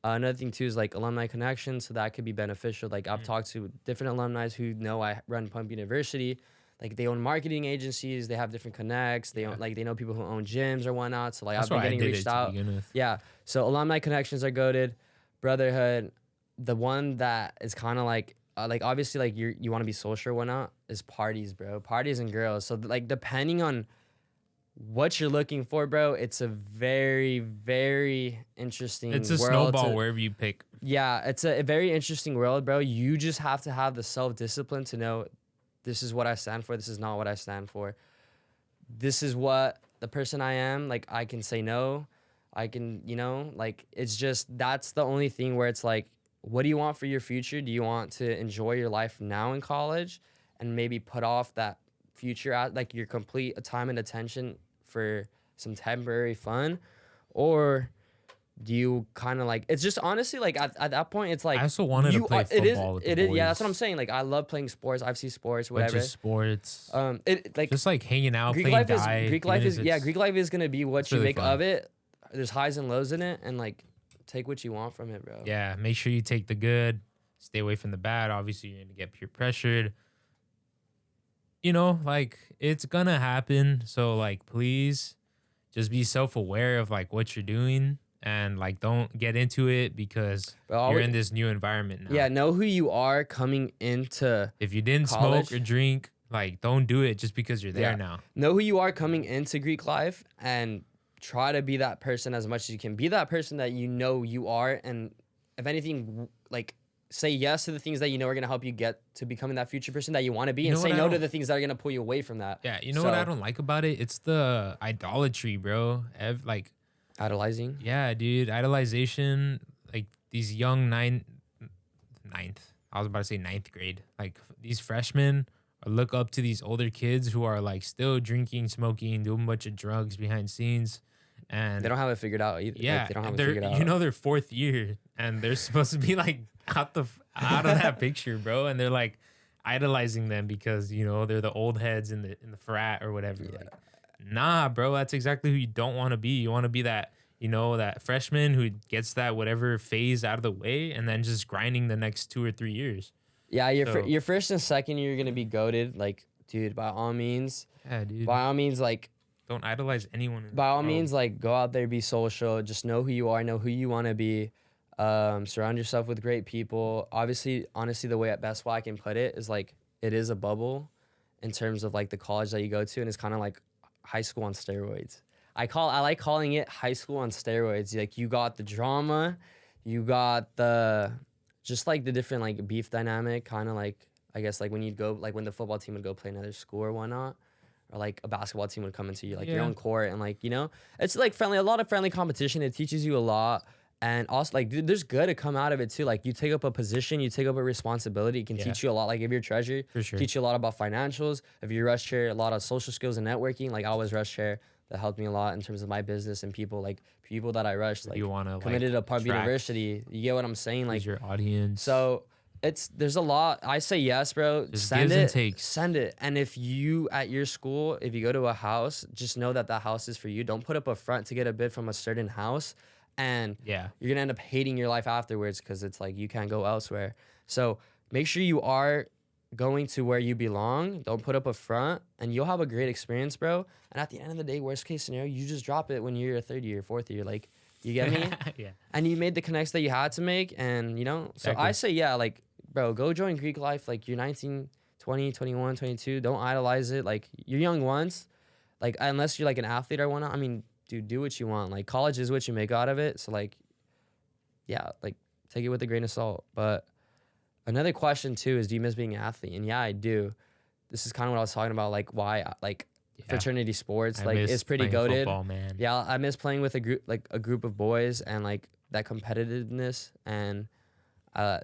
[SPEAKER 1] Another thing too is like alumni connections, so that could be beneficial. Like I've talked to different alumni who know I run Pumpn University. Like they own marketing agencies, they have different connects. They own, like they know people who own gyms or whatnot. So like
[SPEAKER 2] That's
[SPEAKER 1] I've been
[SPEAKER 2] why I
[SPEAKER 1] getting
[SPEAKER 2] did
[SPEAKER 1] reached
[SPEAKER 2] it to
[SPEAKER 1] out.
[SPEAKER 2] begin with.
[SPEAKER 1] Yeah. So alumni connections are goaded. Brotherhood, the one that is kind of like obviously like you want to be social or whatnot is parties, bro. Parties and girls. So like depending on what you're looking for, bro, it's a very, very interesting
[SPEAKER 2] It's a
[SPEAKER 1] world
[SPEAKER 2] snowball
[SPEAKER 1] to,
[SPEAKER 2] wherever you pick.
[SPEAKER 1] yeah, it's a very interesting world, bro. You just have to have the self-discipline to know this is what I stand for, this is not what I stand for. This is what the person I am, like I can say no. I can, like it's just that's the only thing where it's like, what do you want for your future? Do you want to enjoy your life now in college and maybe put off that future at like your complete time and attention for some temporary fun? Or do you kind of like it's just honestly like at that point it's
[SPEAKER 2] I
[SPEAKER 1] like
[SPEAKER 2] also wanted to
[SPEAKER 1] you
[SPEAKER 2] play
[SPEAKER 1] are, it is
[SPEAKER 2] football with
[SPEAKER 1] it
[SPEAKER 2] the
[SPEAKER 1] is
[SPEAKER 2] boys.
[SPEAKER 1] yeah, that's what I'm saying. Like I love playing sports, I've seen sports, whatever.
[SPEAKER 2] Bunch of sports.
[SPEAKER 1] It like
[SPEAKER 2] Just like hanging out,
[SPEAKER 1] Greek
[SPEAKER 2] playing
[SPEAKER 1] life is
[SPEAKER 2] die.
[SPEAKER 1] Greek life
[SPEAKER 2] even
[SPEAKER 1] is
[SPEAKER 2] if
[SPEAKER 1] yeah,
[SPEAKER 2] it's-
[SPEAKER 1] Greek life is gonna be what
[SPEAKER 2] it's
[SPEAKER 1] you
[SPEAKER 2] really
[SPEAKER 1] make
[SPEAKER 2] fun.
[SPEAKER 1] of it. There's highs and lows in it, and like take what you want from it, bro.
[SPEAKER 2] Yeah, make sure you take the good, stay away from the bad. Obviously, you're gonna get peer pressured. Like it's gonna happen. So like, please, just be self-aware of like what you're doing, and like don't get into it because
[SPEAKER 1] But
[SPEAKER 2] you're
[SPEAKER 1] always,
[SPEAKER 2] in this new environment now.
[SPEAKER 1] yeah, know who you are coming into
[SPEAKER 2] If you didn't
[SPEAKER 1] college.
[SPEAKER 2] smoke or drink, like don't do it just because you're there
[SPEAKER 1] Yeah.
[SPEAKER 2] now.
[SPEAKER 1] Know who you are coming into Greek life, and try to be that person as much as you can. Be that person that you know you are, and if anything, like say yes to the things that you know are gonna help you get to becoming that future person that you want to be,
[SPEAKER 2] You
[SPEAKER 1] and
[SPEAKER 2] know
[SPEAKER 1] say
[SPEAKER 2] what I
[SPEAKER 1] no to
[SPEAKER 2] don't-
[SPEAKER 1] the things that are gonna pull you away from that.
[SPEAKER 2] Yeah, you know what I don't like about it? It's the idolatry, bro. Like,
[SPEAKER 1] Idolizing.
[SPEAKER 2] yeah, dude, idolization. Like these young ninth. I was about to say ninth grade. Like these freshmen look up to these older kids who are like still drinking, smoking, doing a bunch of drugs behind scenes, and
[SPEAKER 1] They don't have it figured out either.
[SPEAKER 2] yeah,
[SPEAKER 1] Like, they don't have it
[SPEAKER 2] they're
[SPEAKER 1] figured out.
[SPEAKER 2] their fourth year, and they're supposed to be like out of that picture, bro. And they're like idolizing them because they're the old heads in the frat or whatever. Like, nah, bro, that's exactly who you don't want to be. You want to be that that freshman who gets that whatever phase out of the way, and then just grinding the next 2 or 3 years.
[SPEAKER 1] Yeah,
[SPEAKER 2] So-
[SPEAKER 1] your first and second year, you're gonna be goaded. Like, dude, by all means,
[SPEAKER 2] Yeah, dude.
[SPEAKER 1] like,
[SPEAKER 2] Don't idolize anyone.
[SPEAKER 1] by all means, like, go out there, be social. Just know who you are, know who you want to be. Surround yourself with great people. Obviously, honestly, the way at best way I can put it is like it is a bubble in terms of like the college that you go to, and it's kind of like high school on steroids. I like calling it high school on steroids. Like you got the drama, you got the just like the different like beef dynamic, kind of like I guess like when you'd go like when the football team would go play another school or whatnot, or like a basketball team would come into you like your
[SPEAKER 2] Yeah.
[SPEAKER 1] own court, and like it's like a lot of friendly competition. It teaches you a lot. And also, like, dude, there's good to come out of it too. Like, you take up a position, you take up a responsibility. It can
[SPEAKER 2] Yeah.
[SPEAKER 1] teach you a lot. Like, if you're treasurer,
[SPEAKER 2] For sure.
[SPEAKER 1] teach you a lot about financials. If you're rush chair, a lot of social skills and networking. Like, I was rush chair. That helped me a lot in terms of my business and people that I rushed. Like,
[SPEAKER 2] You wanna, like,
[SPEAKER 1] committed to Pumpn
[SPEAKER 2] attract-
[SPEAKER 1] University. You get what I'm saying? Like,
[SPEAKER 2] Who's your audience?
[SPEAKER 1] so There's a lot. I say yes, bro.
[SPEAKER 2] Just
[SPEAKER 1] Send
[SPEAKER 2] gives and
[SPEAKER 1] it.
[SPEAKER 2] takes.
[SPEAKER 1] Send it. And if you at your school, if you go to a house, just know that that house is for you. Don't put up a front to get a bid from a certain house, and
[SPEAKER 2] Yeah.
[SPEAKER 1] you're gonna end up hating your life afterwards because it's like you can't go elsewhere. So make sure you are going to where you belong. Don't put up a front, and you'll have a great experience, bro. And at the end of the day, worst case scenario, you just drop it when you're a third year, fourth year. Like, you get me?
[SPEAKER 2] Yeah.
[SPEAKER 1] And you made the connects that you had to make, and so
[SPEAKER 2] Exactly.
[SPEAKER 1] I say yeah, like, bro, go join Greek life. Like, you're 19, 20, 21, 22. Don't idolize it. Like, you're young once. Like, unless you're like an athlete or whatnot. I mean, dude, do what you want. Like, college is what you make out of it. So like, yeah, like, take it with a grain of salt. But another question too is, do you miss being an athlete? And yeah, I do. This is kind of what I was talking about, like why like
[SPEAKER 2] Yeah.
[SPEAKER 1] fraternity sports,
[SPEAKER 2] I
[SPEAKER 1] like,
[SPEAKER 2] miss
[SPEAKER 1] it's pretty
[SPEAKER 2] playing
[SPEAKER 1] goated.
[SPEAKER 2] football, man.
[SPEAKER 1] Yeah, I miss playing with a group of boys and like that competitiveness, and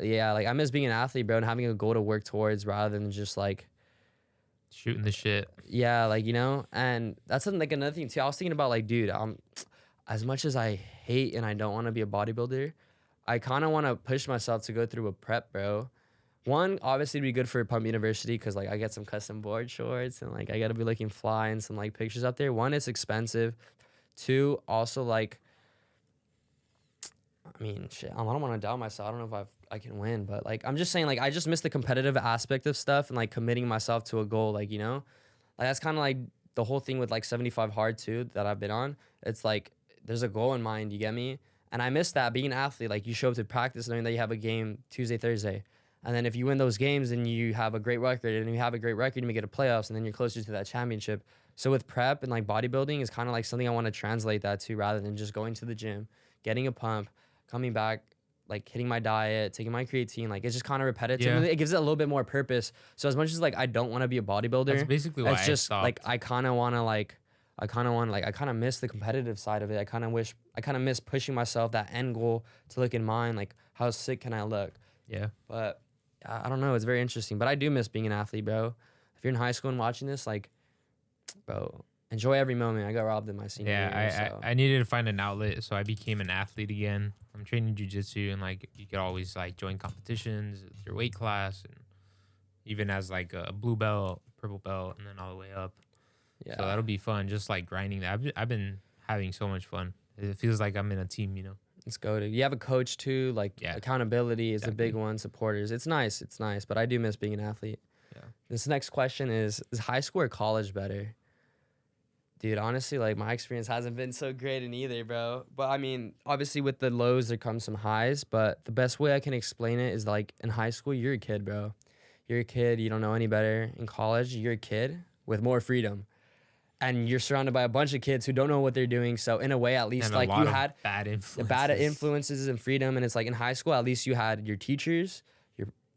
[SPEAKER 1] yeah, like I miss being an athlete, bro, and having a goal to work towards rather than just like,
[SPEAKER 2] Shooting the shit.
[SPEAKER 1] yeah, like, and that's something, like, another thing too. I was thinking about, like, dude, as much as I hate and I don't want to be a bodybuilder, I kind of want to push myself to go through a prep, bro. One, obviously, it'd be good for Pumpn University because, like, I get some custom board shorts and, like, I got to be looking fly and some, like, pictures up there. One, it's expensive. Two, also, like, I mean, shit, I don't want to doubt myself. I don't know if I can win, but, like, I'm just saying, like, I just miss the competitive aspect of stuff and, like, committing myself to a goal, like, like, that's kind of like the whole thing with, like, 75 hard too that I've been on. It's like there's a goal in mind, you get me? And I miss that being an athlete. Like, you show up to practice knowing that you have a game Tuesday, Thursday. And then if you win those games, then you have a great record. And if you have a great record, you may get a playoffs, and then you're closer to that championship. So with prep and, like, bodybuilding is kind of like something I want to translate that to, rather than just going to the gym, getting a pump, coming back, like, hitting my diet, taking my creatine. Like, it's just kind of repetitive.
[SPEAKER 2] Yeah.
[SPEAKER 1] It gives it a little bit more purpose. So as much as, like, I don't want to be a bodybuilder,
[SPEAKER 2] That's basically why
[SPEAKER 1] it's just
[SPEAKER 2] I stopped.
[SPEAKER 1] like I kind of miss the competitive side of it. I kind of miss pushing myself, that end goal to look in mind, like, how sick can I look?
[SPEAKER 2] Yeah.
[SPEAKER 1] But I don't know. It's very interesting. But I do miss being an athlete, bro. If you're in high school and watching this, like, bro, enjoy every moment. I got robbed in my senior year.
[SPEAKER 2] Yeah,
[SPEAKER 1] So.
[SPEAKER 2] I needed to find an outlet, so I became an athlete again. I'm training jujitsu, and like you could always like join competitions with your weight class, and even as like a blue belt, purple belt, and then all the way up.
[SPEAKER 1] Yeah.
[SPEAKER 2] So that'll be fun, just like grinding that. I've been having so much fun. It feels like I'm in a team,
[SPEAKER 1] Let's go to. You have a coach too. Like,
[SPEAKER 2] Yeah.
[SPEAKER 1] accountability is a big
[SPEAKER 2] Exactly.
[SPEAKER 1] one. Supporters. It's nice. But I do miss being an athlete.
[SPEAKER 2] Yeah.
[SPEAKER 1] This next question is high school or college better? Dude, honestly, like, my experience hasn't been so great in either, bro. But I mean, obviously with the lows there comes some highs. But the best way I can explain it is, like, in high school you're a kid, bro. You're a kid. You don't know any better. In college you're a kid with more freedom. And you're surrounded by a bunch of kids who don't know what they're doing. So in a way, at least,
[SPEAKER 2] And
[SPEAKER 1] like,
[SPEAKER 2] a lot
[SPEAKER 1] you
[SPEAKER 2] of
[SPEAKER 1] had
[SPEAKER 2] bad
[SPEAKER 1] the
[SPEAKER 2] influences.
[SPEAKER 1] bad influences and freedom. And it's like in high school, at least you had your teachers,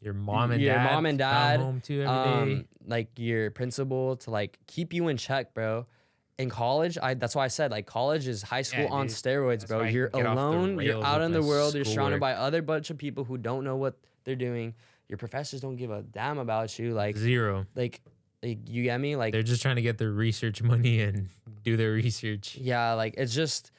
[SPEAKER 2] Your mom and
[SPEAKER 1] your
[SPEAKER 2] dad.
[SPEAKER 1] mom and
[SPEAKER 2] come
[SPEAKER 1] dad,
[SPEAKER 2] home too every day.
[SPEAKER 1] like, your principal to, like, keep you in check, bro. In college, that's why I said, like, college is high school on
[SPEAKER 2] dude.
[SPEAKER 1] steroids,
[SPEAKER 2] That's
[SPEAKER 1] bro.
[SPEAKER 2] why I
[SPEAKER 1] You're
[SPEAKER 2] can get off the
[SPEAKER 1] alone. You're
[SPEAKER 2] rails
[SPEAKER 1] out
[SPEAKER 2] with
[SPEAKER 1] in the
[SPEAKER 2] my
[SPEAKER 1] world. You're surrounded
[SPEAKER 2] schoolwork.
[SPEAKER 1] by other bunch of people who don't know what they're doing. Your professors don't give a damn about you. Like,
[SPEAKER 2] Zero.
[SPEAKER 1] you get me? Like,
[SPEAKER 2] They're just trying to get their research money and do their research.
[SPEAKER 1] yeah, like, it's just,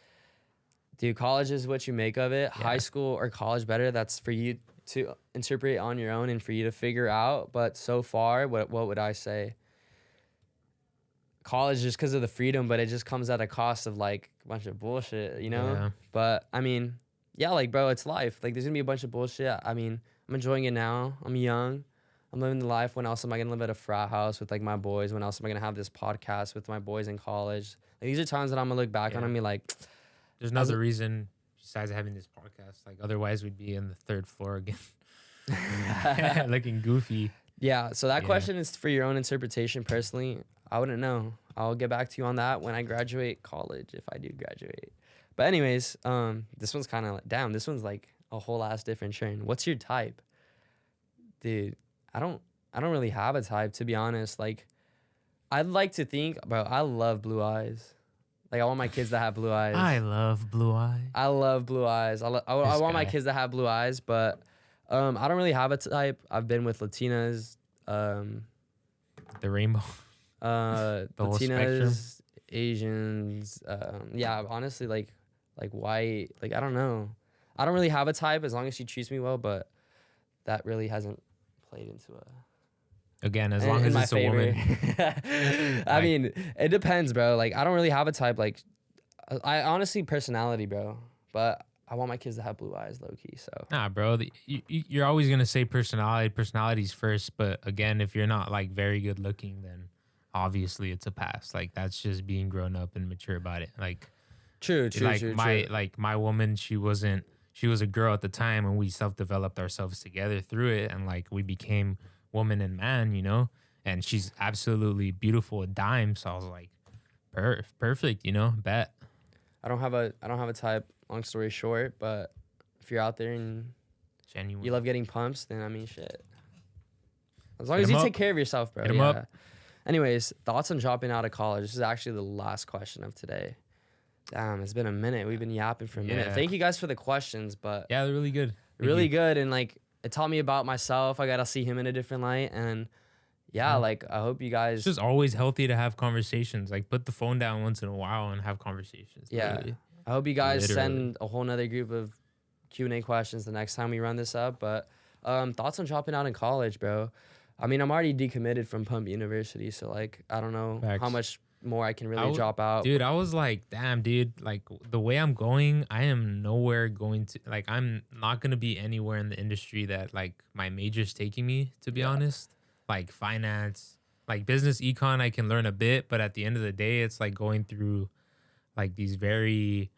[SPEAKER 1] dude, college is what you make of it.
[SPEAKER 2] Yeah.
[SPEAKER 1] High school or college better, that's for you to interpret on your own and for you to figure out. But so far, what would I say? College, just because of the freedom, but it just comes at a cost of, like, a bunch of bullshit,
[SPEAKER 2] Yeah.
[SPEAKER 1] But I mean, yeah, like, bro, it's life. Like, there's gonna be a bunch of bullshit. I mean, I'm enjoying it now. I'm young. I'm living the life. When else am I gonna live at a frat house with, like, my boys? When else am I gonna have this podcast with my boys in college? Like, these are times that I'm gonna look back on
[SPEAKER 2] Yeah.
[SPEAKER 1] and be like,
[SPEAKER 2] There's no other reason besides having this podcast. Like otherwise, we'd be in the third floor again, looking goofy.
[SPEAKER 1] yeah. So that
[SPEAKER 2] Yeah.
[SPEAKER 1] question is for your own interpretation. Personally, I wouldn't know. I'll get back to you on that when I graduate college, if I do graduate. But anyways, this one's kind of like, damn, this one's like a whole ass different turn. What's your type? Dude, I don't really have a type, to be honest. Like, I'd like to think, bro, I love blue eyes. Like, I want my kids to have blue eyes.
[SPEAKER 2] I love blue eyes.
[SPEAKER 1] I love blue eyes. I want my
[SPEAKER 2] guy.
[SPEAKER 1] kids to have blue eyes, but I don't really have a type. I've been with Latinas,
[SPEAKER 2] The rainbow. whole
[SPEAKER 1] Latinas, Asians. Yeah, honestly, like white. Like, I don't know. I don't really have a type as long as she treats me well, but that really hasn't played into a
[SPEAKER 2] Again, as long
[SPEAKER 1] in
[SPEAKER 2] as
[SPEAKER 1] my
[SPEAKER 2] it's a
[SPEAKER 1] favor.
[SPEAKER 2] woman.
[SPEAKER 1] I
[SPEAKER 2] Like,
[SPEAKER 1] mean, it depends, bro. Like, I don't really have a type. Like, I honestly personality, bro. But I want my kids to have blue eyes, low key. So
[SPEAKER 2] nah, bro. You're always gonna say personality. Personality's first, but again, if you're not like very good looking, then obviously it's a pass. Like that's just being grown up and mature about it. Like
[SPEAKER 1] true,
[SPEAKER 2] my woman, she wasn't. She was a girl at the time, and we self developed ourselves together through it, and like we became woman and man, you know. And she's absolutely beautiful, a dime. So I was like, perfect, you know, bet.
[SPEAKER 1] I don't have a type. Long story short, but if you're out there and
[SPEAKER 2] Genuine.
[SPEAKER 1] you love getting pumps, then I mean, shit. As long
[SPEAKER 2] Hit
[SPEAKER 1] as
[SPEAKER 2] 'em
[SPEAKER 1] you
[SPEAKER 2] up.
[SPEAKER 1] take care of yourself, bro.
[SPEAKER 2] Hit 'em
[SPEAKER 1] Yeah.
[SPEAKER 2] up.
[SPEAKER 1] Anyways, thoughts on dropping out of college. This is actually the last question of today. Damn, it's been a minute. We've been yapping for a minute.
[SPEAKER 2] Yeah.
[SPEAKER 1] Thank you guys for the questions, but
[SPEAKER 2] Yeah, they're really good. Thank
[SPEAKER 1] really
[SPEAKER 2] you.
[SPEAKER 1] good. And like, it taught me about myself. I got to see him in a different light. And yeah,
[SPEAKER 2] Yeah.
[SPEAKER 1] like, I hope you guys.
[SPEAKER 2] It's just always healthy to have conversations. Like put the phone down once in a while and have conversations.
[SPEAKER 1] Yeah.
[SPEAKER 2] Literally.
[SPEAKER 1] I hope you guys
[SPEAKER 2] Literally.
[SPEAKER 1] send a whole nother group of Q&A questions the next time we run this up. But thoughts on dropping out in college, bro? I mean, I'm already decommitted from Pumpn University, so like, I don't know how
[SPEAKER 2] Facts.
[SPEAKER 1] much more I can really drop out.
[SPEAKER 2] Dude, I was like, damn, dude, like the way I'm going, I am nowhere going to, like, I'm not going to be anywhere in the industry that like my major's taking me, to be
[SPEAKER 1] Yeah.
[SPEAKER 2] honest. Like finance, like business econ, I can learn a bit, but at the end of the day, it's like going through like these very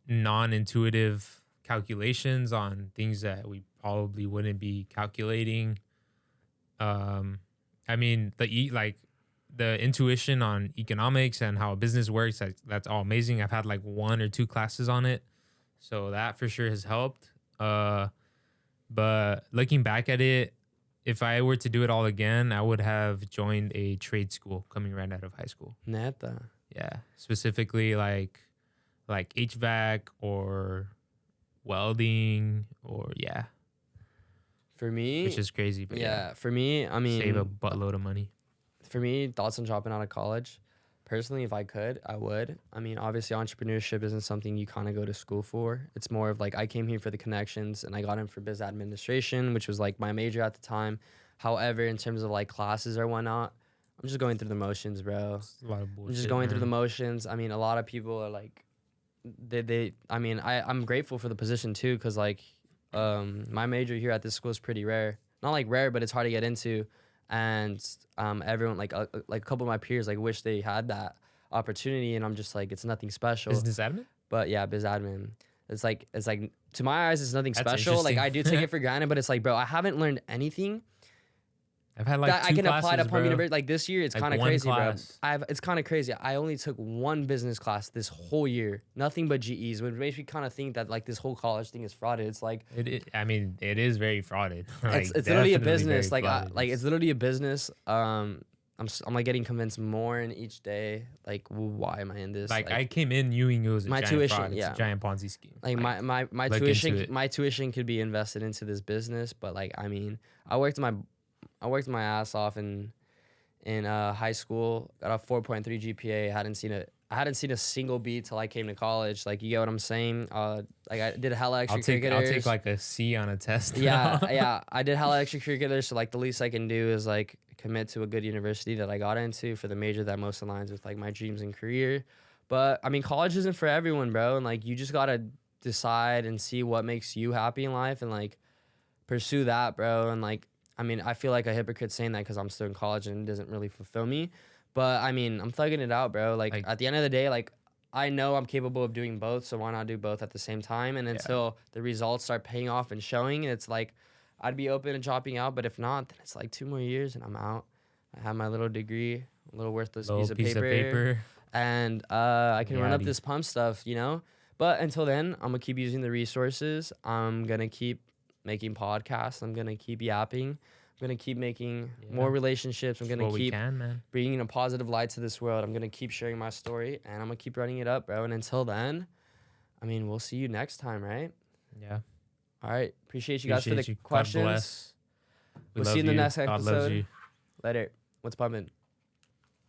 [SPEAKER 2] non-intuitive calculations on things that we probably wouldn't be calculating. I mean, the intuition on economics and how a business works, that's all amazing. I've had like 1 or 2 classes on it, so that for sure has helped. But looking back at it, if I were to do it all again, I would have joined a trade school coming right out of high school.
[SPEAKER 1] Neta.
[SPEAKER 2] Yeah, specifically like HVAC or welding or yeah,
[SPEAKER 1] For me,
[SPEAKER 2] which is crazy, but
[SPEAKER 1] yeah, for me, I mean,
[SPEAKER 2] save a buttload of money.
[SPEAKER 1] for me, thoughts on dropping out of college. Personally, if I could, I would. I mean, obviously, entrepreneurship isn't something you kind of go to school for. It's more of like I came here for the connections and I got in for biz administration, which was like my major at the time. However, in terms of like classes or whatnot, I'm just going through the motions, bro.
[SPEAKER 2] It's a lot of bullshit.
[SPEAKER 1] I'm just going through the
[SPEAKER 2] man.
[SPEAKER 1] motions. I mean, a lot of people are like, I mean, I'm grateful for the position too, because like, my major here at this school is pretty rare. Not like rare, but it's hard to get into. And everyone like a couple of my peers like wish they had that opportunity, and I'm just like, it's nothing special.
[SPEAKER 2] Business admin?
[SPEAKER 1] But yeah, biz admin. It's like to my eyes, it's nothing
[SPEAKER 2] That's
[SPEAKER 1] special. Like I
[SPEAKER 2] interesting.
[SPEAKER 1] do take it for granted, but it's like, bro, I haven't learned anything
[SPEAKER 2] I've had like
[SPEAKER 1] that I
[SPEAKER 2] 2
[SPEAKER 1] can apply to
[SPEAKER 2] classes,
[SPEAKER 1] Pumpn
[SPEAKER 2] bro.
[SPEAKER 1] University. Like this year, it's
[SPEAKER 2] Like
[SPEAKER 1] kind of
[SPEAKER 2] one
[SPEAKER 1] crazy,
[SPEAKER 2] class.
[SPEAKER 1] bro. It's kind of crazy. I only took 1 business class this whole year, nothing but GEs, which makes me kind of think that like this whole college thing is frauded. It's like
[SPEAKER 2] I mean, it is very frauded.
[SPEAKER 1] it's literally a business. Like it's literally a business. I'm like getting convinced more in each day. Like, why am I in this?
[SPEAKER 2] like I came in knowing it was a
[SPEAKER 1] my
[SPEAKER 2] giant
[SPEAKER 1] tuition,
[SPEAKER 2] fraud. It's
[SPEAKER 1] yeah.
[SPEAKER 2] a giant Ponzi scheme.
[SPEAKER 1] like my
[SPEAKER 2] look into
[SPEAKER 1] tuition
[SPEAKER 2] it.
[SPEAKER 1] my tuition could be invested into this business, but like I mean, I worked my ass off in high school. Got a 4.3 GPA. I hadn't seen a single B till I came to college. Like, you get what I'm saying? Like I did hella
[SPEAKER 2] I'll
[SPEAKER 1] extracurriculars.
[SPEAKER 2] take like a C on a test.
[SPEAKER 1] yeah,
[SPEAKER 2] now.
[SPEAKER 1] yeah. I did hella extracurriculars. So like the least I can do is like commit to a good university that I got into for the major that most aligns with like my dreams and career. But I mean, college isn't for everyone, bro. And like you just gotta decide and see what makes you happy in life and like pursue that, bro. And like, I mean, I feel like a hypocrite saying that because I'm still in college and it doesn't really fulfill me. But I mean, I'm thugging it out, bro. Like at the end of the day, like I know I'm capable of doing both, so why not do both at the same time? And until the results start paying off and showing, it's like I'd be open to dropping out. But if not, then it's like 2 more years and I'm out. I have my little degree, a little worthless
[SPEAKER 2] Little
[SPEAKER 1] piece of paper. And I can run up
[SPEAKER 2] Yaddy.
[SPEAKER 1] this pump stuff, you know? But until then, I'm going to keep using the resources. I'm going to keep making podcasts. I'm going to keep yapping. I'm going to keep making more relationships. I'm going to keep bringing a positive light to this world. I'm going to keep sharing my story, and I'm going to keep running it up, bro. And until then, I mean, we'll see you next time, right?
[SPEAKER 2] Yeah.
[SPEAKER 1] All right. Appreciate you guys for the
[SPEAKER 2] God
[SPEAKER 1] questions.
[SPEAKER 2] bless.
[SPEAKER 1] We'll see you in the next
[SPEAKER 2] God loves
[SPEAKER 1] episode.
[SPEAKER 2] you.
[SPEAKER 1] Later. What's poppin'?